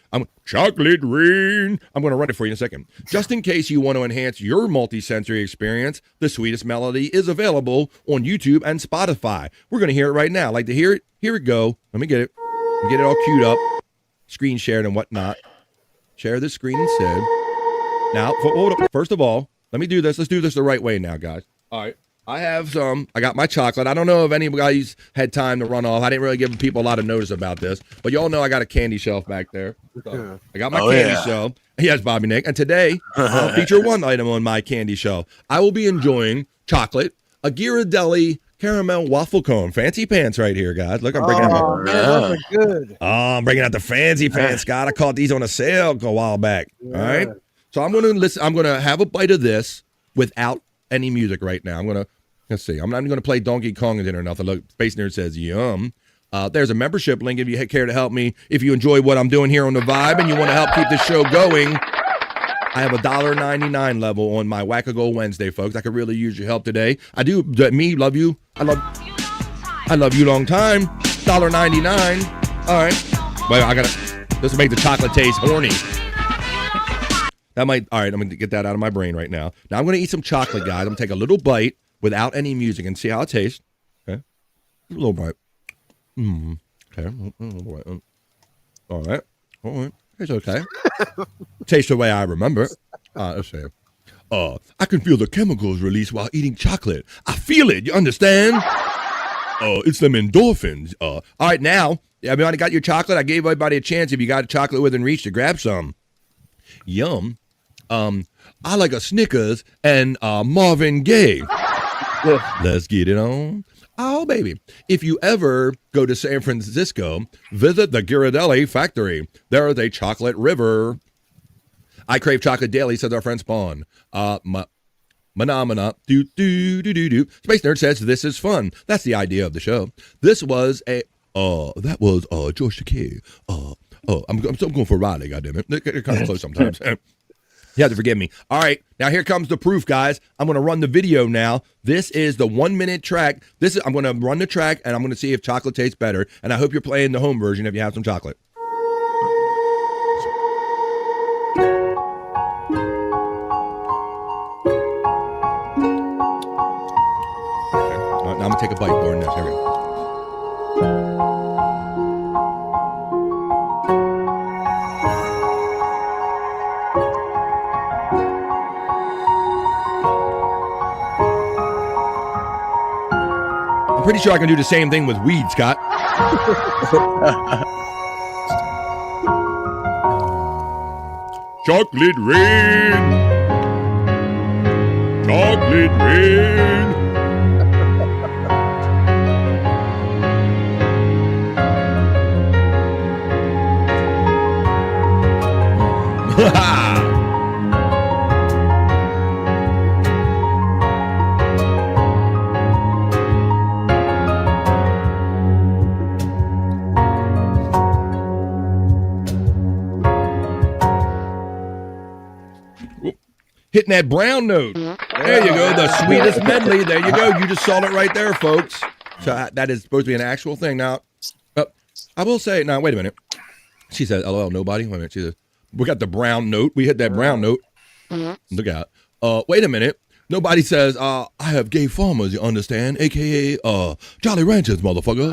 Chocolate Rain. I'm going to run it for you in a second. Just in case you want to enhance your multi-sensory experience, the sweetest melody is available on YouTube and Spotify. We're going to hear it right now. Like to hear it? Here it go. Let me get it. Get it all queued up, screen shared and whatnot. Share the screen instead. Now, first of all, let me do this. Let's do this the right way now, guys. All right. I got my chocolate. I don't know if anybody's had time to run off. I didn't really give people a lot of notice about this, but y'all know I got a candy shelf back there. So I got my candy shelf. Yes, Bobby Nick. And today, I'll feature one item on my candy shelf. I will be enjoying chocolate, a Ghirardelli caramel waffle cone. Fancy pants right here, guys. Look, I'm bringing out. Those are good. I'm bringing out the fancy pants, Scott. I caught these on a sale a while back. Yeah. All right. So I'm going to listen. I'm going to have a bite of this without any music right now. Let's see. I'm not going to play Donkey Kong or nothing. Look, Space Nerd says, yum. There's a membership link if you care to help me. If you enjoy what I'm doing here on The Vibe and you want to help keep this show going, I have a $1.99 level on my Wackago Wednesday, folks. I could really use your help today. I do. Me, love you. I love you long time. $1.99. All right. Well, this will make the chocolate taste horny. All right, I'm going to get that out of my brain right now. Now I'm going to eat some chocolate, guys. I'm going to take a little bite without any music and see how it tastes. Okay. A little bite. Okay. All right. It's okay. Tastes the way I remember. Let's see. I can feel the chemicals released while eating chocolate. I feel it. You understand? It's them endorphins. All right, now, everybody got your chocolate? I gave everybody a chance if you got a chocolate within reach to grab some. Yum. I like a Snickers and Marvin Gaye. Let's get it on. Oh, baby. If you ever go to San Francisco, visit the Ghirardelli factory. There is a chocolate river. I crave chocolate daily, says our friend Spawn. Phenomena. Do. Space Nerd says this is fun. That's the idea of the show. This was that was George Takei. I'm going for Riley, goddammit. They're kind of close sometimes. You have to forgive me. All right, now here comes the proof, guys. I'm going to run the video now. This is the 1 minute track. I'm going to run the track, and I'm going to see if chocolate tastes better. And I hope you're playing the home version if you have some chocolate. Now I'm going to take a bite during this. Here we go. I'm pretty sure I can do the same thing with weed, Scott. Chocolate rain. Chocolate rain. Hitting that brown note. There you go. The sweetest medley. There you go. You just saw it right there, folks. So that is supposed to be an actual thing. Now, I will say, now, wait a minute. She said, LOL, nobody. Wait a minute. She said, we got the brown note. We hit that brown note. Look out. Wait a minute. Nobody says, I have gay farmers, you understand? AKA, Jolly Ranchers, motherfucker.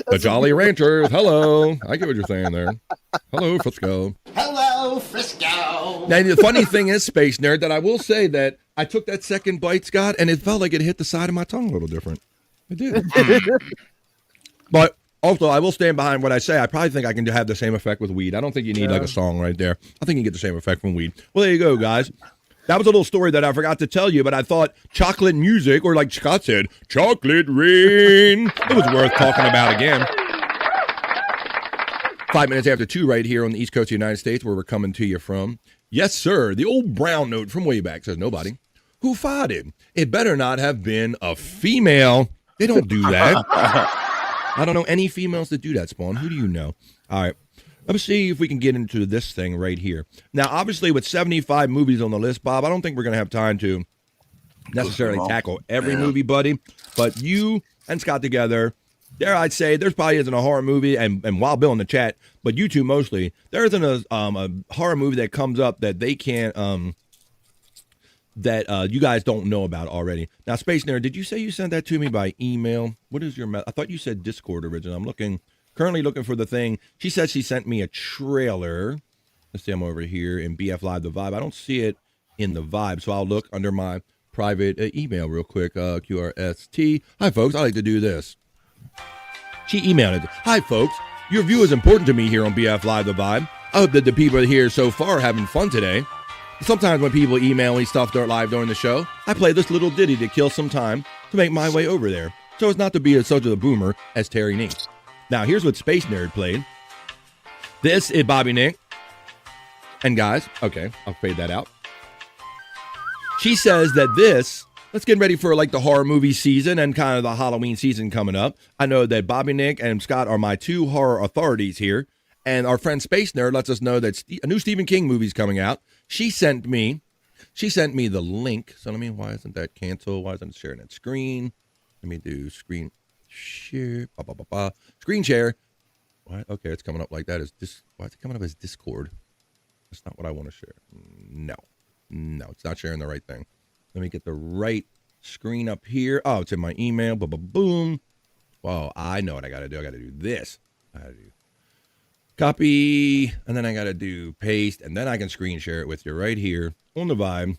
The Jolly Ranchers. Hello. I get what you're saying there. Hello, Frisco. Hello, Frisco. Now, the funny thing is, Space Nerd, that I will say that I took that second bite, Scott, and it felt like it hit the side of my tongue a little different. It did. But also, I will stand behind what I say. I probably think I can have the same effect with weed. I don't think you need like a song right there. I think you get the same effect from weed. Well, there you go, guys. That was a little story that I forgot to tell you, but I thought chocolate music, or like Scott said, chocolate rain, it was worth talking about again. 5 minutes after 2 right here on the East Coast of the United States, where we're coming to you from. Yes, sir, the old brown note from way back, says nobody. Who farted? It better not have been a female. They don't do that. I don't know any females that do that, Spawn. Who do you know? All right. Let's see if we can get into this thing right here. Now, obviously, with 75 movies on the list, Bob, I don't think we're going to have time to necessarily tackle every movie, buddy. But you and Scott together, there I'd say there probably isn't a horror movie, and Wild Bill in the chat, but you two mostly, there isn't a horror movie that comes up that they can't, that you guys don't know about already. Now, Space Nerd, did you say you sent that to me by email? What is your I thought you said Discord originally. I'm currently looking for the thing. She said she sent me a trailer. Let's see, I'm over here in BF Live The Vibe. I don't see it in the Vibe, so I'll look under my private email real quick. QRST. Hi, folks. I like to do this. She emailed it. Hi, folks. Your view is important to me here on BF Live The Vibe. I hope that the people here so far are having fun today. Sometimes when people email me stuff live during the show, I play this little ditty to kill some time to make my way over there, so as not to be such a boomer as Terry Nee. Now, here's what Space Nerd played. This is Bobby Nick. And guys, okay, I'll fade that out. She says that let's get ready for like the horror movie season and kind of the Halloween season coming up. I know that Bobby Nick and Scott are my two horror authorities here. And our friend Space Nerd lets us know that a new Stephen King movie is coming out. She sent me the link. So let me, why isn't that canceled? Why isn't it sharing that screen? Let me do screen share. Screen share. Why? Okay, it's coming up like that. Why is it coming up as Discord? That's not what I want to share. No, it's not sharing the right thing. Let me get the right screen up here. Oh, it's in my email. Boom. Wow, I know what I got to do. I got to do this. I got to do copy, and then I got to do paste, and then I can screen share it with you right here on the Vibe.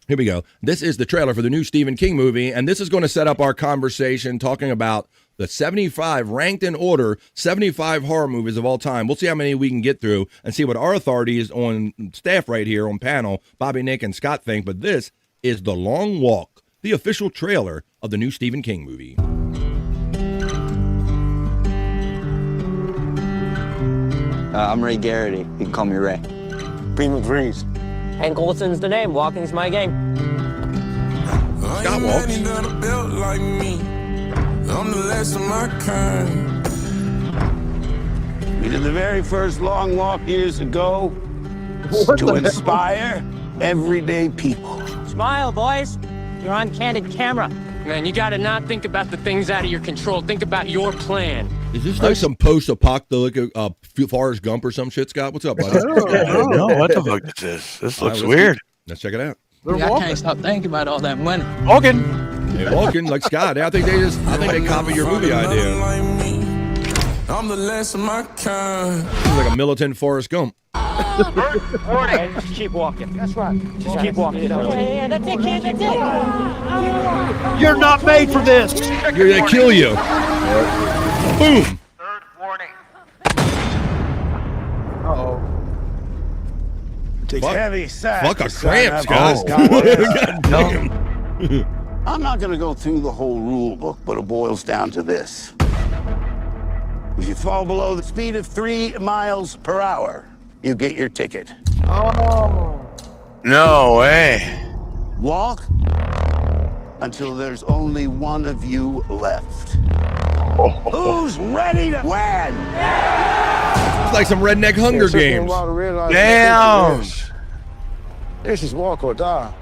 Here we go. This is the trailer for the new Stephen King movie, and this is going to set up our conversation talking about the 75 ranked in order, 75 horror movies of all time. We'll see how many we can get through and see what our authorities on staff right here on panel, Bobby, Nick, and Scott think, but this is The Long Walk, the official trailer of the new Stephen King movie. I'm Ray Garrity. You can call me Ray. Prima Breeze. Hank Olson's the name. Walking's my game. Scott walks. Like me. I'm the last of my kind. We did the very first long walk years ago to inspire everyday people. Smile, boys. You're on candid camera. Man, you gotta not think about the things out of your control. Think about your plan. Is this like some post-apocalyptic Forrest Gump or some shit, Scott? What's up, buddy? No, what the fuck is this? This looks weird. Let's check it out. I can't stop thinking about all that money. Walking. They're walking like Scott. I think they copy your movie idea. I'm the last of my kind. It's like a militant Forrest Gump. Morning. Just keep walking. That's right. Just keep walking. Yeah, that's it, kid. That's it. You're not made for this. They kill you. Boom. Uh-oh. Take heavy sack. Fuck a cramp, Scott. God damn. I'm not going to go through the whole rule book, but it boils down to this. If you fall below the speed of 3 miles per hour, you get your ticket. Oh. No way. Walk until there's only one of you left. Who's ready to win? It's like some redneck Hunger Games. Damn. This is walk or die.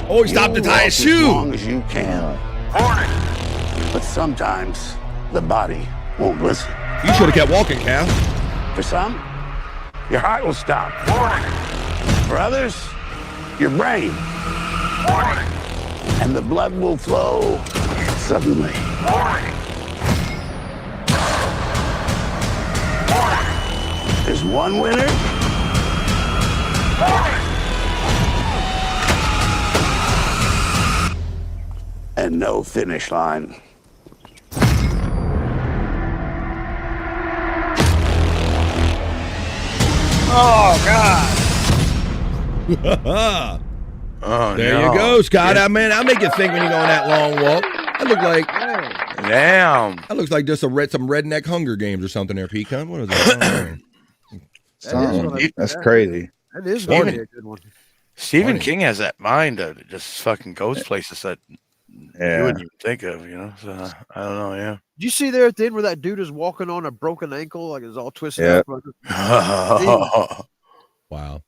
Oh, he stopped to tie his shoe. As long as you can. But sometimes the body won't listen. You should have kept walking, Cal. For some, your heart will stop. For others, your brain. And the blood will flow suddenly. There's one winner. And no finish line. Oh, God. Oh, There no. you go, Scott. I mean, I make you think when you go on that long walk. That look like, damn. That looks like just some redneck Hunger Games or something there, Pecan. What is that? That's crazy. That is going to be a good one. Stephen King has that mind that just fucking goes places that you wouldn't even think of, you know? So, I don't know, yeah. Did you see there at the end where that dude is walking on a broken ankle, like it's all twisted Yeah. up? Wow.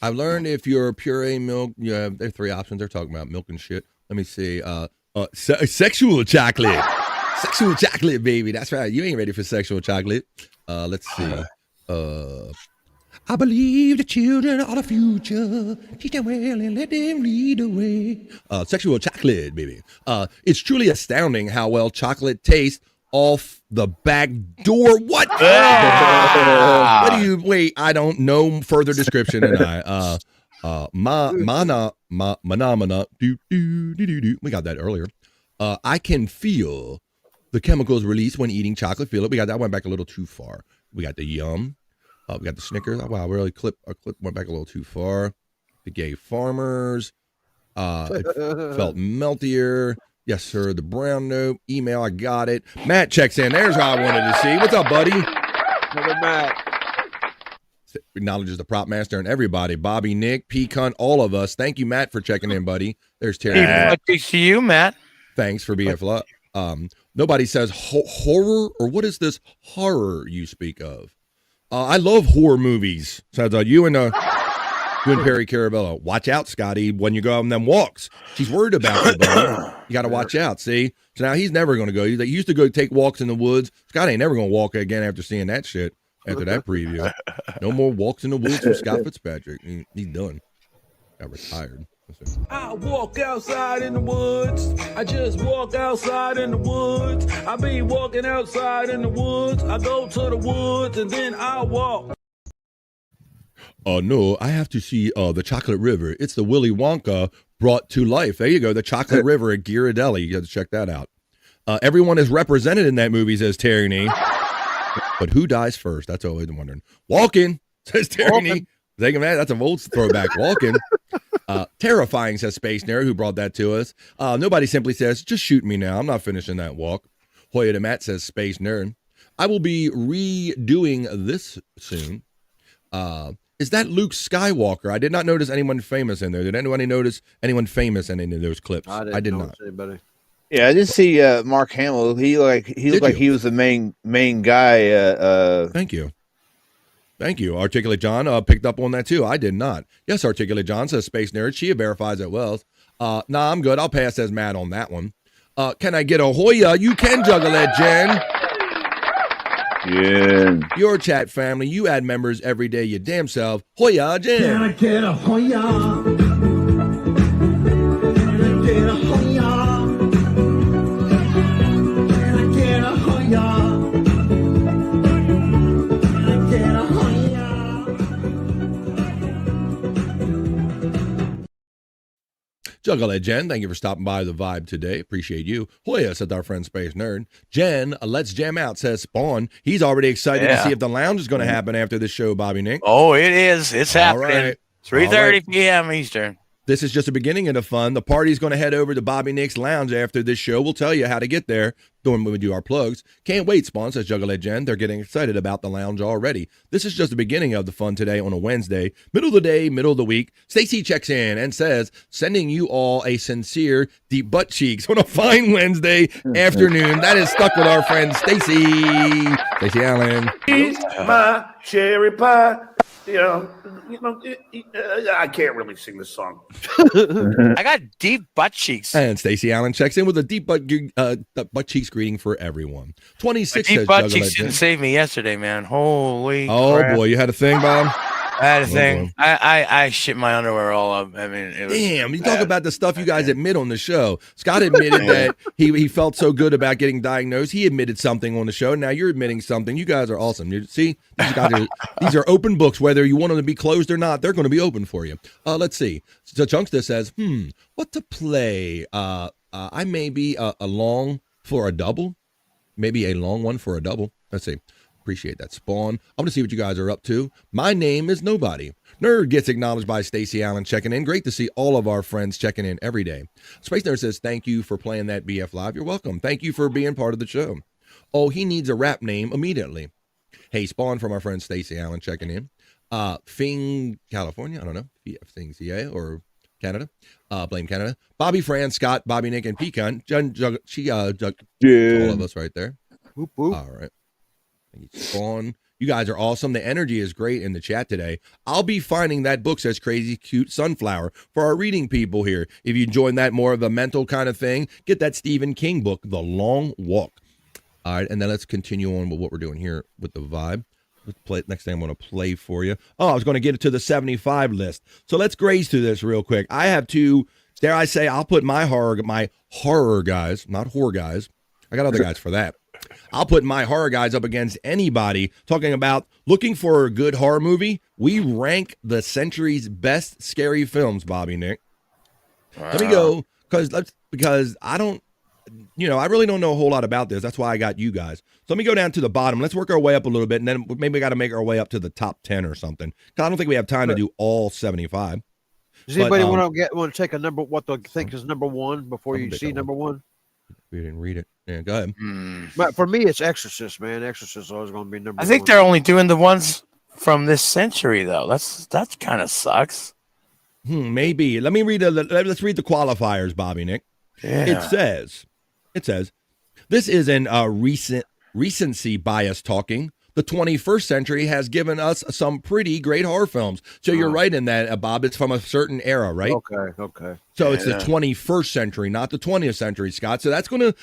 I've learned if you're puree milk, there are 3 options. They're talking about milk and shit. Let me see. Sexual chocolate. Sexual chocolate, baby. That's right. You ain't ready for sexual chocolate. Let's see. I believe the children are the future. Teach them well and let them lead the way. Sexual chocolate, baby. It's truly astounding how well chocolate tastes off the back door. What? What do you wait? I don't know further description than I. Mana. We got that earlier. I can feel the chemicals released when eating chocolate. Feel it. We got that one back a little too far. We got the yum. We got the Snickers. Oh, wow, really our clip went back a little too far. The gay farmers. It felt meltier. Yes, sir. The brown note. Email. I got it. Matt checks in. There's what I wanted to see. What's up, buddy? Another Matt. Acknowledges the prop master and everybody. Bobby, Nick, P-Cunt, all of us. Thank you, Matt, for checking in, buddy. There's Terry. Good to see you, Matt. Thanks for being nobody says horror, or what is this horror you speak of? I love horror movies. So you and Perry Carabello. Watch out, Scotty, when you go on them walks. She's worried about you, buddy. You got to watch out, see? So now he's never going to go. He used to go take walks in the woods. Scott ain't never going to walk again after seeing that shit, after that preview. No more walks in the woods from Scott Fitzpatrick. He's done. Got retired. I walk outside in the woods. I just walk outside in the woods. I be walking outside in the woods. I go to the woods and then I walk. No, I have to see the Chocolate River. It's the Willy Wonka brought to life. There you go, the Chocolate River at Ghirardelli. You got to check that out. Everyone is represented in that movie, says Tyranny. But who dies first? That's always wondering. Walking, says Tyranny. That's an old throwback. Walking. Terrifying, says Space Nerd, who brought that to us. Nobody simply says, just shoot me now. I'm not finishing that walk. Hoya de Matt says, Space Nerd. I will be redoing this soon. Is that Luke Skywalker? I did not notice anyone famous in there. Did anybody notice anyone famous in any of those clips? I did not. Anybody. Yeah, I did see Mark Hamill. He looked like he was the main guy. Thank you. Articulate John picked up on that too. I did not. Yes, Articulate John says Space Nerd. She verifies it well. Nah, I'm good. I'll pass as Matt on that one. Can I get a Hoya? You can juggle that, Jen. Yeah. Your chat family, you add members every day, your damn self. Hoya, Jen. Can I get a Hoya? Can I get a Hoya? Can I get a Hoya? Juggle that, Jen. Thank you for stopping by the Vibe today. Appreciate you. Hoya, said our friend Space Nerd. Jen, let's jam out, says Spawn. He's already excited to see if the lounge is going to happen after this show, Bobby Nick. Oh, it is. It's happening. Right. 3:30 p.m. Eastern. This is just the beginning of the fun. The party's going to head over to Bobby Nick's Lounge after this show. We'll tell you how to get there when we do our plugs. Can't wait, Spawn, says Juggle Jen. They're getting excited about the lounge already. This is just the beginning of the fun today on a Wednesday. Middle of the day, middle of the week. Stacy checks in and says, sending you all a sincere deep butt cheeks on a fine Wednesday afternoon. That is stuck with our friend Stacy Allen. Eat my cherry pie. I can't really sing this song. I got deep butt cheeks. And Stacey Allen checks in with a deep butt cheeks greeting for everyone. 26 deep says butt Juggle cheeks didn't save me yesterday, man. Holy crap. Boy, you had a thing, Bob? I had a thing. I shit my underwear all up. I mean, it was damn. You talk about the stuff you guys admit on the show. Scott admitted that he felt so good about getting diagnosed. He admitted something on the show. Now you're admitting something. You guys are awesome. You see, these are open books. Whether you want them to be closed or not, they're going to be open for you. Let's see. So Chunkster says, what to play? I may be a long for a double. Maybe a long one for a double. Let's see. Appreciate that, Spawn. I'm going to see what you guys are up to. My name is Nobody. Nerd gets acknowledged by Stacey Allen checking in. Great to see all of our friends checking in every day. Space Nerd says, thank you for playing that BF Live. You're welcome. Thank you for being part of the show. Oh, he needs a rap name immediately. Hey, Spawn from our friend Stacey Allen checking in. Fing, California. I don't know. Fing, CA or Canada. Blame Canada. Bobby, Fran, Scott, Bobby, Nick, and Pecan. All of us right there. Whoop, whoop. All right. Spawn. You guys are awesome. The energy is great in the chat today. I'll be finding that book, says Crazy Cute Sunflower, for our reading people here. If you join that more of a mental kind of thing, get that Stephen King book, The Long Walk. All right, and then let's continue on with what we're doing here with the Vibe. Let's play. Next thing I'm going to play for you. Oh, I was going to get it to the 75 list. So let's graze through this real quick. I have two, dare I say, I'll put my horror guys, not whore guys. I got other guys for that. I'll put my horror guys up against anybody talking about looking for a good horror movie. We rank the century's best scary films, Bobby Nick. Wow. Let me go because I don't, I really don't know a whole lot about this. That's why I got you guys. So let me go down to the bottom. Let's work our way up a little bit, and then maybe we got to make our way up to the top 10 or something. I don't think we have time to do all 75. Does anybody want to take a number? What they think is number one before you see number one? We didn't read it. Yeah, go ahead. But for me, it's Exorcist, man. Exorcist is always going to be number one. I think they're only doing the ones from this century, though. That kind of sucks. Maybe. Let me read. Let's read the qualifiers, Bobby Nick. Yeah. It says, this is an recency bias talking. The 21st century has given us some pretty great horror films. So you're right in that, Bob. It's from a certain era, right? Okay. So it's the 21st century, not the 20th century, Scott. So that's gonna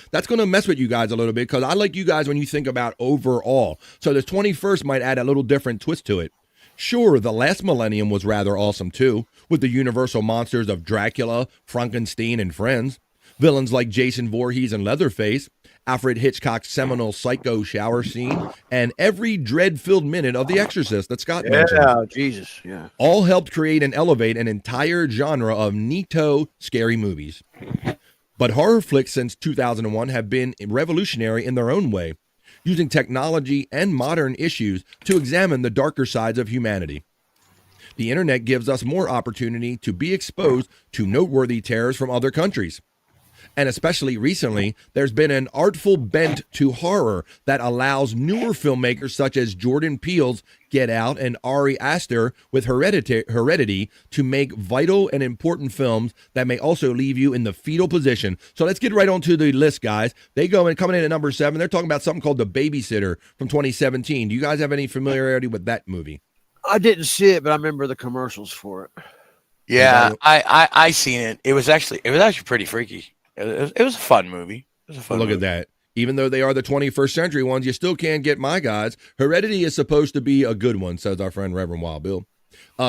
mess with you guys a little bit because I like you guys when you think about overall. So the 21st might add a little different twist to it. Sure, the last millennium was rather awesome too, with the universal monsters of Dracula, Frankenstein, and friends. Villains like Jason Voorhees and Leatherface, Alfred Hitchcock's seminal psycho shower scene, and every dread-filled minute of The Exorcist that Scott mentioned. Yeah, Jesus, yeah. All helped create and elevate an entire genre of neato scary movies. But horror flicks since 2001 have been revolutionary in their own way, using technology and modern issues to examine the darker sides of humanity. The internet gives us more opportunity to be exposed to noteworthy terrors from other countries. And especially recently, there's been an artful bent to horror that allows newer filmmakers such as Jordan Peele's Get Out and Ari Aster with Heredity to make vital and important films that may also leave you in the fetal position. So let's get right onto the list, guys. They go in, coming in at number 7. They're talking about something called The Babysitter from 2017. Do you guys have any familiarity with that movie? I didn't see it, but I remember the commercials for it. Yeah, I seen it. It was actually pretty freaky. It was a fun movie. Look at that. Even though they are the 21st century ones, you still can't get my guys. Heredity is supposed to be a good one, says our friend Reverend Wild Bill.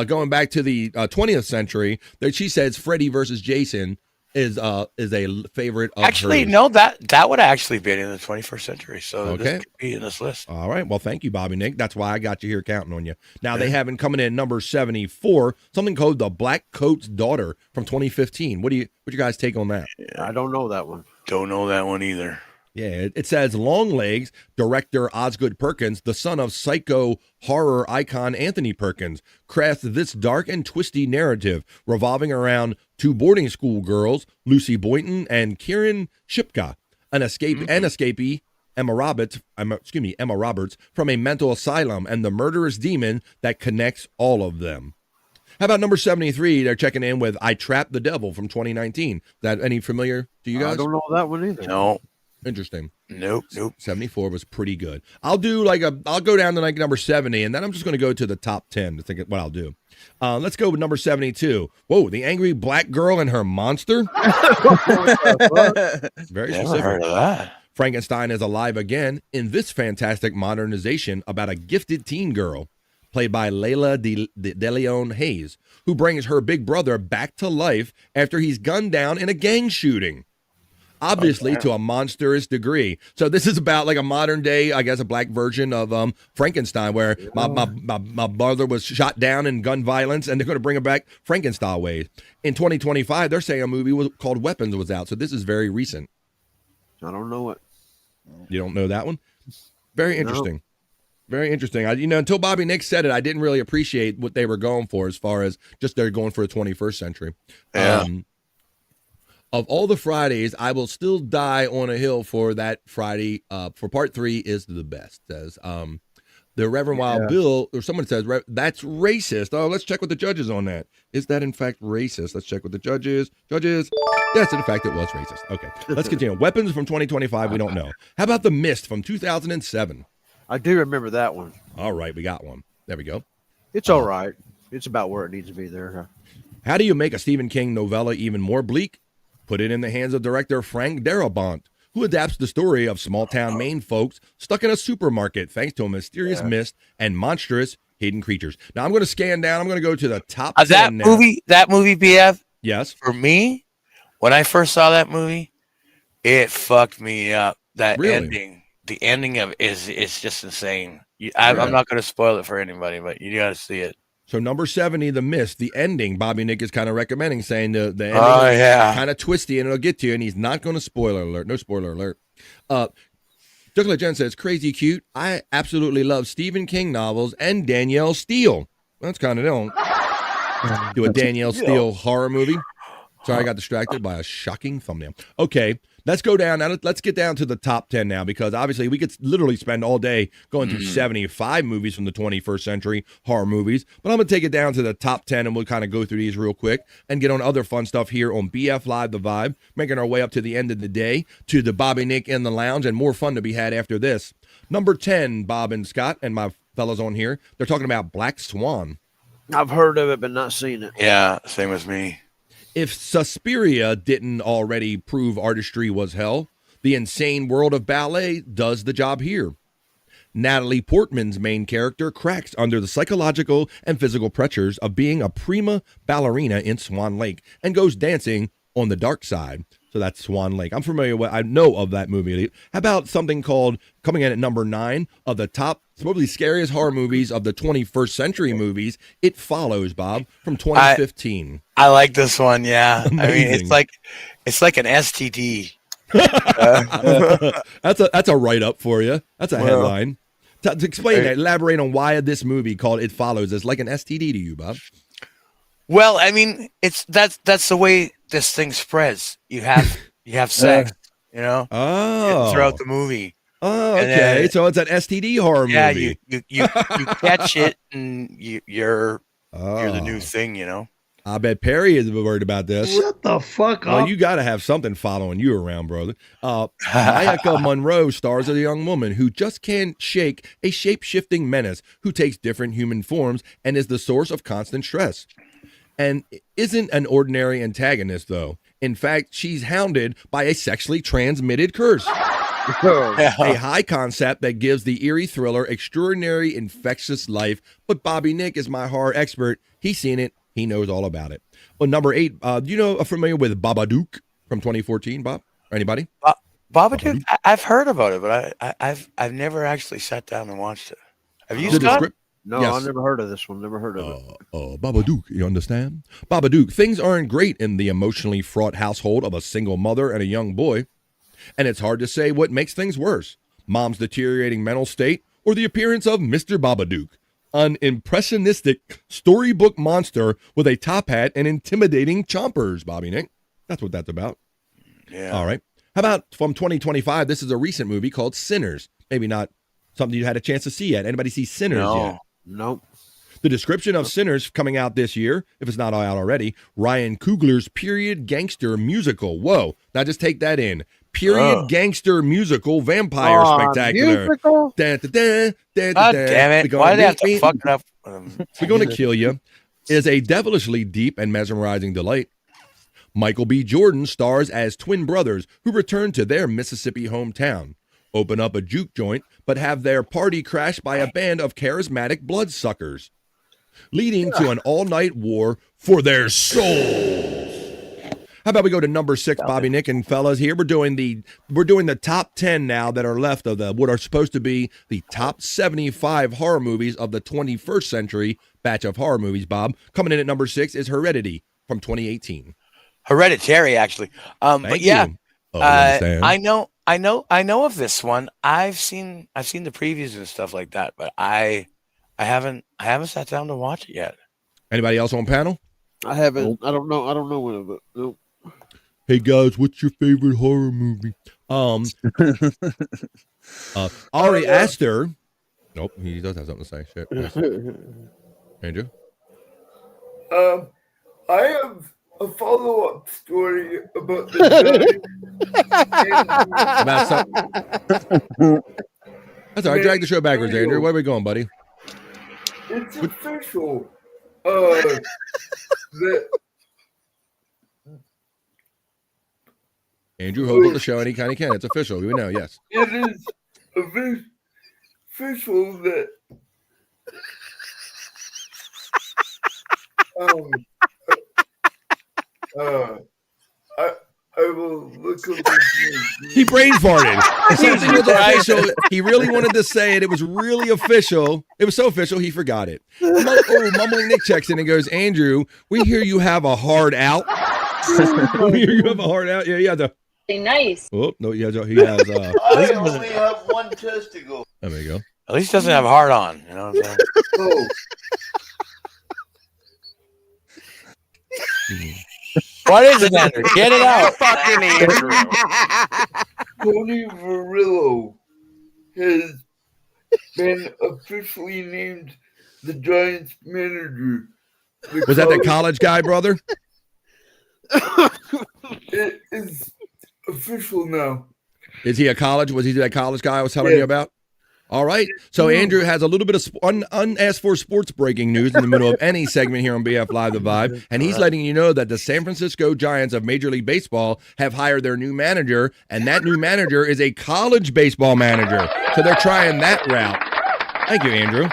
Going back to the 20th century, she says Freddy versus Jason is a favorite of actually hers. No, that would actually be in the 21st century, so Okay. this could be in this list. All right. Well, thank you, Bobby Nick. That's why I got you here counting on you. Now, they have coming in at number 74, something called The Black Coat's Daughter from 2015. What you guys take on that? I don't know that one. Don't know that one either. Yeah, it says Longlegs, director Osgood Perkins, the son of psycho horror icon Anthony Perkins, crafts this dark and twisty narrative revolving around two boarding school girls, Lucy Boynton and Kieran Shipka, an escapee, Emma Roberts from a mental asylum, and the murderous demon that connects all of them. How about number 73? They're checking in with I Trapped the Devil from 2019. Is that any familiar to you guys? I don't know that one either. No. Interesting. Nope. 74 was pretty good. I'll go down to number 70, and then I'm just going to go to the top 10 to think of what I'll do. Let's go with number 72. Whoa, the angry black girl and her monster. Very specific. Never heard of that. Frankenstein is alive again in this fantastic modernization about a gifted teen girl, played by Layla DeLeon Hayes, who brings her big brother back to life after he's gunned down in a gang shooting. Obviously, to a monstrous degree. So this is about like a modern day, I guess, a black version of Frankenstein, where my brother was shot down in gun violence, and they're going to bring it back Frankenstein ways. In 2025, they're saying a movie called Weapons was out. So this is very recent. I don't know it. You don't know that one? Very interesting. No. Very interesting. Until Bobby Nick said it, I didn't really appreciate what they were going for as far as just they're going for the 21st century. Yeah. Of all the Fridays, I will still die on a hill for that Friday. For part 3 is the best. Says the Reverend Wild Bill, or someone says that's racist. Oh, let's check with the judges on that. Is that in fact racist? Let's check with the judges. Judges, yes, in fact it was racist. Okay, let's continue. Weapons from 2025, we don't know. How about The Mist from 2007? I do remember that one. All right, we got one. There we go. It's all right. It's about where it needs to be there. How do you make a Stephen King novella even more bleak? Put it in the hands of director Frank Darabont, who adapts the story of small-town Maine folks stuck in a supermarket thanks to a mysterious mist and monstrous hidden creatures. Now, I'm going to scan down. I'm going to go to the top 10 that now. movie, BF? Yes. For me, when I first saw that movie, it fucked me up. That ending. The ending of is just insane. I'm not going to spoil it for anybody, but you got to see it. So number 70, The Mist, the ending, Bobby Nick is kind of recommending, saying the ending is kind of twisty and it'll get to you, and he's not going to spoiler alert. No spoiler alert. Chocolate Jen says, crazy cute. I absolutely love Stephen King novels and Danielle Steele. That's kind of don't do a Danielle Steele horror movie. Sorry, I got distracted by a shocking thumbnail. Okay, let's go down. Now, let's get down to the top 10 now, because obviously we could literally spend all day going through 75 movies from the 21st century, horror movies. But I'm going to take it down to the top 10, and we'll kind of go through these real quick and get on other fun stuff here on BF Live The Vibe, making our way up to the end of the day to the Bobby Nick in the Lounge, and more fun to be had after this. Number 10, Bob and Scott and my fellas on here, they're talking about Black Swan. I've heard of it, but not seen it. Yeah, same as me. If Suspiria didn't already prove artistry was hell, the insane world of ballet does the job here. Natalie Portman's main character cracks under the psychological and physical pressures of being a prima ballerina in Swan Lake and goes dancing on the dark side. So that's Swan Lake. I'm familiar with, I know of that movie. How about something called, coming in at number 9 of the top, probably scariest horror movies of the 21st century movies, It Follows, Bob, from 2015. I like this one, yeah. Amazing. I mean, it's like an STD. That's a write-up for you. That's a headline. To explain that, elaborate on why this movie called It Follows is like an STD to you, Bob. Well, I mean, that's the way this thing spreads. You have sex, throughout the movie. Oh, okay. So it's an STD horror movie. Yeah, you catch it, and you're the new thing, I bet Perry is worried about this. Shut the fuck Well, up. you got to have something following you around, brother. Mayaka Monroe stars as a young woman who just can't shake a shape-shifting menace who takes different human forms and is the source of constant stress. And isn't an ordinary antagonist, though. In fact, she's hounded by a sexually transmitted curse. A high concept that gives the eerie thriller extraordinary infectious life. But Bobby Nick is my horror expert. He's seen it. He knows all about it. Well, number 8, familiar with Babadook from 2014, Bob? Or anybody? Babadook? I've heard about it, but I've never actually sat down and watched it. Have you, Scott? No, Yes. I've never heard of this one. Never heard of it. Babadook, you understand? Babadook, things aren't great in the emotionally fraught household of a single mother and a young boy. And it's hard to say what makes things worse. Mom's deteriorating mental state or the appearance of Mr. Babadook, an impressionistic storybook monster with a top hat and intimidating chompers, Bobby Nick. That's what that's about. Yeah. All right. How about from 2025? This is a recent movie called Sinners. Maybe not something you had a chance to see yet. Anybody see Sinners yet? Nope. The description of Sinners coming out this year, if it's not out already, Ryan Coogler's period gangster musical. Whoa. Now just take that in. Period gangster musical vampire spectacular. Musical? God damn it. Why did they have to fuck it up? We're going to kill you. Is a devilishly deep and mesmerizing delight. Michael B. Jordan stars as twin brothers who return to their Mississippi hometown, open up a juke joint, but have their party crashed by a band of charismatic bloodsuckers, leading to an all-night war for their souls. How about we go to number 6, Bobby Nick and fellas? Here we're doing the top 10 now that are left of what are supposed to be the top 75 horror movies of the 21st century batch of horror movies. Bob, coming in at number 6 is Heredity from 2018. Hereditary, actually. But yeah, I know of this one. I've seen the previews and stuff like that, but I haven't sat down to watch it yet. Anybody else on panel? I haven't. I don't know one of it. Nope. Hey guys, what's your favorite horror movie? Ari Aster. Nope, he does have something to say. Shit. Yes. Andrew? I have a follow-up story about the About something. That's all right. Drag the show backwards, Andrew. Where are we going, buddy? It's official. That Andrew holds up the show any kind he can. It's official. We know, yes. it is official that I will look over. He brain farted. Something was official. He really wanted to say it. It was really official. It was so official, he forgot it. Mumbling Nick checks in and goes, Andrew, we hear you have a hard out. We hear you have a hard out. Yeah, he has a... Nice. Oh, no, he has I only have one testicle. There we go. At least doesn't have a heart on. You know what I'm saying? What is it, Andrew? Get it out. Fucking Andrew. Tony Varillo has been officially named the Giants manager. Was that the college guy, brother? It is official now. Is he a college? Was he that college guy I was telling you about? All right. So Andrew has a little bit of unasked for sports breaking news in the middle of any segment here on BF Live The Vibe. And he's letting you know that the San Francisco Giants of Major League Baseball have hired their new manager. And that new manager is a college baseball manager. So they're trying that route. Thank you, Andrew.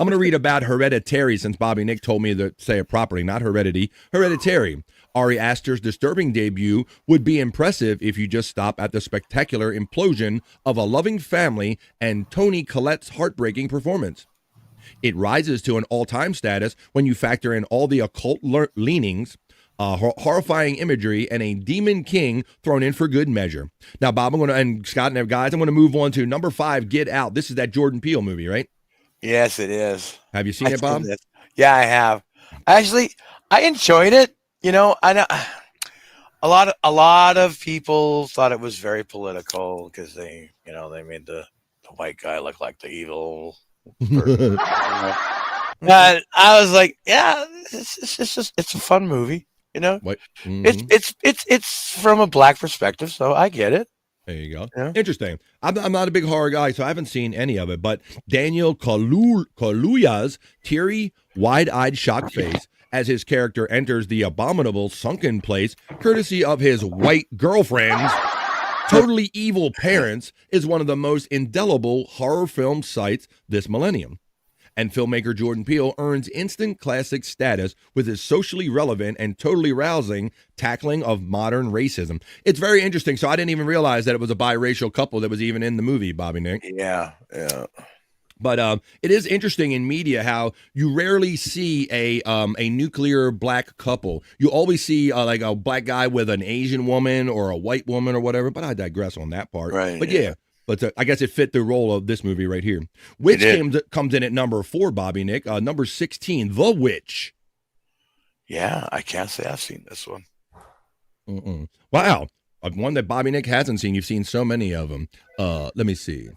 I'm going to read about Hereditary since Bobby Nick told me to say it properly, not Heredity. Hereditary. Ari Aster's disturbing debut would be impressive if you just stop at the spectacular implosion of a loving family and Toni Collette's heartbreaking performance. It rises to an all-time status when you factor in all the occult leanings horrifying imagery, and a demon king thrown in for good measure. Now, Bob, and Scott and guys, I'm going to move on to number 5, Get Out. This is that Jordan Peele movie, right? Yes, it is. Have you seen it, Bob? Yeah, I have. Actually, I enjoyed it. You know, I know a lot of people thought it was very political because they made the white guy look like the evil person. And I was like, yeah, it's a fun movie. You know, it's from a black perspective, so I get it. There you go. Yeah. Interesting. I'm not a big horror guy, so I haven't seen any of it. But Daniel Kaluuya's teary, wide-eyed, shocked face as his character enters the abominable sunken place, courtesy of his white girlfriend's totally evil parents, is one of the most indelible horror film sights this millennium. And filmmaker Jordan Peele earns instant classic status with his socially relevant and totally rousing tackling of modern racism. It's very interesting. So I didn't even realize that it was a biracial couple that was even in the movie, Bobby Nick. Yeah. But it is interesting in media how you rarely see a nuclear black couple. You always see like a black guy with an Asian woman or a white woman or whatever. But I digress on that part. Right. But yeah. But I guess it fit the role of this movie right here. Witch comes in at number 4, Bobby Nick. Number 16, The Witch. Yeah, I can't say I've seen this one. Wow. One that Bobby Nick hasn't seen. You've seen so many of them. Let me see.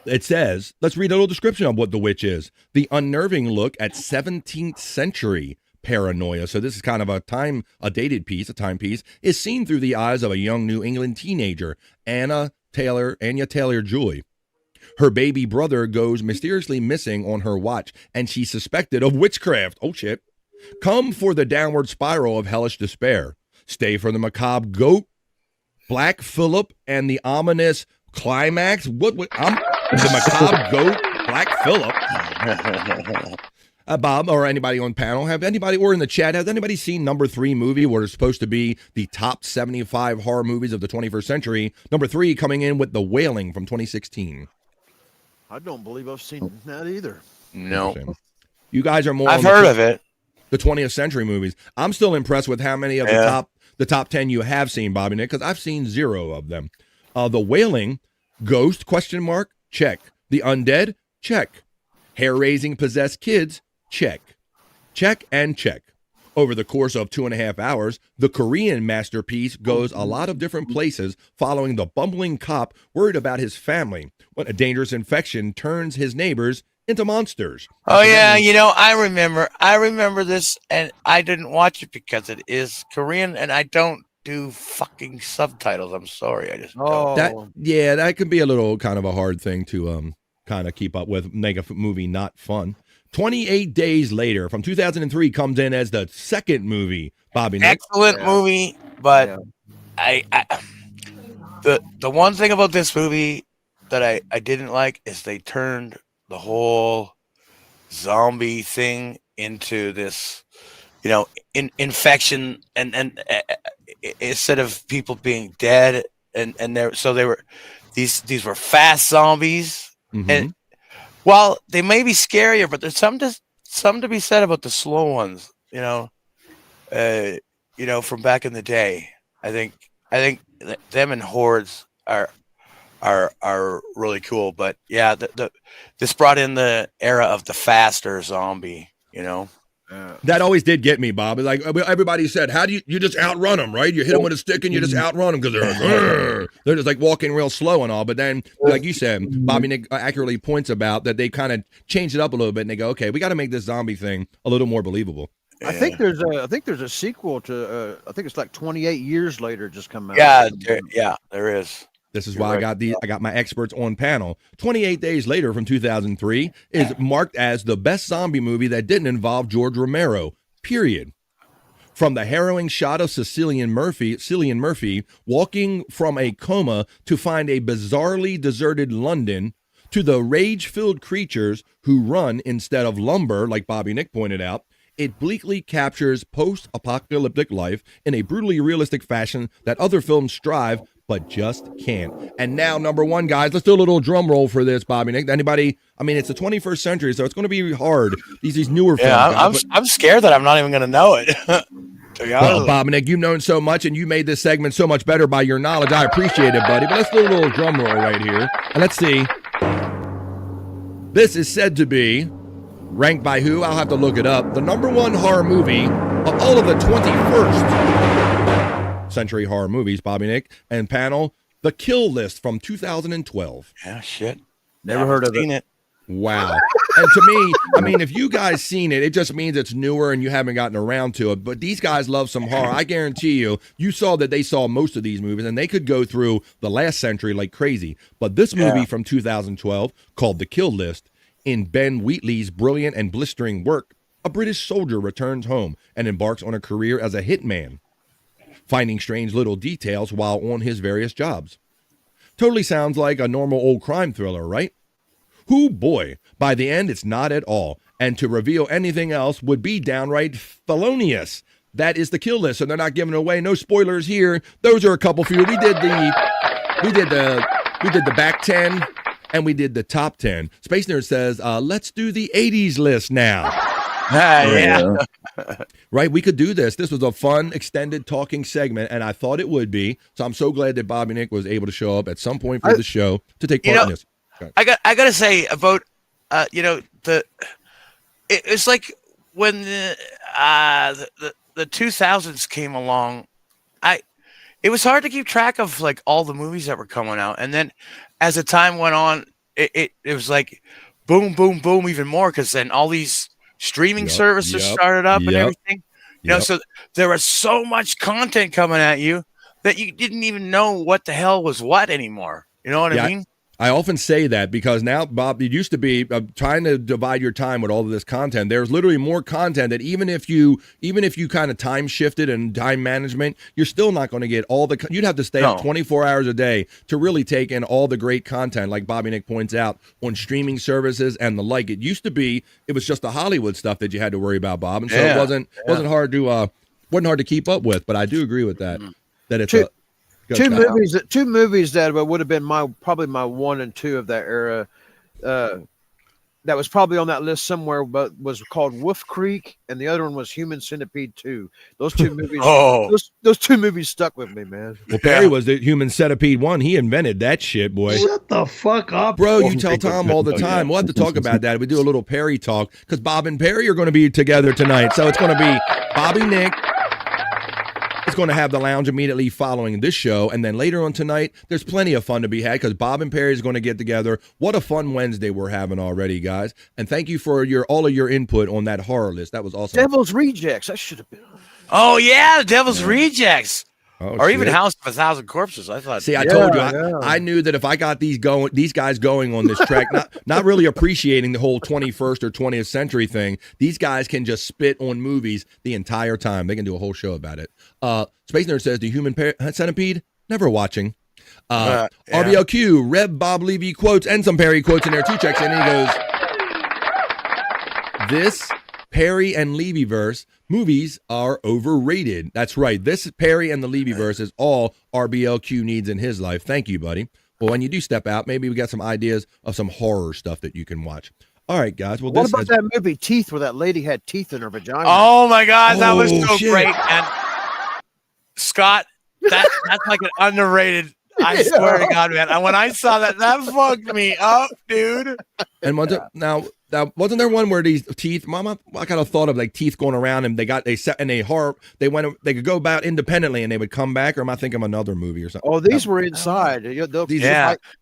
It says, let's read a little description of what The Witch is. The unnerving look at 17th century paranoia. So this is kind of a timepiece, is seen through the eyes of a young New England teenager, Anya Taylor-Joy. Her baby brother goes mysteriously missing on her watch, and she's suspected of witchcraft. Oh, shit. Come for the downward spiral of hellish despair. Stay for the macabre goat, Black Phillip, and the ominous climax. The macabre goat, Black Phillip. Bob, or anybody on panel, or in the chat, has anybody seen number 3 movie where it's supposed to be the top 75 horror movies of the 21st century? Number 3 coming in with The Wailing from 2016. I don't believe I've seen that either. No. You guys are more. I've heard of it. The 20th century movies. I'm still impressed with how many of the top 10 you have seen, Bobby Nick, because I've seen 0 of them. The Wailing, Ghost, ? Check. The Undead? Check. Hair-raising possessed kids? Check. Check and check. Over the course of 2.5 hours, the Korean masterpiece goes a lot of different places, following the bumbling cop worried about his family when a dangerous infection turns his neighbors into monsters. Oh yeah, I remember this, and I didn't watch it because it is Korean, and I don't do fucking subtitles. I'm sorry, I just don't. That could be a little kind of a hard thing to kind of keep up with, make a movie not fun. 28 Days Later from 2003 comes in as the second movie, Bobby Nick. Excellent movie, but the one thing about this movie that I didn't like is they turned the whole zombie thing into this, infection, and instead of people being dead, and they were these were fast zombies, and while they may be scarier, but there's some to be said about the slow ones, from back in the day. I think them and hordes are really cool. But yeah, this brought in the era of the faster zombie, That always did get me, Bob. Like everybody said, how do you just outrun them, right? You hit them with a stick and you just outrun them because they're just like walking real slow and all. But then, like you said, Bobby Nick accurately points about that they kind of changed it up a little bit and they go, okay, we got to make this zombie thing a little more believable. I think there's a sequel to I think it's like 28 years later just come out. Yeah, there is. This is why I got my experts on panel. 28 Days Later from 2003 is marked as the best zombie movie that didn't involve George Romero, period. From the harrowing shot of Cillian Murphy walking from a coma to find a bizarrely deserted London, to the rage-filled creatures who run instead of lumber, like Bobby Nick pointed out, it bleakly captures post-apocalyptic life in a brutally realistic fashion that other films strive but just can't. And now, number 1, guys, let's do a little drum roll for this, Bobby Nick. Anybody? I mean, it's the 21st century, so it's going to be hard. These newer films. I'm scared that I'm not even going to know it. Well, Bob and Nick, you've known so much, and you made this segment so much better by your knowledge. I appreciate it, buddy. But let's do a little drum roll right here. And let's see. This is said to be, ranked by who? I'll have to look it up. The #1 horror movie of all of the 21st century horror movies, Bobby Nick and panel, The Kill List from 2012. Yeah, shit. Never heard of it. Wow. And to me, I mean, if you guys seen it, it just means it's newer and you haven't gotten around to it. But these guys love some horror. I guarantee you saw that they saw most of these movies, and they could go through the last century like crazy. But this movie from 2012, called The Kill List, in Ben Wheatley's brilliant and blistering work, a British soldier returns home and embarks on a career as a hitman, finding strange little details while on his various jobs. Totally sounds like a normal old crime thriller, right? Hoo boy, by the end it's not at all, and to reveal anything else would be downright felonious. That is The Kill List, so they're not giving away. No spoilers here. Those are a couple few. We did the back 10 and we did the top 10. Space Nerd says, let's do the 80s list now. Yeah. Right, we could do this. This was a fun, extended talking segment, and I thought it would be. So I'm so glad that Bobby Nick was able to show up at some point for the show to take part in this. I gotta say about it's like when the 2000s came along, it was hard to keep track of like all the movies that were coming out, and then as the time went on, it was like boom, boom, boom, even more, because then all these streaming services started up and everything. You know, so there was so much content coming at you that you didn't even know what the hell was what anymore. You know what I mean? I often say that because now, Bob, it used to be trying to divide your time with all of this content. There's literally more content that even if you kind of time shifted and time management, you're still not going to get all the. You'd have to stay up 24 hours a day to really take in all the great content, like Bobby Nick points out, on streaming services and the like. It used to be it was just the Hollywood stuff that you had to worry about, Bob, and so it wasn't hard to keep up with. But I do agree with that. That it's Two movies that would have been probably my 1 and 2 of that era. That was probably on that list somewhere, but was called Wolf Creek, and the other one was Human Centipede 2. Those two movies. Those two movies stuck with me, man. Well, Perry was the Human Centipede 1. He invented that shit, boy. Shut the fuck up, bro. You tell Tom all the time. We'll have to talk about that. We do a little Perry talk because Bob and Perry are going to be together tonight. So it's going to be Bobby Nick. It's going to have the lounge immediately following this show, and then later on tonight, there's plenty of fun to be had because Bob and Perry is going to get together. What a fun Wednesday we're having already, guys! And thank you for all of your input on that horror list. That was awesome. Devil's Rejects. That should have been. Oh yeah, Devil's Rejects. Or even House of 1,000 Corpses. I thought. See, I told you, I knew that if I got these guys going on this track, not really appreciating the whole 21st or 20th century thing. These guys can just spit on movies the entire time. They can do a whole show about it. Space Nerd says the Human Centipede. Never watching. RBLQ, Reb Bob Levy quotes and some Perry quotes in there too. Checks in and he goes, "This Perry and Levy verse." Movies are overrated. That's right. This Perry and the Levy verse is all RBLQ needs in his life. Thank you, buddy. Well, when you do step out, maybe we got some ideas of some horror stuff that you can watch. All right, guys. Well, what about that movie Teeth, where that lady had teeth in her vagina? Oh my God, that was so great. And Scott, that's like an underrated. I swear to God, man. And when I saw that fucked me up, dude. And now wasn't there one where these teeth, Mama? I kind of thought of like teeth going around, and they could go about independently, and they would come back. Or am I thinking of another movie or something? Oh, these were inside.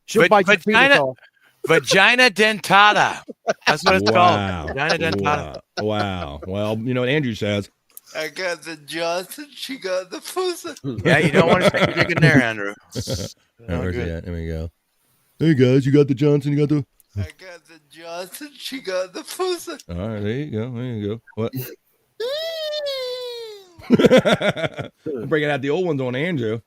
She'll bite your penis off. Vagina dentata. That's what it's called. Vagina dentata. Wow. Well, you know what Andrew says. I got the Johnson. She got the Fusa. Yeah, you don't want to stick your dick in there, Andrew. There we go. Hey guys, you got the Johnson. You got the. I got the Johnson. She got the Fusa. All right, there you go. What? I'm bringing out the old ones on Andrew.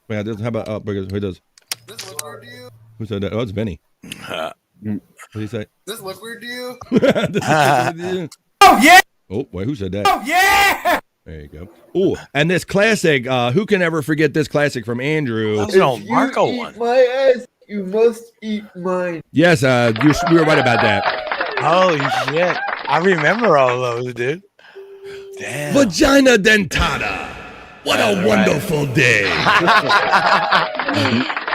How about who does? This look weird to you? Who said that? Oh, it's Benny. What did he say? This look weird to you? Oh yeah! Oh wait, who said that? Oh yeah! There you go. Oh, and this classic. Who can ever forget this classic from Andrew? That's an old Marco one. My ass, you must eat mine. Yes, you were right about that. Holy shit! I remember all those, dude. Vagina dentata. What a wonderful day.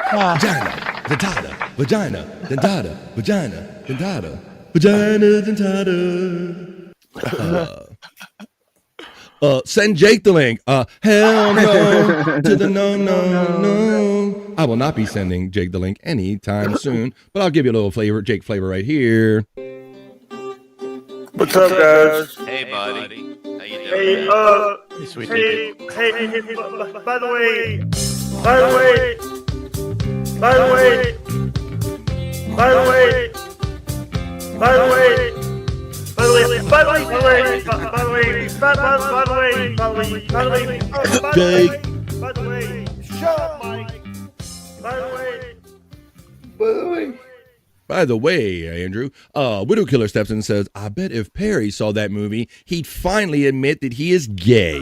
Vagina dentata. Vagina dentata. Vagina dentata. Vagina dentata. Send Jake the link. Hell no to the no. I will not be sending Jake the link anytime soon, but I'll give you a little flavor, Jake flavor right here. What's up, guys? Hey, buddy. How you doing? Hey, by the way, shut up, Mike. By the way, Andrew, Widow Killer steps in and says, I bet if Perry saw that movie, he'd finally admit that he is gay.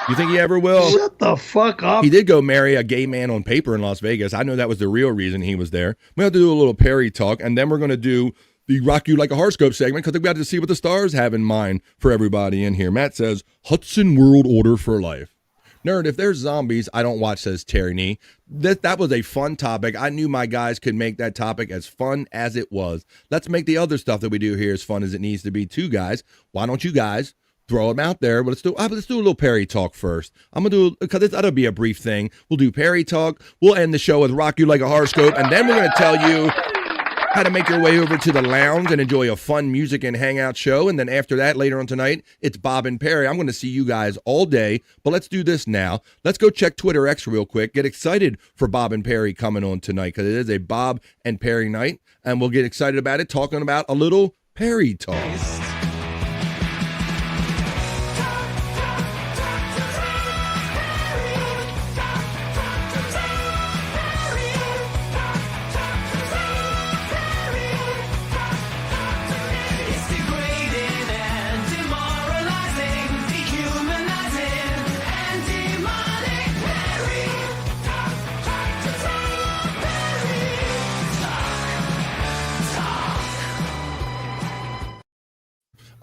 You think he ever will? Shut the fuck up. He did go marry a gay man on paper in Las Vegas. I know that was the real reason he was there. We have to do a little Perry talk, and then we're going to do the Rock You Like a Horoscope segment because we got to see what the stars have in mind for everybody in here. Matt says, Hudson World Order for Life. Nerd, if there's zombies, I don't watch, says Terry Nee. That was a fun topic. I knew my guys could make that topic as fun as it was. Let's make the other stuff that we do here as fun as it needs to be too, guys. Why don't you guys throw them out there? But let's do a little Perry talk first. I'm going to do, because that'll be a brief thing. We'll do Perry talk. We'll end the show with Rock You Like a Horoscope, and then we're going to tell you how to make your way over to the lounge and enjoy a fun music and hangout show. And then after that, later on tonight, it's Bob and Perry. I'm going to see you guys all day, but let's do this now. Let's go check Twitter X real quick. Get excited for Bob and Perry coming on tonight because it is a Bob and Perry night, and we'll get excited about it, talking about a little Perry talk.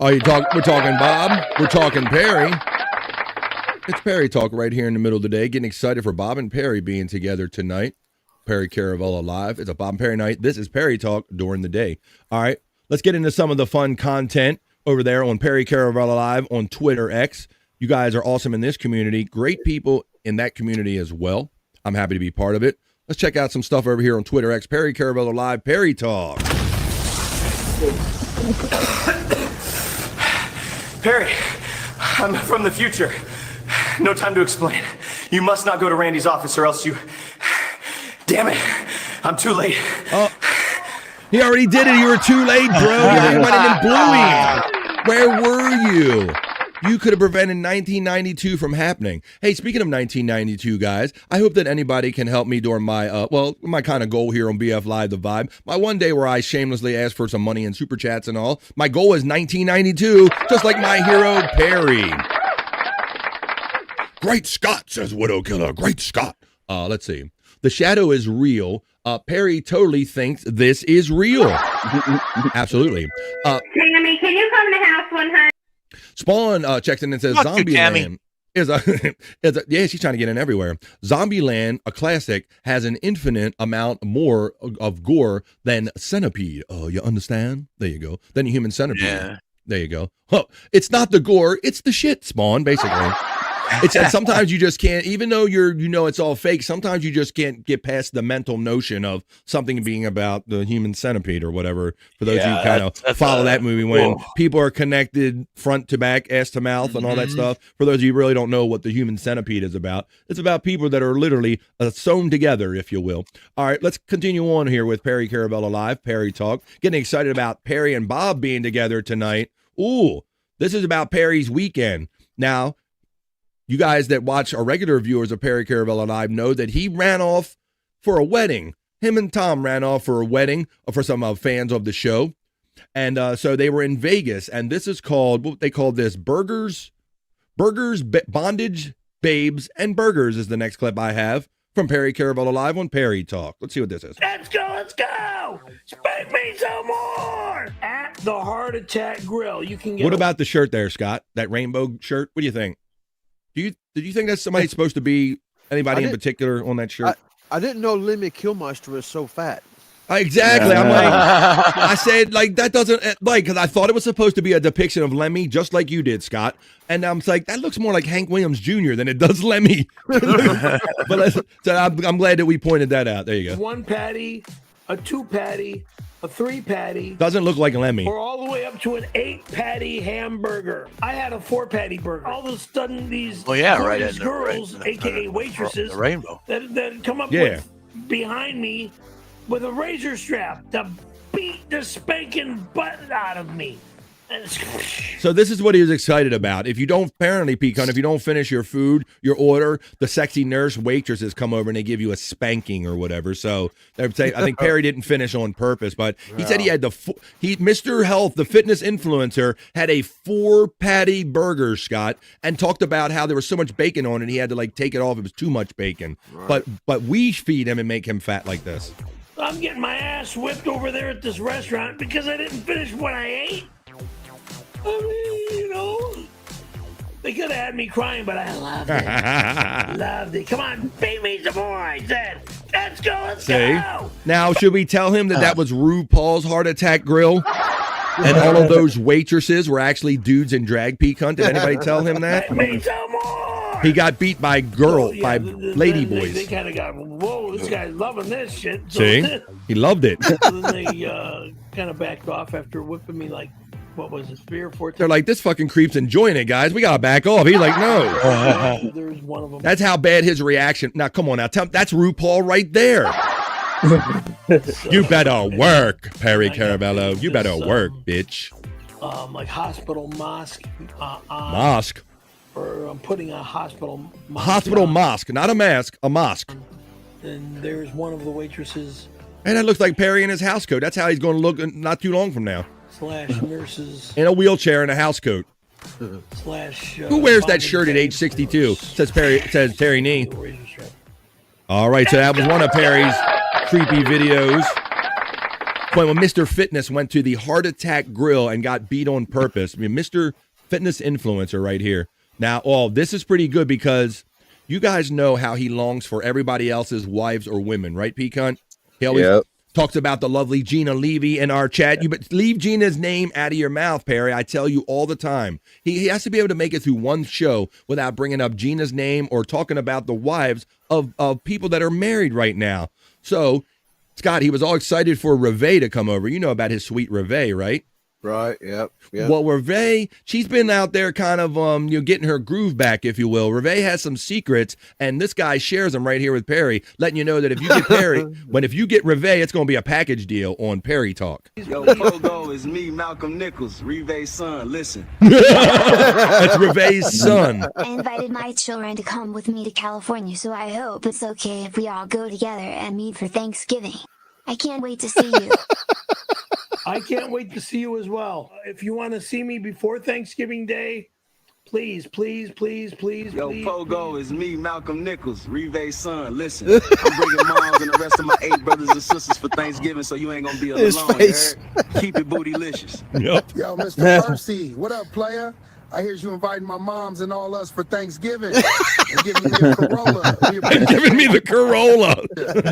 We're talking Bob. We're talking Perry. It's Perry Talk right here in the middle of the day. Getting excited for Bob and Perry being together tonight. Perry Caravella Live. It's a Bob and Perry night. This is Perry Talk during the day. All right, let's get into some of the fun content over there on Perry Caravella Live on Twitter X. You guys are awesome in this community. Great people in that community as well. I'm happy to be part of it. Let's check out some stuff over here on Twitter X. Perry Caravella Live. Perry Talk. Perry, I'm from the future. No time to explain. You must not go to Randy's office or else you... Damn it, I'm too late. Oh, he already did it. You were too late, bro. You went in Bluey. Where were you? You could have prevented 1992 from happening. Hey, speaking of 1992, guys, I hope that anybody can help me during my, my kind of goal here on BF Live, The Vibe. My one day where I shamelessly asked for some money and super chats and all. My goal is 1992, just like my hero, Perry. Great Scott, says Widow Killer. Great Scott. Let's see. The shadow is real. Perry totally thinks this is real. Absolutely. Tammy, can you come to house 100? Spawn checks in and says Zombieland yeah, she's trying to get in everywhere. Zombieland, a classic, has an infinite amount more of gore than Centipede. Oh, you understand? There you go. Than a human centipede. Yeah. There you go. Oh, it's not the gore, it's the shit, Spawn, basically. It's sometimes you just can't, even though it's all fake, sometimes you just can't get past the mental notion of something being about the human centipede or whatever. For those who kind of follow that movie, when people are connected front to back, ass to mouth, and all that stuff. For those of you who really don't know what the human centipede is about, it's about people that are literally sewn together, if you will. All right, let's continue on here with Perry Caravella Live, Perry Talk. Getting excited about Perry and Bob being together tonight. Ooh, this is about Perry's weekend. Now, you guys that watch our regular viewers of Perry Caravella Live know that he ran off for a wedding. Him and Tom ran off for a wedding for some fans of the show. And so they were in Vegas. And this is called, what they call this, Bondage, Babes, and Burgers is the next clip I have. from Perry Caravello live on Perry Talk. Let's see what this is. Let's go, let's go! Spank me some more! At the Heart Attack Grill, you can get. What about the shirt there, Scott? That rainbow shirt? What do you think? Did you think that's somebody supposed to be anybody in particular on that shirt? I didn't know Lemmy Kilmister was so fat. Exactly. I'm like, I said, like, that doesn't, like, because I thought it was supposed to be a depiction of Lemmy, just like you did, Scott. And I'm like, that looks more like Hank Williams Jr. than it does Lemmy. But so I'm glad that we pointed that out. There you go. 1 patty, a 2 patty, a 3 patty. Doesn't look like Lemmy. Or all the way up to an 8 patty hamburger. I had a 4 patty burger. All of a sudden, these girls, aka waitresses, the rainbow, that come up with behind me with a razor strap to beat the spanking butt out of me. So this is what he was excited about. If you don't, apparently, Pecan, if you don't finish your food, your order, the sexy nurse waitresses come over and they give you a spanking or whatever. So I think Perry didn't finish on purpose, but he said he had Mr. Health, the fitness influencer, had a 4 patty burger, Scott, and talked about how there was so much bacon on it, he had to like take it off. It was too much bacon. Right. But we feed him and make him fat like this. I'm getting my ass whipped over there at this restaurant because I didn't finish what I ate. I mean, you know, they could have had me crying, but I loved it. Loved it. Come on, beat me some more, I said. Let's go, let's go. Now, should we tell him that was RuPaul's Heart Attack Grill? And all of those waitresses were actually dudes in drag, Pecan? Did anybody tell him that? Beat me some more. He got beat by lady boys. They kind of got, whoa, this guy's loving this shit. So See? He loved it. then they kind of backed off after whipping me like, what was it, 3 or 4 times? They're like, this fucking creep's enjoying it, guys. We got to back off. He's like, no. There's one of them. That's how bad his reaction. Now, come on now. That's RuPaul right there. You better work, Perry Caravello. You better work, bitch. Like hospital mosque. Mosque? Or I'm putting a hospital mosque. Hospital mosque. Not a mask, a mosque. And there's one of the waitresses. And that looks like Perry in his house coat. That's how he's going to look not too long from now. / nurses. In a wheelchair and a house coat. / Who wears that shirt at age 62? Says Terry Nee. All right, so that was one of Perry's creepy videos. When Mr. Fitness went to the Heart Attack Grill and got beat on purpose. I mean, Mr. Fitness influencer right here. Now, this is pretty good because you guys know how he longs for everybody else's wives or women, right, Pecan? He always talks about the lovely Gina Levy in our chat. You but leave Gina's name out of your mouth, Perry. I tell you all the time. He has to be able to make it through one show without bringing up Gina's name or talking about the wives of people that are married right now. So, Scott, he was all excited for Reve to come over. You know about his sweet Reve, right? Right. Yep. Well, Reve, she's been out there kind of, getting her groove back, if you will. Reve has some secrets, and this guy shares them right here with Perry, letting you know that if you get Perry, if you get Reve, it's going to be a package deal on Perry Talk. Yo, Pogo is me, Malcolm Nichols, Reve's son. Listen. That's Reve's son. I invited my children to come with me to California, so I hope it's okay if we all go together and meet for Thanksgiving. I can't wait to see you. I can't wait to see you as well. If you want to see me before Thanksgiving Day, please. Yo, Pogo is me, Malcolm Nichols, Reve's son. Listen, I'm bringing moms and the rest of my 8 brothers and sisters for Thanksgiving, so you ain't gonna be alone. You heard? Keep it bootylicious. Yep. Yo, Mr. Percy, what up, player? I hear you inviting my moms and all us for Thanksgiving. And giving me a Corolla. Giving me the Corolla.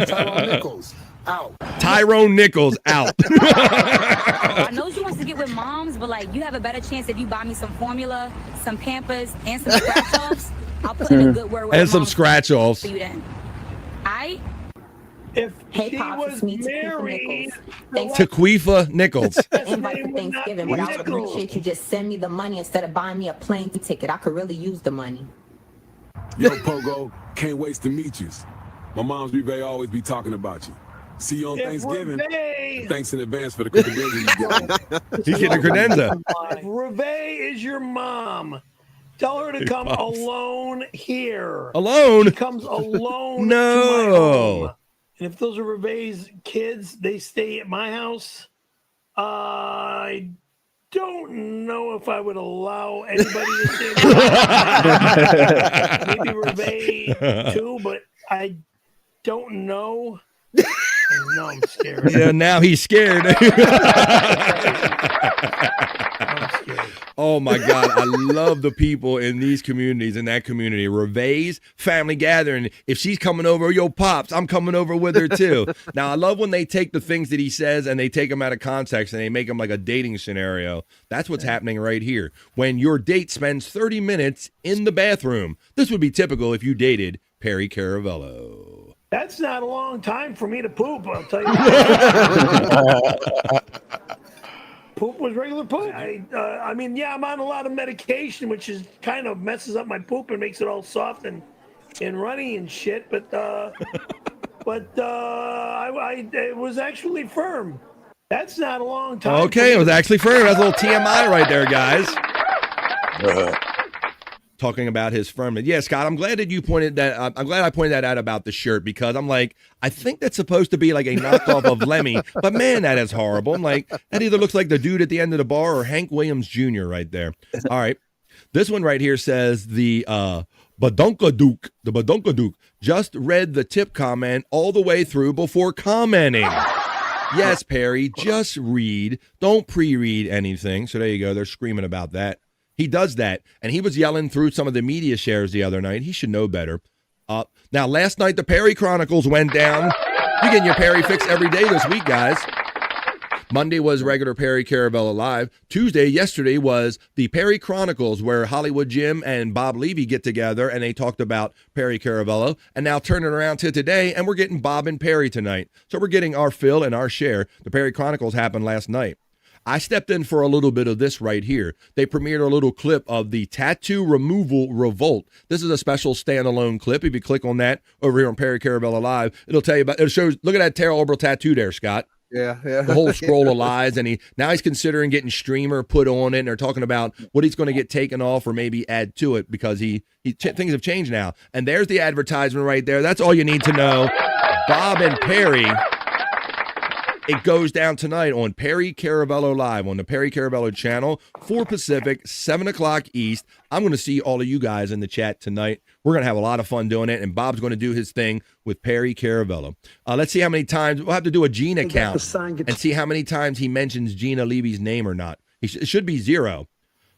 Tyrone Nichols, out. Tyrone Nichols, out. I know she wants to get with moms, but like you have a better chance if you buy me some formula, some Pampers, and some scratch-offs. I'll put in a good word with and some scratch-offs. for you then. Aight? If Hey, she Pops, was it's me, married, Taquifa Nichols. Invite for Thanksgiving, but I would appreciate you just send me the money instead of buying me a plane ticket. I could really use the money. Yo, Pogo, can't wait to meet you. My mom's Reve always be talking about you. See you on Thanksgiving. Thanks in advance for the credenza you got. He's getting a credenza. If Reve is your mom, tell her to come alone here. Alone? She comes alone No. to my home. And if those are Reve's kids, they stay at my house. I don't know if I would allow anybody to stay at my house. Maybe Reve too, but I don't know. No, I'm scared. Yeah, now he's scared. Oh my God, I love the people in these communities, in that community. Reve's family gathering. If she's coming over, yo, Pops, I'm coming over with her too. Now, I love when they take the things that he says and they take them out of context and they make them like a dating scenario. That's what's happening right here. When your date spends 30 minutes in the bathroom. This would be typical if you dated Perry Caravello. That's not a long time for me to poop, I'll tell you. Poop was regular poop. I mean, yeah, I'm on a lot of medication, which is kind of messes up my poop and makes it all soft and runny and shit. But it was actually firm. That's not a long time. Okay, it was actually firm. That's a little TMI right there, guys. Talking about his firmness. Yeah, Scott, I'm glad that you pointed that. I'm glad I pointed that out about the shirt because I'm like, I think that's supposed to be like a knockoff of Lemmy, but man, that is horrible. I'm like, that either looks like the dude at the end of the bar or Hank Williams Jr. right there. All right. This one right here says the Badunkaduke just read the tip comment all the way through before commenting. Yes, Perry, just read. Don't pre-read anything. So there you go. They're screaming about that. He does that, and he was yelling through some of the media shares the other night. He should know better. Now, last night, the Perry Chronicles went down. You're getting your Perry fix every day this week, guys. Monday was regular Perry Caravello Live. Yesterday was the Perry Chronicles, where Hollywood Jim and Bob Levy get together, and they talked about Perry Caravello. And now turning around to today, and we're getting Bob and Perry tonight. So we're getting our fill and our share. The Perry Chronicles happened last night. I stepped in for a little bit of this right here. They premiered a little clip of the Tattoo Removal Revolt. This is a special standalone clip. If you click on that over here on Perry Caravello Live, it'll tell you about, it shows, look at that terrible tattoo there, Scott. Yeah. The whole scroll of lies, and he's considering getting streamer put on it, and they're talking about what he's going to get taken off or maybe add to it because things have changed now. And there's the advertisement right there. That's all you need to know. Bob and Perry. It goes down tonight on Perry Caravello Live on the Perry Caravello channel, 4 Pacific, 7 o'clock East. I'm going to see all of you guys in the chat tonight. We're going to have a lot of fun doing it, and Bob's going to do his thing with Perry Caravello. Let's see how many times. We'll have to do a Gina count and see how many times he mentions Gina Levy's name or not. It should be 0.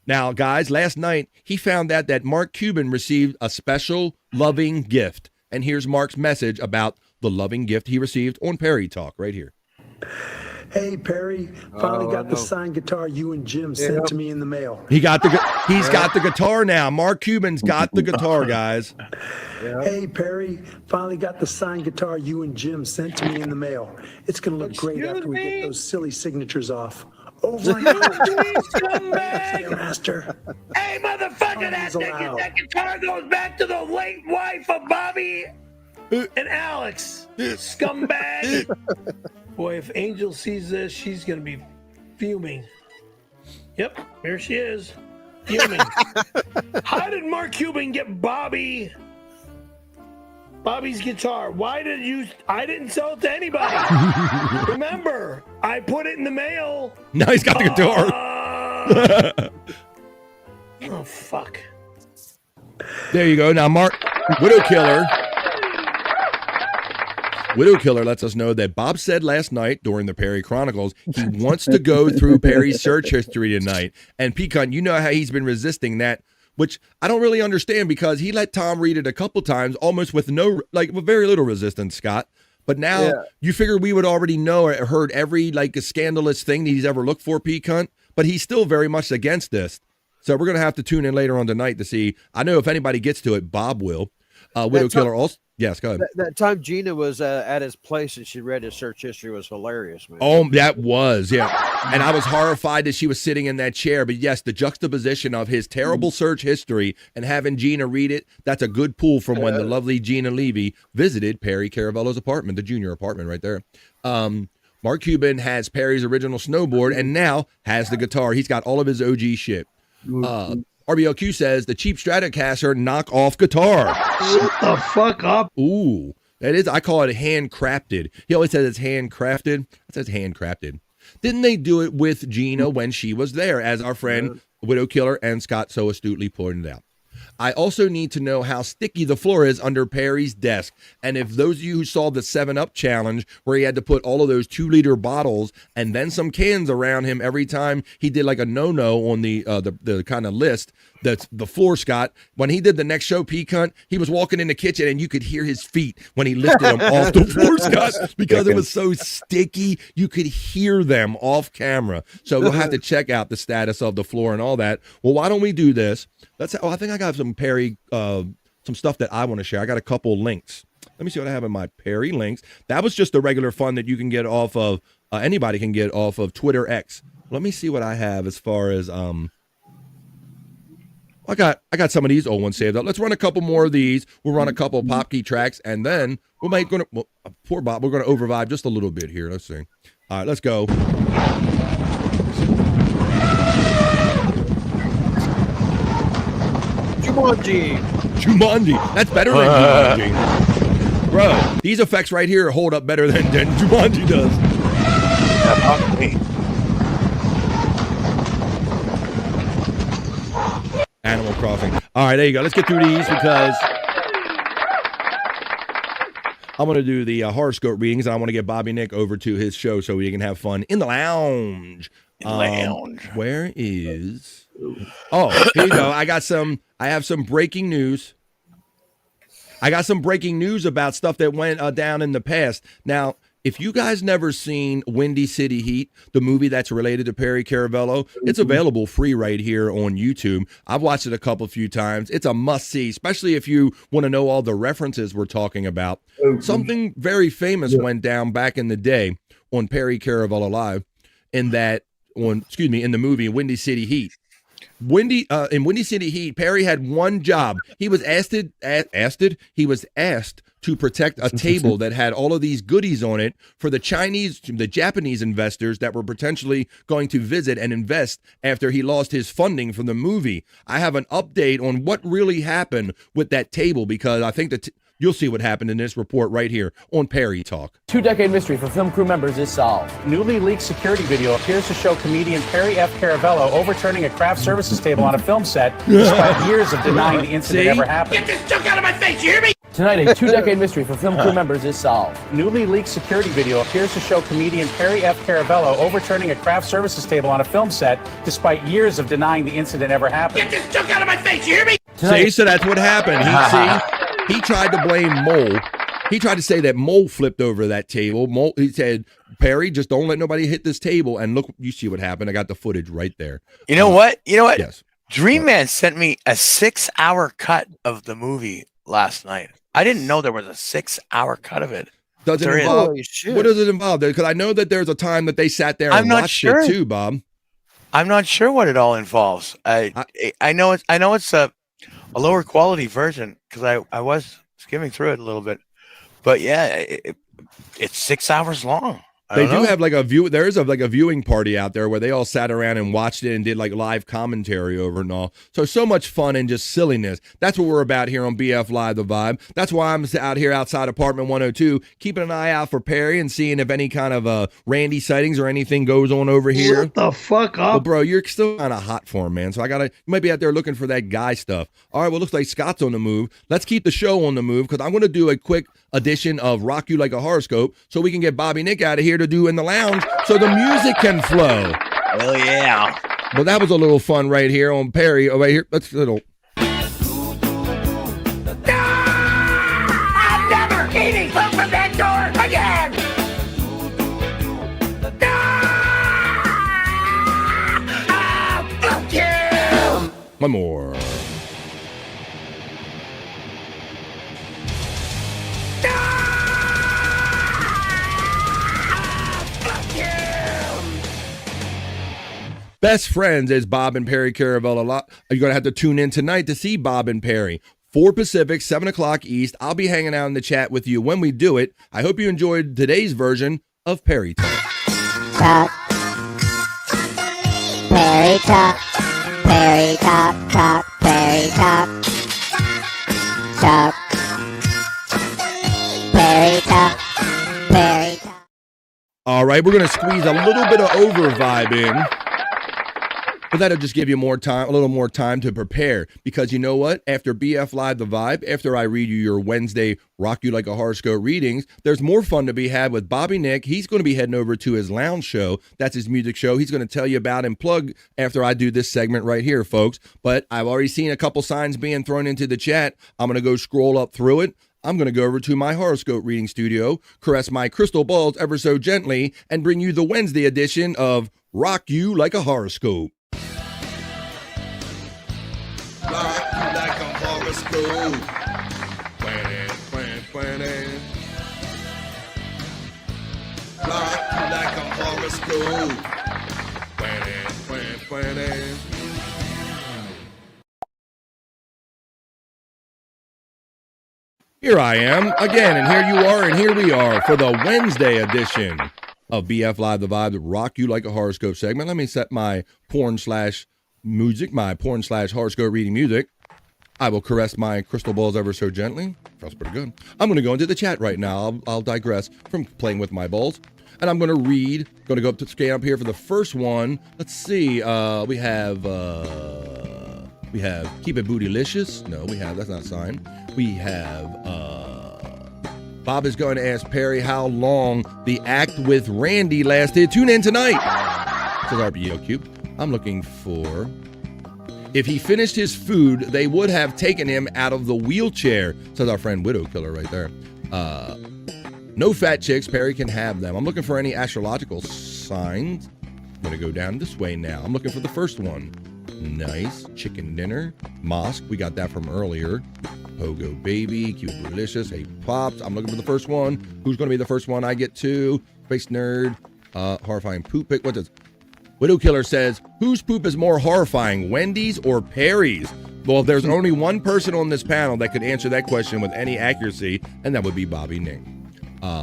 Now, guys, last night he found out that Mark Cuban received a special loving gift. And here's Mark's message about the loving gift he received on Perry Talk right here. Hey, Perry, finally got the signed guitar you and Jim sent to me in the mail. He's got the guitar now. Mark Cuban's got the guitar, guys. Hey, Perry, finally got the signed guitar you and Jim sent to me in the mail. It's going to look great after we get those silly signatures off. Over and Master. Hey, motherfucker, that guitar goes back to the late wife of Bobby and Alex. Scumbag. Boy, if Angel sees this, she's going to be fuming. Yep, here she is. Fuming. How did Mark Cuban get Bobby's guitar? I didn't sell it to anybody. Remember, I put it in the mail. Now he's got the guitar. Oh, fuck. There you go. Now, Mark, Widow Killer lets us know that Bob said last night during the Perry Chronicles he wants to go through Perry's search history tonight. And Pecan, you know how he's been resisting that, which I don't really understand because he let Tom read it a couple times, almost with very little resistance, Scott. But now you figure we would already know or heard every scandalous thing that he's ever looked for, Pecan. But he's still very much against this. So we're going to have to tune in later on tonight to see. I know if anybody gets to it, Bob will. Widow Killer also. Yes, go ahead. That time Gina was at his place and she read his search history was hilarious, man. Oh, that was, yeah. And I was horrified that she was sitting in that chair. But yes, the juxtaposition of his terrible search history and having Gina read it, that's a good pull from when the lovely Gina Levy visited Perry Caravello's apartment, the junior apartment right there. Mark Cuban has Perry's original snowboard and now has the guitar. He's got all of his OG shit. RBLQ says the cheap Stratocaster knockoff guitar. Shut the fuck up. Ooh, that is, I call it handcrafted. He always says it's handcrafted. It says handcrafted. Didn't they do it with Gina when she was there, as our friend Widow Killer and Scott so astutely pointed out? I also need to know how sticky the floor is under Perry's desk. And if those of you who saw the 7-Up challenge where he had to put all of those 2-liter bottles and then some cans around him every time he did like a no-no on the kind of list, that's the floor, Scott. When he did the next show, Peak Hunt, he was walking in the kitchen and you could hear his feet when he lifted them off the floor, Scott, because it was so sticky. You could hear them off camera. So we'll have to check out the status of the floor and all that. Well, why don't we do this? I think I got some Perry, some stuff that I want to share. I got a couple links. Let me see what I have in my Perry links. That was just the regular fun that you can get off of, anybody can get off of Twitter X. Let me see what I have as far as, I got some of these old ones saved up. Let's run a couple more of these. We'll run a couple of Pop Key tracks, and then poor Bob, we're gonna overvibe just a little bit here. Let's see. All right, let's go. Jumanji. That's better than Jumanji. Bro, these effects right here hold up better than Jumanji does. Yeah, fuck me. Animal Crossing. All right, there you go. Let's get through these because I'm going to do the horoscope readings, and I want to get Bobby Nick over to his show so we can have fun in the lounge. Where is... Oh, here you go. I have some breaking news. I got some breaking news about stuff that went down in the past. Now, if you guys never seen Windy City Heat, the movie that's related to Perry Caravello, it's available free right here on YouTube. I've watched it a few times. It's a must-see, especially if you want to know all the references we're talking about. Something very famous went down back in the day on Perry Caravello Live in the movie Windy City Heat. In Windy City Heat, Perry had one job. He was asked to protect a table that had all of these goodies on it for the Japanese investors that were potentially going to visit and invest after he lost his funding from the movie. I have an update on what really happened with that table because I think that you'll see what happened in this report right here on Perry Talk. 2-decade mystery for film crew members is solved. Newly leaked security video appears to show comedian Perry F. Caravello overturning a craft services table on a film set despite years of denying the incident ever happened. Get this junk out of my face, you hear me? Tonight, a 2-decade mystery for film crew members is solved. Newly leaked security video appears to show comedian Perry F. Caravello overturning a craft services table on a film set despite years of denying the incident ever happened. Get this junk out of my face, you hear me? See, so that's what happened. He tried to blame Mole. He tried to say that Mole flipped over that table. He said, Perry, just don't let nobody hit this table. And look, you see what happened. I got the footage right there. You know what? Yes. Dream Man sent me a 6-hour cut of the movie last night. I didn't know there was a 6-hour cut of it. What does it involve? Because I know that there's a time that they sat there and watched it too, Bob. I'm not sure what it all involves. I know it's a lower quality version because I was skimming through it a little bit, but yeah, it's 6 hours long. They do have like a view. There is a viewing party out there where they all sat around and watched it and did like live commentary over and all. So much fun and just silliness. That's what we're about here on BF Live The Vibe. That's why I'm out here outside apartment 102, keeping an eye out for Perry and seeing if any kind of Randy sightings or anything goes on over here. Shut the fuck up. Well, bro, you're still kind of hot for him, man. So you might be out there looking for that guy stuff. All right, well, looks like Scott's on the move. Let's keep the show on the move because I'm going to do a quick edition of Rock You Like a Horoscope so we can get Bobby Nick out of here to do In the Lounge so the music can flow. Hell yeah. Well, that was a little fun right here on Perry. Oh, right here. Let's little. I'm never eating food from that door again! Fuck you! One more. Best friends is Bob and Perry Caravello. You're going to have to tune in tonight to see Bob and Perry. 4 Pacific, 7 o'clock East. I'll be hanging out in the chat with you when we do it. I hope you enjoyed today's version of Perry Talk. Talk. Perry Talk. Perry Talk. Talk. Perry Talk. Talk. Perry Talk. Perry Talk. All right, we're going to squeeze a little bit of over vibe in. But that'll just give you a little more time to prepare, because you know what? After BF Live The Vibe, after I read you your Wednesday Rock You Like a Horoscope readings, there's more fun to be had with Bobby Nick. He's going to be heading over to his lounge show. That's his music show. He's going to tell you about and plug after I do this segment right here, folks. But I've already seen a couple signs being thrown into the chat. I'm going to go scroll up through it. I'm going to go over to my horoscope reading studio, caress my crystal balls ever so gently, and bring you the Wednesday edition of Rock You Like a Horoscope. Rock you like a horoscope. Planning. Rock you like a horoscope. Planning. Here I am again, and here you are, and here we are for the Wednesday edition of BF Live The Vibe, the Rock You Like a Horoscope segment. Let me set my porn/music, my porn/horoscope reading music. I will caress my crystal balls ever so gently. Feels pretty good. I'm going to go into the chat right now. I'll digress from playing with my balls. And I'm going to read, going to go up to scan up here for the first one. Let's see. We have Keep It Bootylicious. No, that's not a sign. We have, Bob is going to ask Perry how long the act with Randy lasted. Tune in tonight. Says RBOQ. I'm looking for, if he finished his food, they would have taken him out of the wheelchair. Says our friend Widow Killer right there. No fat chicks. Perry can have them. I'm looking for any astrological signs. I'm going to go down this way now. I'm looking for the first one. Nice. Chicken dinner. Mosque. We got that from earlier. Pogo Baby. Cute Delicious. Hey Pops. I'm looking for the first one. Who's going to be the first one I get to? Space Nerd. Horrifying poop pick. What does Widow Killer says, whose poop is more horrifying, Wendy's or Perry's? Well, there's only one person on this panel that could answer that question with any accuracy, and that would be Bobby Nick.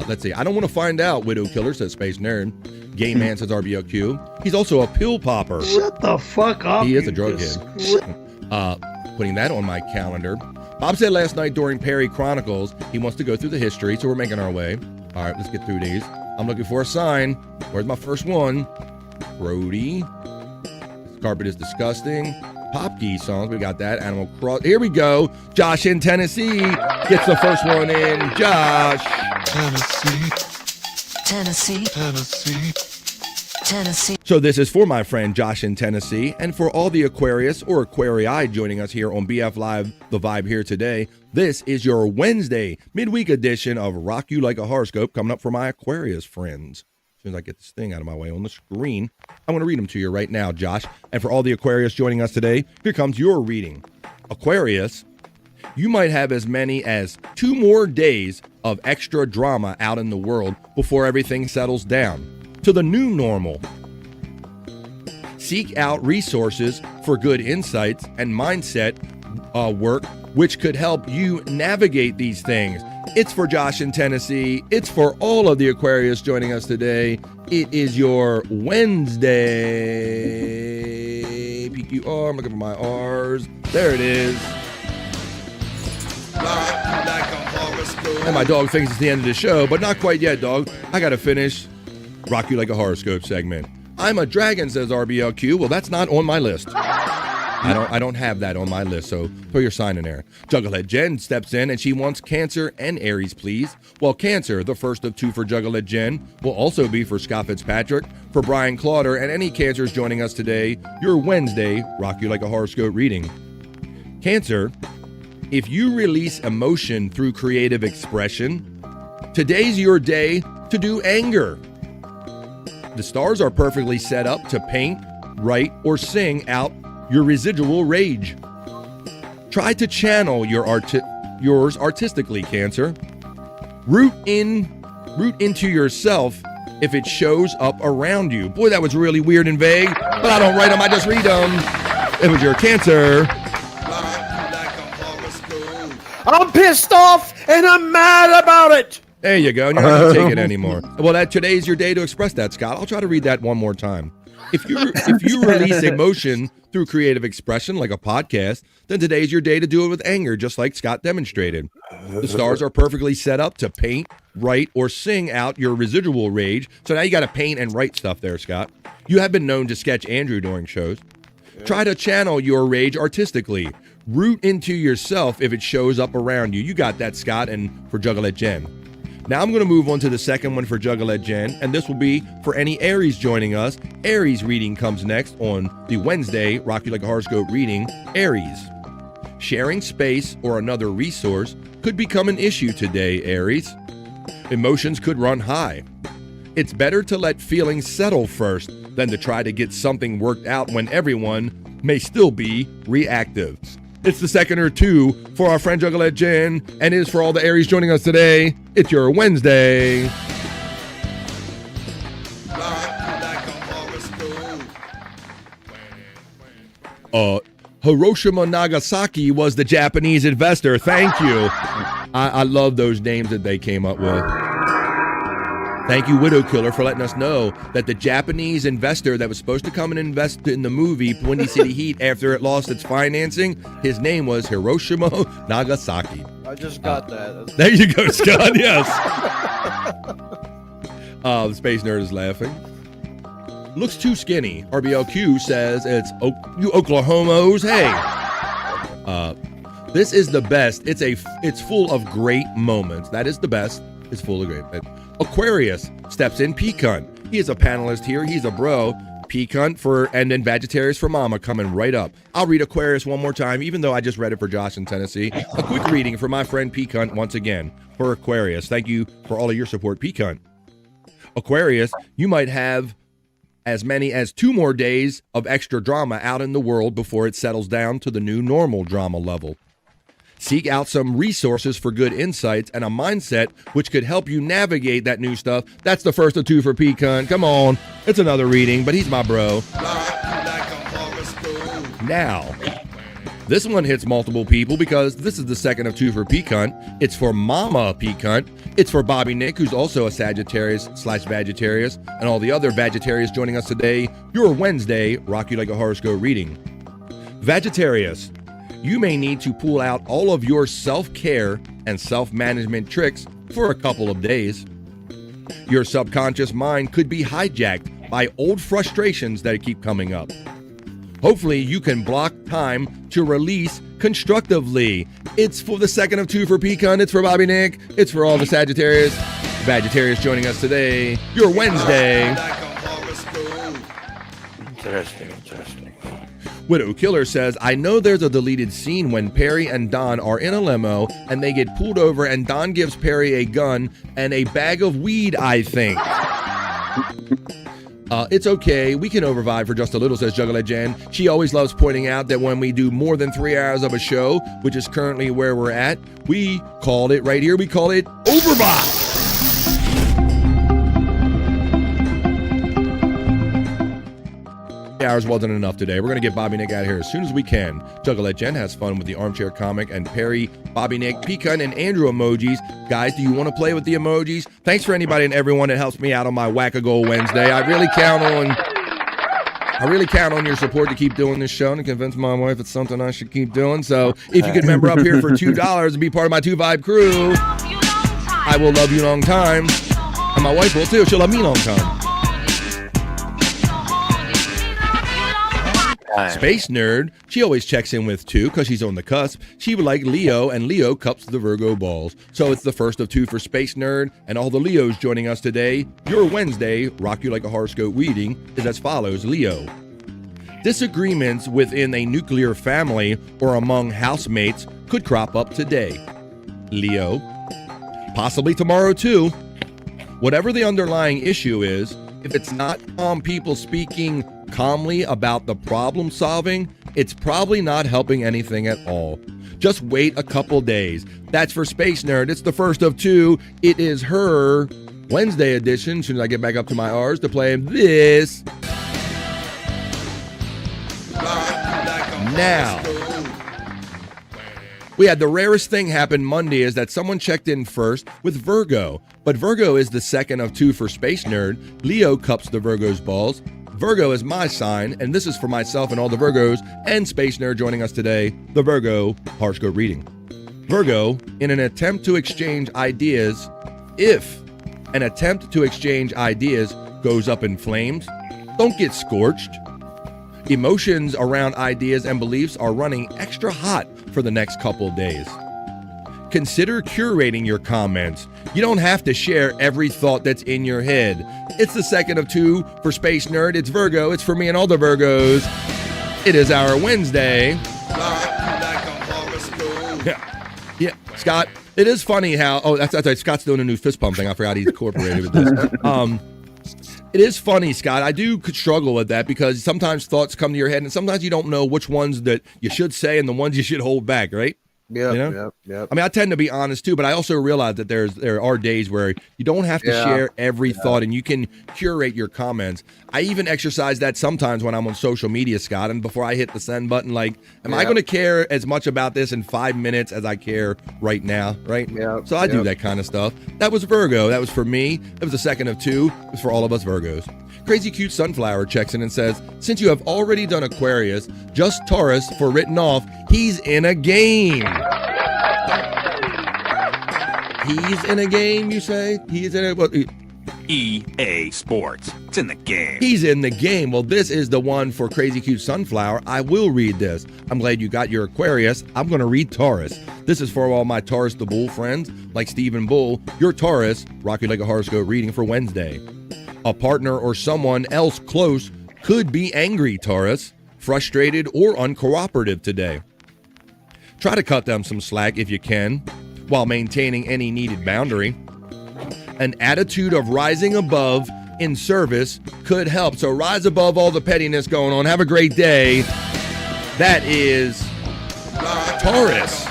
Let's see. I don't want to find out, Widow Killer, says Space Nerd. Gay Man, says RBOQ. He's also a pill popper. Shut the fuck up. He is a drug head. Putting that on my calendar. Bob said last night during Perry Chronicles, he wants to go through the history, so we're making our way. All right, let's get through these. I'm looking for a sign. Where's my first one? Brody. This carpet is disgusting. Popkey songs. We got that. Animal Cross. Here we go. Josh in Tennessee gets the first one in. Josh. Tennessee. So this is for my friend Josh in Tennessee, and for all the Aquarius or Aquarii joining us here on BF Live The Vibe here today. This is your Wednesday midweek edition of Rock You Like a Horoscope, coming up for my Aquarius friends. As soon as I get this thing out of my way on the screen, I want to read them to you right now, Josh. And for all the Aquarius joining us today, here comes your reading. Aquarius, you might have as many as 2 more days of extra drama out in the world before everything settles down to the new normal. Seek out resources for good insights and mindset work, which could help you navigate these things. It's for Josh in Tennessee. It's for all of the Aquarius joining us today. It is your Wednesday. PQR. I'm looking for my R's. There it is. And my dog thinks it's the end of the show, but not quite yet, dog. I got to finish Rock You Like a Horoscope segment. I'm a dragon, says RBLQ. Well, that's not on my list. I don't have that on my list, so put your sign in there. Jugglehead Jen steps in, and she wants Cancer and Aries, please. Well, Cancer, the first of 2 for Jugglehead Jen, will also be for Scott Fitzpatrick, for Brian Clauder, and any Cancers joining us today, your Wednesday Rock You Like a Horoscope reading. Cancer, if you release emotion through creative expression, today's your day to do anger. The stars are perfectly set up to paint, write, or sing out your residual rage. Try to channel yours artistically, Cancer. Root into yourself if it shows up around you. Boy, that was really weird and vague, but I don't write them, I just read them. It was your Cancer. I'm pissed off and I'm mad about it. There you go. And you're not going to take it anymore. Well, today's your day to express that, Scott. I'll try to read that one more time. If you release emotion through creative expression like a podcast, then today's your day to do it with anger, just like Scott demonstrated. The stars are perfectly set up to paint, write, or sing out your residual rage. So now you got to paint and write stuff there, Scott. You have been known to sketch Andrew during shows. Try to channel your rage artistically. Root into yourself if it shows up around you. You got that, Scott, and for Juggalette Jen. Now I'm going to move on to the second one for Juggalette Jen, and this will be for any Aries joining us. Aries reading comes next on the Wednesday Rock You Like a Horoscope reading. Aries. Sharing space or another resource could become an issue today, Aries. Emotions could run high. It's better to let feelings settle first than to try to get something worked out when everyone may still be reactive. It's the second or two for our friend Juggalette Jen, and it is for all the Aries joining us today. It's your Wednesday. Hiroshima Nagasaki was the Japanese investor. Thank you. I love those names that they came up with. Thank you, Widow Killer, for letting us know that the Japanese investor that was supposed to come and invest in the movie Windy City Heat after it lost its financing, his name was Hiroshima Nagasaki. I just got that. There you go, Scott. Yes. The Space Nerd is laughing. Looks too skinny. RBLQ says it's you Oklahomos. Hey. This is the best. It's full of great moments. That is the best. It's full of great. Aquarius steps in Peacunt. He is a panelist here. He's a bro. Peacunt and then Vegetarians for Mama coming right up. I'll read Aquarius one more time, even though I just read it for Josh in Tennessee. A quick reading for my friend Peacunt once again for Aquarius. Thank you for all of your support, Peacunt. Aquarius, you might have as many as 2 more days of extra drama out in the world before it settles down to the new normal drama level. Seek out some resources for good insights and a mindset which could help you navigate that new stuff. That's the first of 2 for Pecan. Come on. It's another reading, but he's my bro. Now, this one hits multiple people because this is the second of 2 for Pecan. It's for Mama Pecan. It's for Bobby Nick, who's also a Sagittarius/Vegetarius, and all the other Vegetarians joining us today. Your Wednesday Rock You Like a Horoscope reading. Vegetarius. You may need to pull out all of your self-care and self-management tricks for a couple of days. Your subconscious mind could be hijacked by old frustrations that keep coming up. Hopefully, you can block time to release constructively. It's for the second of 2 for Pecan. It's for Bobby Nick. It's for all the Sagittarius. Vegetarians joining us today. Your Wednesday. Interesting. Widow Killer says, I know there's a deleted scene when Perry and Don are in a limo and they get pulled over and Don gives Perry a gun and a bag of weed, I think. It's okay. We can overvibe for just a little, says Juggalette Jen. She always loves pointing out that when we do more than 3 hours of a show, which is currently where we're at, we call it right here, we call it overvibe. Hours wasn't enough today. We're going to get Bobby Nick out of here as soon as we can. Juggalette Jen has fun with the armchair comic and Perry, Bobby Nick, Pecan, and Andrew emojis. Guys, do you want to play with the emojis? Thanks for anybody and everyone that helps me out on my Whack-A-Goal Wednesday. I really count on your support to keep doing this show and to convince my wife it's something I should keep doing. So if you could member up here for $2 and be part of my 2 Vibe crew, I will love you long time. And my wife will too. She'll love me long time. Space Nerd, she always checks in with 2 because she's on the cusp. She would like Leo, and Leo cups the Virgo balls. So it's the first of 2 for Space Nerd, and all the Leos joining us today. Your Wednesday Rock You Like a Horoscope reading is as follows, Leo. Disagreements within a nuclear family or among housemates could crop up today. Leo. Possibly tomorrow too. Whatever the underlying issue is, if it's not calm people speaking calmly about the problem solving, it's probably not helping anything at all. Just wait a couple days. That's for Space Nerd. It's the first of 2. It is her Wednesday edition. As soon as I get back up to my R's to play this. Now, we had the rarest thing happen Monday is that someone checked in first with Virgo. But Virgo is the second of 2 for Space Nerd. Leo cups the Virgo's balls. Virgo is my sign, and this is for myself and all the Virgos and Space Nerd joining us today, the Virgo Horoscope reading. Virgo, in an attempt to exchange ideas, if an attempt to exchange ideas goes up in flames, don't get scorched. Emotions around ideas and beliefs are running extra hot for the next couple days. Consider curating your comments. You don't have to share every thought that's in your head. It's the second of two for Space Nerd. It's Virgo. It's for me and all the Virgos. It is our Wednesday. Yeah, Scott. It is funny how. Oh, that's right. Scott's doing a new fist pump thing. I forgot he's incorporated with this. It is funny, Scott. I do struggle with that because sometimes thoughts come to your head, and sometimes you don't know which ones that you should say and the ones you should hold back, right? Yeah, you know? yeah. I mean, I tend to be honest too, but I also realize that there are days where you don't have to share every thought, and you can curate your comments. I even exercise that sometimes when I'm on social media, Scott, and before I hit the send button, like, am I going to care as much about this in 5 minutes as I care right now, right? Yeah. So I do that kind of stuff. That was Virgo. That was for me. It was the second of two. It was for all of us Virgos. Crazy Cute Sunflower checks in and says, since you have already done Aquarius, just Taurus for written off, he's in a game. He's in a game, you say? He's in a... Well, EA Sports. It's in the game. He's in the game. Well, this is the one for Crazy Cute Sunflower. I will read this. I'm glad you got your Aquarius. I'm going to read Taurus. This is for all my Taurus the Bull friends, like Stephen Bull. Your Taurus, rock you like a horoscope reading for Wednesday. A partner or someone else close could be angry, Taurus, frustrated, or uncooperative today. Try to cut them some slack if you can, while maintaining any needed boundary. An attitude of rising above in service could help. So rise above all the pettiness going on. Have a great day. That is Taurus.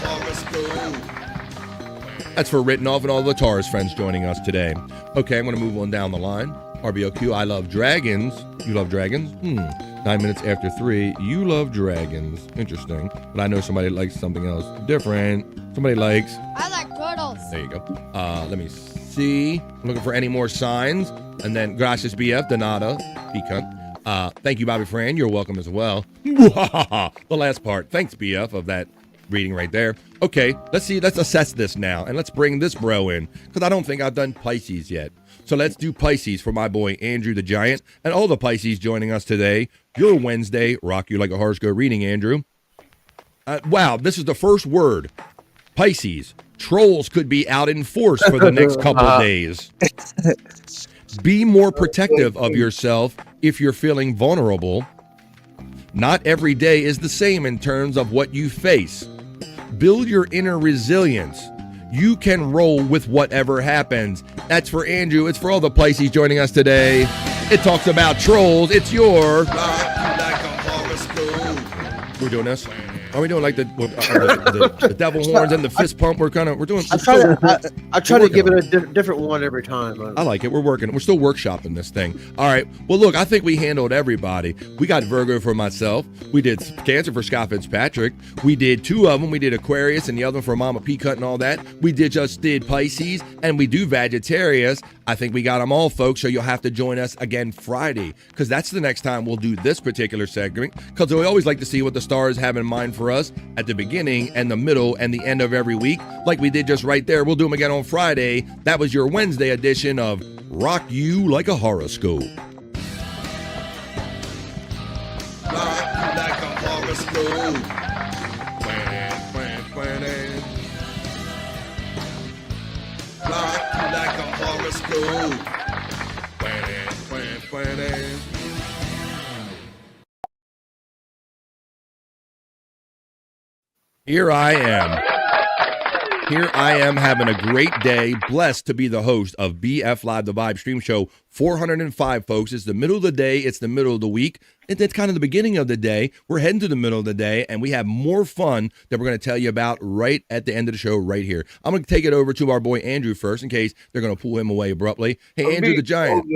That's for written off and all the Taurus friends joining us today. Okay, I'm going to move on down the line. RBOQ, I love dragons. You love dragons? 9 minutes after 3, you love dragons. Interesting. But I know somebody likes something else different. Somebody likes... I like turtles. There you go. Let me see. I'm looking for any more signs. And then, gracias, BF, Donata, Pecan. Thank you, Bobby Fran. You're welcome as well. The last part. Thanks, BF, of that reading right there. Okay, let's see. Let's assess this now. And let's bring this bro in. Because I don't think I've done Pisces yet. So let's do Pisces for my boy Andrew the Giant and all the Pisces joining us today. Your Wednesday, rock you like a horoscope reading, Andrew. Wow, this is the first word. Pisces. Trolls could be out in force for the next couple days. Be more protective of yourself if you're feeling vulnerable. Not every day is the same in terms of what you face. Build your inner resilience. You can roll with whatever happens. That's for Andrew. It's for all the Pisces joining us today. It talks about trolls. It's your... We're doing this. Are we doing like the devil horns and the fist pump? We're doing. I try to give it a different one every time. I like it. We're still workshopping this thing. All right. Well, look, I think we handled everybody. We got Virgo for myself. We did Cancer for Scott Fitzpatrick. We did 2 of them. We did Aquarius and the other one for Mama P Cut and all that. We did Pisces and we do Sagittarius. I think we got them all, folks. So you'll have to join us again Friday because that's the next time we'll do this particular segment because we always like to see what the stars have in mind for us at the beginning and the middle and the end of every week, like we did just right there. We'll do them again on Friday. That was your Wednesday edition of Rock You Like a Horoscope. Rock you like a horoscope. Rock you like a horoscope. Here I am having a great day, blessed to be the host of BF Live, the Vibe Stream Show 405, folks. It's the middle of the day. It's the middle of the week. It's kind of the beginning of the day. We're heading to the middle of the day, and we have more fun that we're going to tell you about right at the end of the show right here. I'm going to take it over to our boy Andrew first in case they're going to pull him away abruptly. Hey, Andrew the Giant.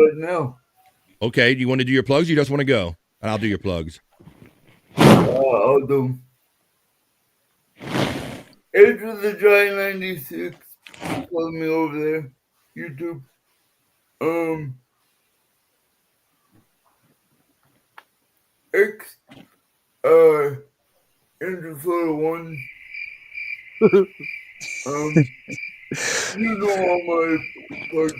Okay, do you want to do your plugs or you just want to go? And I'll do your plugs. I'll do. Andrew the Giant 96. Follow me over there. YouTube. X. Andrew Photo 1. You know all my plugs.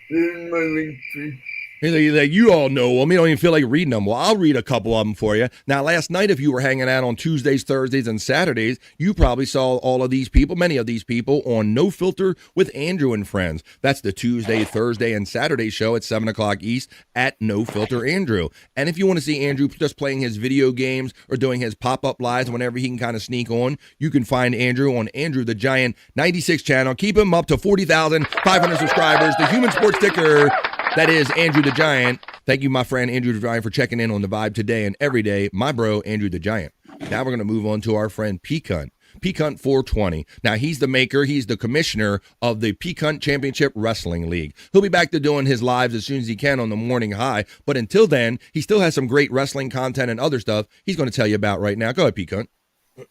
They're in my link tree. Like, you all know them. You don't even feel like reading them. Well, I'll read a couple of them for you. Now, last night, if you were hanging out on Tuesdays, Thursdays, and Saturdays, you probably saw all of these people, many of these people, on No Filter with Andrew and Friends. That's the Tuesday, Thursday, and Saturday show at 7 o'clock East at No Filter Andrew. And if you want to see Andrew just playing his video games or doing his pop-up lives whenever he can kind of sneak on, you can find Andrew on Andrew the Giant 96 channel. Keep him up to 40,500 subscribers. The Human Sports Ticker. That is Andrew the Giant. Thank you, my friend Andrew the Giant, for checking in on the Vibe today and every day. My bro, Andrew the Giant. Now we're going to move on to our friend P-Cunt. P-Cunt 420. Now, he's the commissioner of the P-Cunt Championship Wrestling League. He'll be back to doing his lives as soon as he can on the morning high. But until then, he still has some great wrestling content and other stuff he's going to tell you about right now. Go ahead, P-Cunt.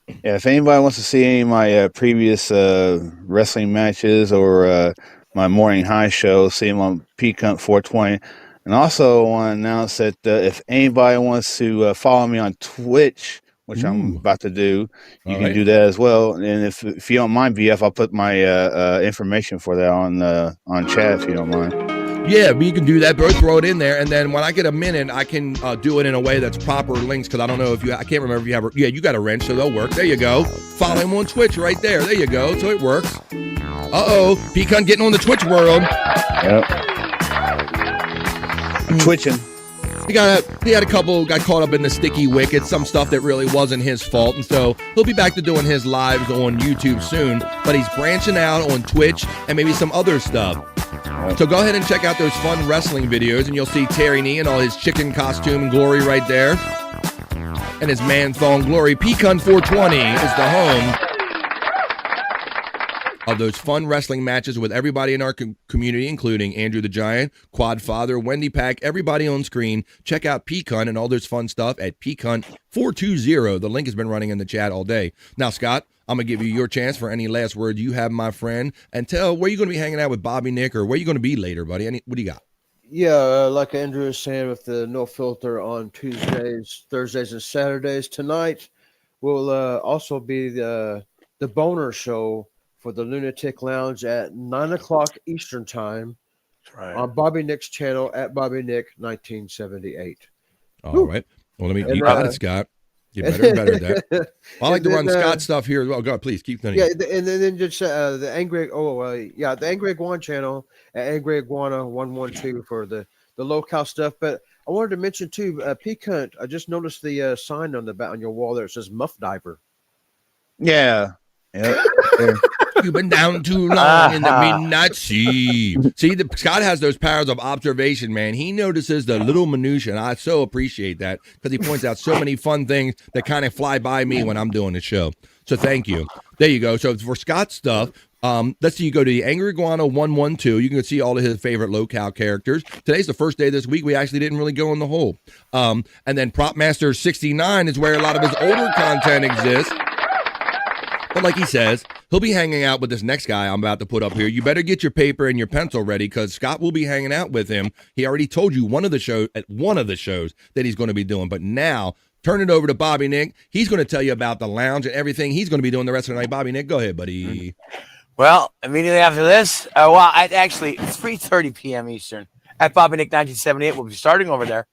Yeah, if anybody wants to see any of my previous wrestling matches or my morning high show, see them on P-Cunt 420. And also want to announce that if anybody wants to follow me on Twitch, which I'm about to do, you can do that as well. And if you don't mind, BF, I'll put my information for that on chat if you don't mind. Yeah, you can do that, bro. Throw it in there, and then when I get a minute, I can do it in a way that's proper links, because I don't know if I can't remember if you have. Yeah, you got a wrench, so they'll work. There you go. Follow him on Twitch right there. There you go. So it works. P-Cunt getting on the Twitch world. Yep. Twitching. He had a couple, got caught up in the sticky wicket, some stuff that really wasn't his fault, and so he'll be back to doing his lives on YouTube soon, but he's branching out on Twitch and maybe some other stuff. So go ahead and check out those fun wrestling videos, and you'll see Terry Nee and all his chicken costume glory right there, and his man thong glory. P-Cunt 420 is the home of those fun wrestling matches with everybody in our community, including Andrew the Giant, Quad Father, Wendy Pack, everybody on screen. Check out P-Cunt and all this fun stuff at P-Cunt 420. The link has been running in the chat all day. Now, Scott, I'm going to give you your chance for any last words you have, my friend, and tell where you're going to be hanging out with Bobby Nick, or where you're going to be later, buddy. What do you got? Yeah, like Andrew was saying, with the No Filter on Tuesdays, Thursdays, and Saturdays. Tonight will also be the Boner Show for the Lunatic Lounge at 9 o'clock Eastern Time. That's right. On Bobby Nick's channel at Bobby Nick 1978. All right. Well, you got it, Scott. You're better and better at that. I like to run Scott stuff here. Oh, God, please keep doing it. Yeah, and then just the Angry, the Angry Iguana channel at Angry Iguana 112 for the locale stuff. But I wanted to mention too, P-Cunt. I just noticed the sign on your wall there. It says Muff Diver. Yeah. Yep. You've been down too long in the midnight sea. See, Scott has those powers of observation, man. He notices the little minutiae, and I so appreciate that, because he points out so many fun things that kind of fly by me when I'm doing the show. So thank you. There you go. So for Scott's stuff, let's see, you go to the Angry Iguana 112. You can see all of his favorite locale characters. Today's the first day this week. We actually didn't really go in the hole. And then Prop Master 69 is where a lot of his older content exists. But like he says, he'll be hanging out with this next guy I'm about to put up here. You better get your paper and your pencil ready, because Scott will be hanging out with him. He already told you one of the shows that he's going to be doing. But now, turn it over to Bobby Nick. He's going to tell you about the lounge and everything he's going to be doing the rest of the night. Bobby Nick, go ahead, buddy. Well, immediately after this, it's 3:30 p.m. Eastern at Bobby Nick 1978. We'll be starting over there.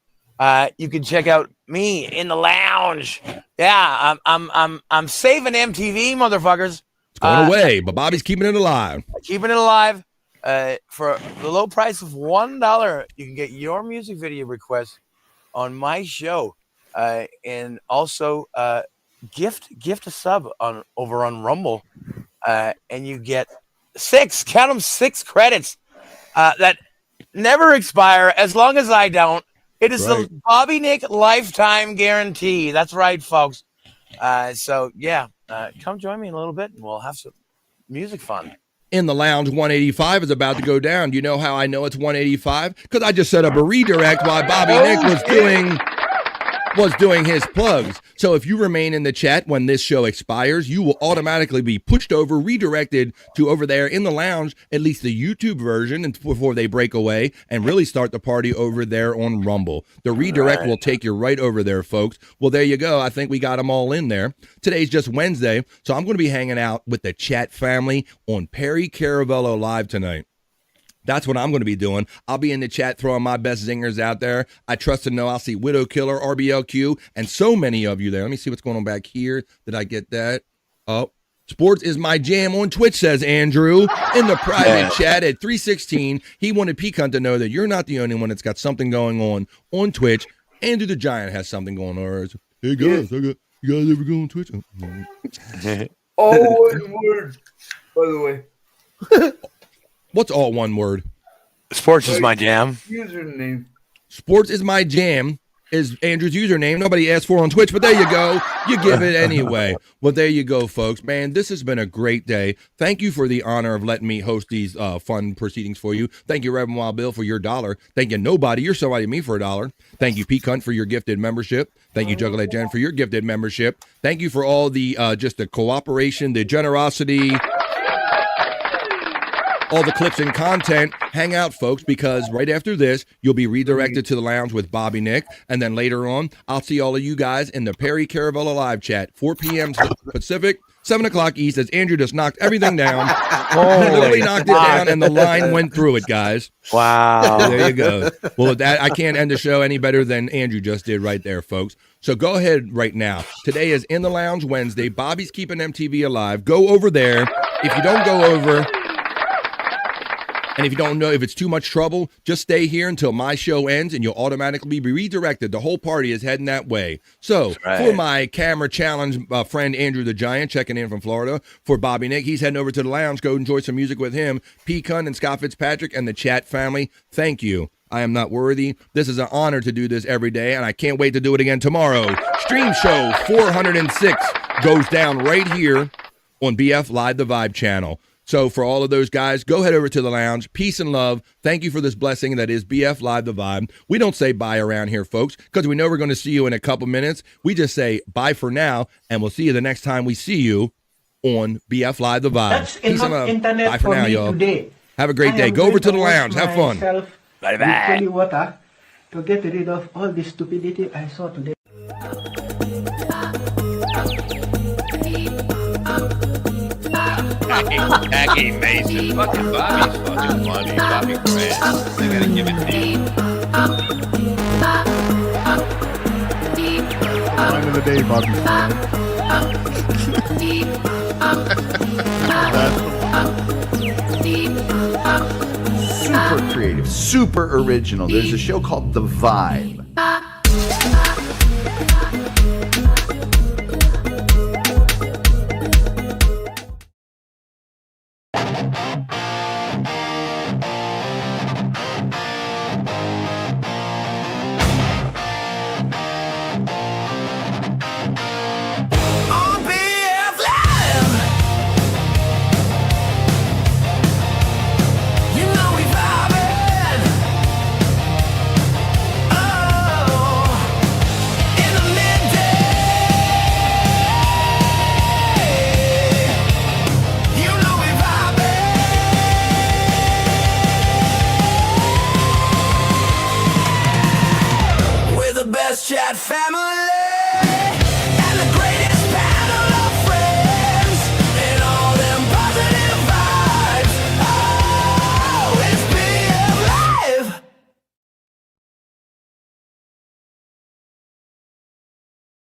You can check out me in the lounge. Yeah, I'm saving MTV, motherfuckers. It's going away, but Bobby's keeping it alive. Keeping it alive. For the low price of $1, you can get your music video request on my show, and also gift a sub over on Rumble, and you get 6 credits that never expire as long as I don't. It is the Bobby Nick lifetime guarantee. That's right, folks. So come join me in a little bit, and we'll have some music fun. In the lounge, 185 is about to go down. Do you know how I know it's 185? Because I just set up a redirect while Bobby Nick was doing his plugs. So if you remain in the chat when this show expires, you will automatically be pushed over, redirected to over there in the lounge, at least the YouTube version, and before they break away and really start the party over there on Rumble. The redirect will take you right over there, folks. Well, there you go. I think we got them all in there. Today's just Wednesday, so I'm going to be hanging out with the chat family on Perry Caravello Live tonight. That's what I'm going to be doing. I'll be in the chat throwing my best zingers out there. I trust to know I'll see Widow Killer, RBLQ, and so many of you there. Let me see what's going on back here. Did I get that? Oh, sports is my jam on Twitch, says Andrew in the private chat at 316. He wanted Pecan to know that you're not the only one that's got something going on Twitch. Andrew the Giant has something going on. Hey guys, you guys ever go on Twitch? All one word, by the way. What's all one word? Sports is my jam. Username. Sports is my jam is Andrew's username. Nobody asked for on Twitch, but there you go. You give it anyway. Well, there you go, folks. Man, this has been a great day. Thank you for the honor of letting me host these fun proceedings for you. Thank you, Reverend Wild Bill, for your $1. Thank you, Nobody. You're somebody to me for $1. Thank you, Pete Cunt, for your gifted membership. Thank you, Juggalette Jen, for your gifted membership. Thank you for all the just the cooperation, the generosity, all the clips and content. Hang out, folks, because right after this, you'll be redirected to the lounge with Bobby Nick. And then later on, I'll see all of you guys in the Perry Caravella live chat, 4 p.m. Pacific, 7 o'clock East, as Andrew just knocked everything down. He literally knocked it down, and the line went through it, guys. Wow. There you go. Well, with that, I can't end the show any better than Andrew just did right there, folks. So go ahead right now. Today is In the Lounge Wednesday. Bobby's keeping MTV alive. Go over there. If you don't go over, and if you don't know if it's too much trouble, just stay here until my show ends and you'll automatically be redirected. The whole party is heading that way. So for my camera challenge friend, Andrew the Giant, checking in from Florida, for Bobby Nick, he's heading over to the lounge. Go enjoy some music with him. Pecan and Scott Fitzpatrick and the chat family. Thank you. I am not worthy. This is an honor to do this every day, and I can't wait to do it again tomorrow. Stream show 406 goes down right here on BF Live the Vibe channel. So for all of those guys, go head over to the lounge. Peace and love. Thank you for this blessing that is BF Live the Vibe. We don't say bye around here, folks, because we know we're going to see you in a couple minutes. We just say bye for now, and we'll see you the next time we see you on BF Live the Vibe. That's Peace and love. Bye for now, y'all. Today. Have a great day. Go over to the lounge. Have fun. Bye-bye. With water to get rid of all the stupidity I saw today. Jackie Mason. Fucking Bobby's fucking funny. Bobby Grant. I gotta give it to you. Line of the day, Bobby. Super creative, super original. There's a show called The Vibe.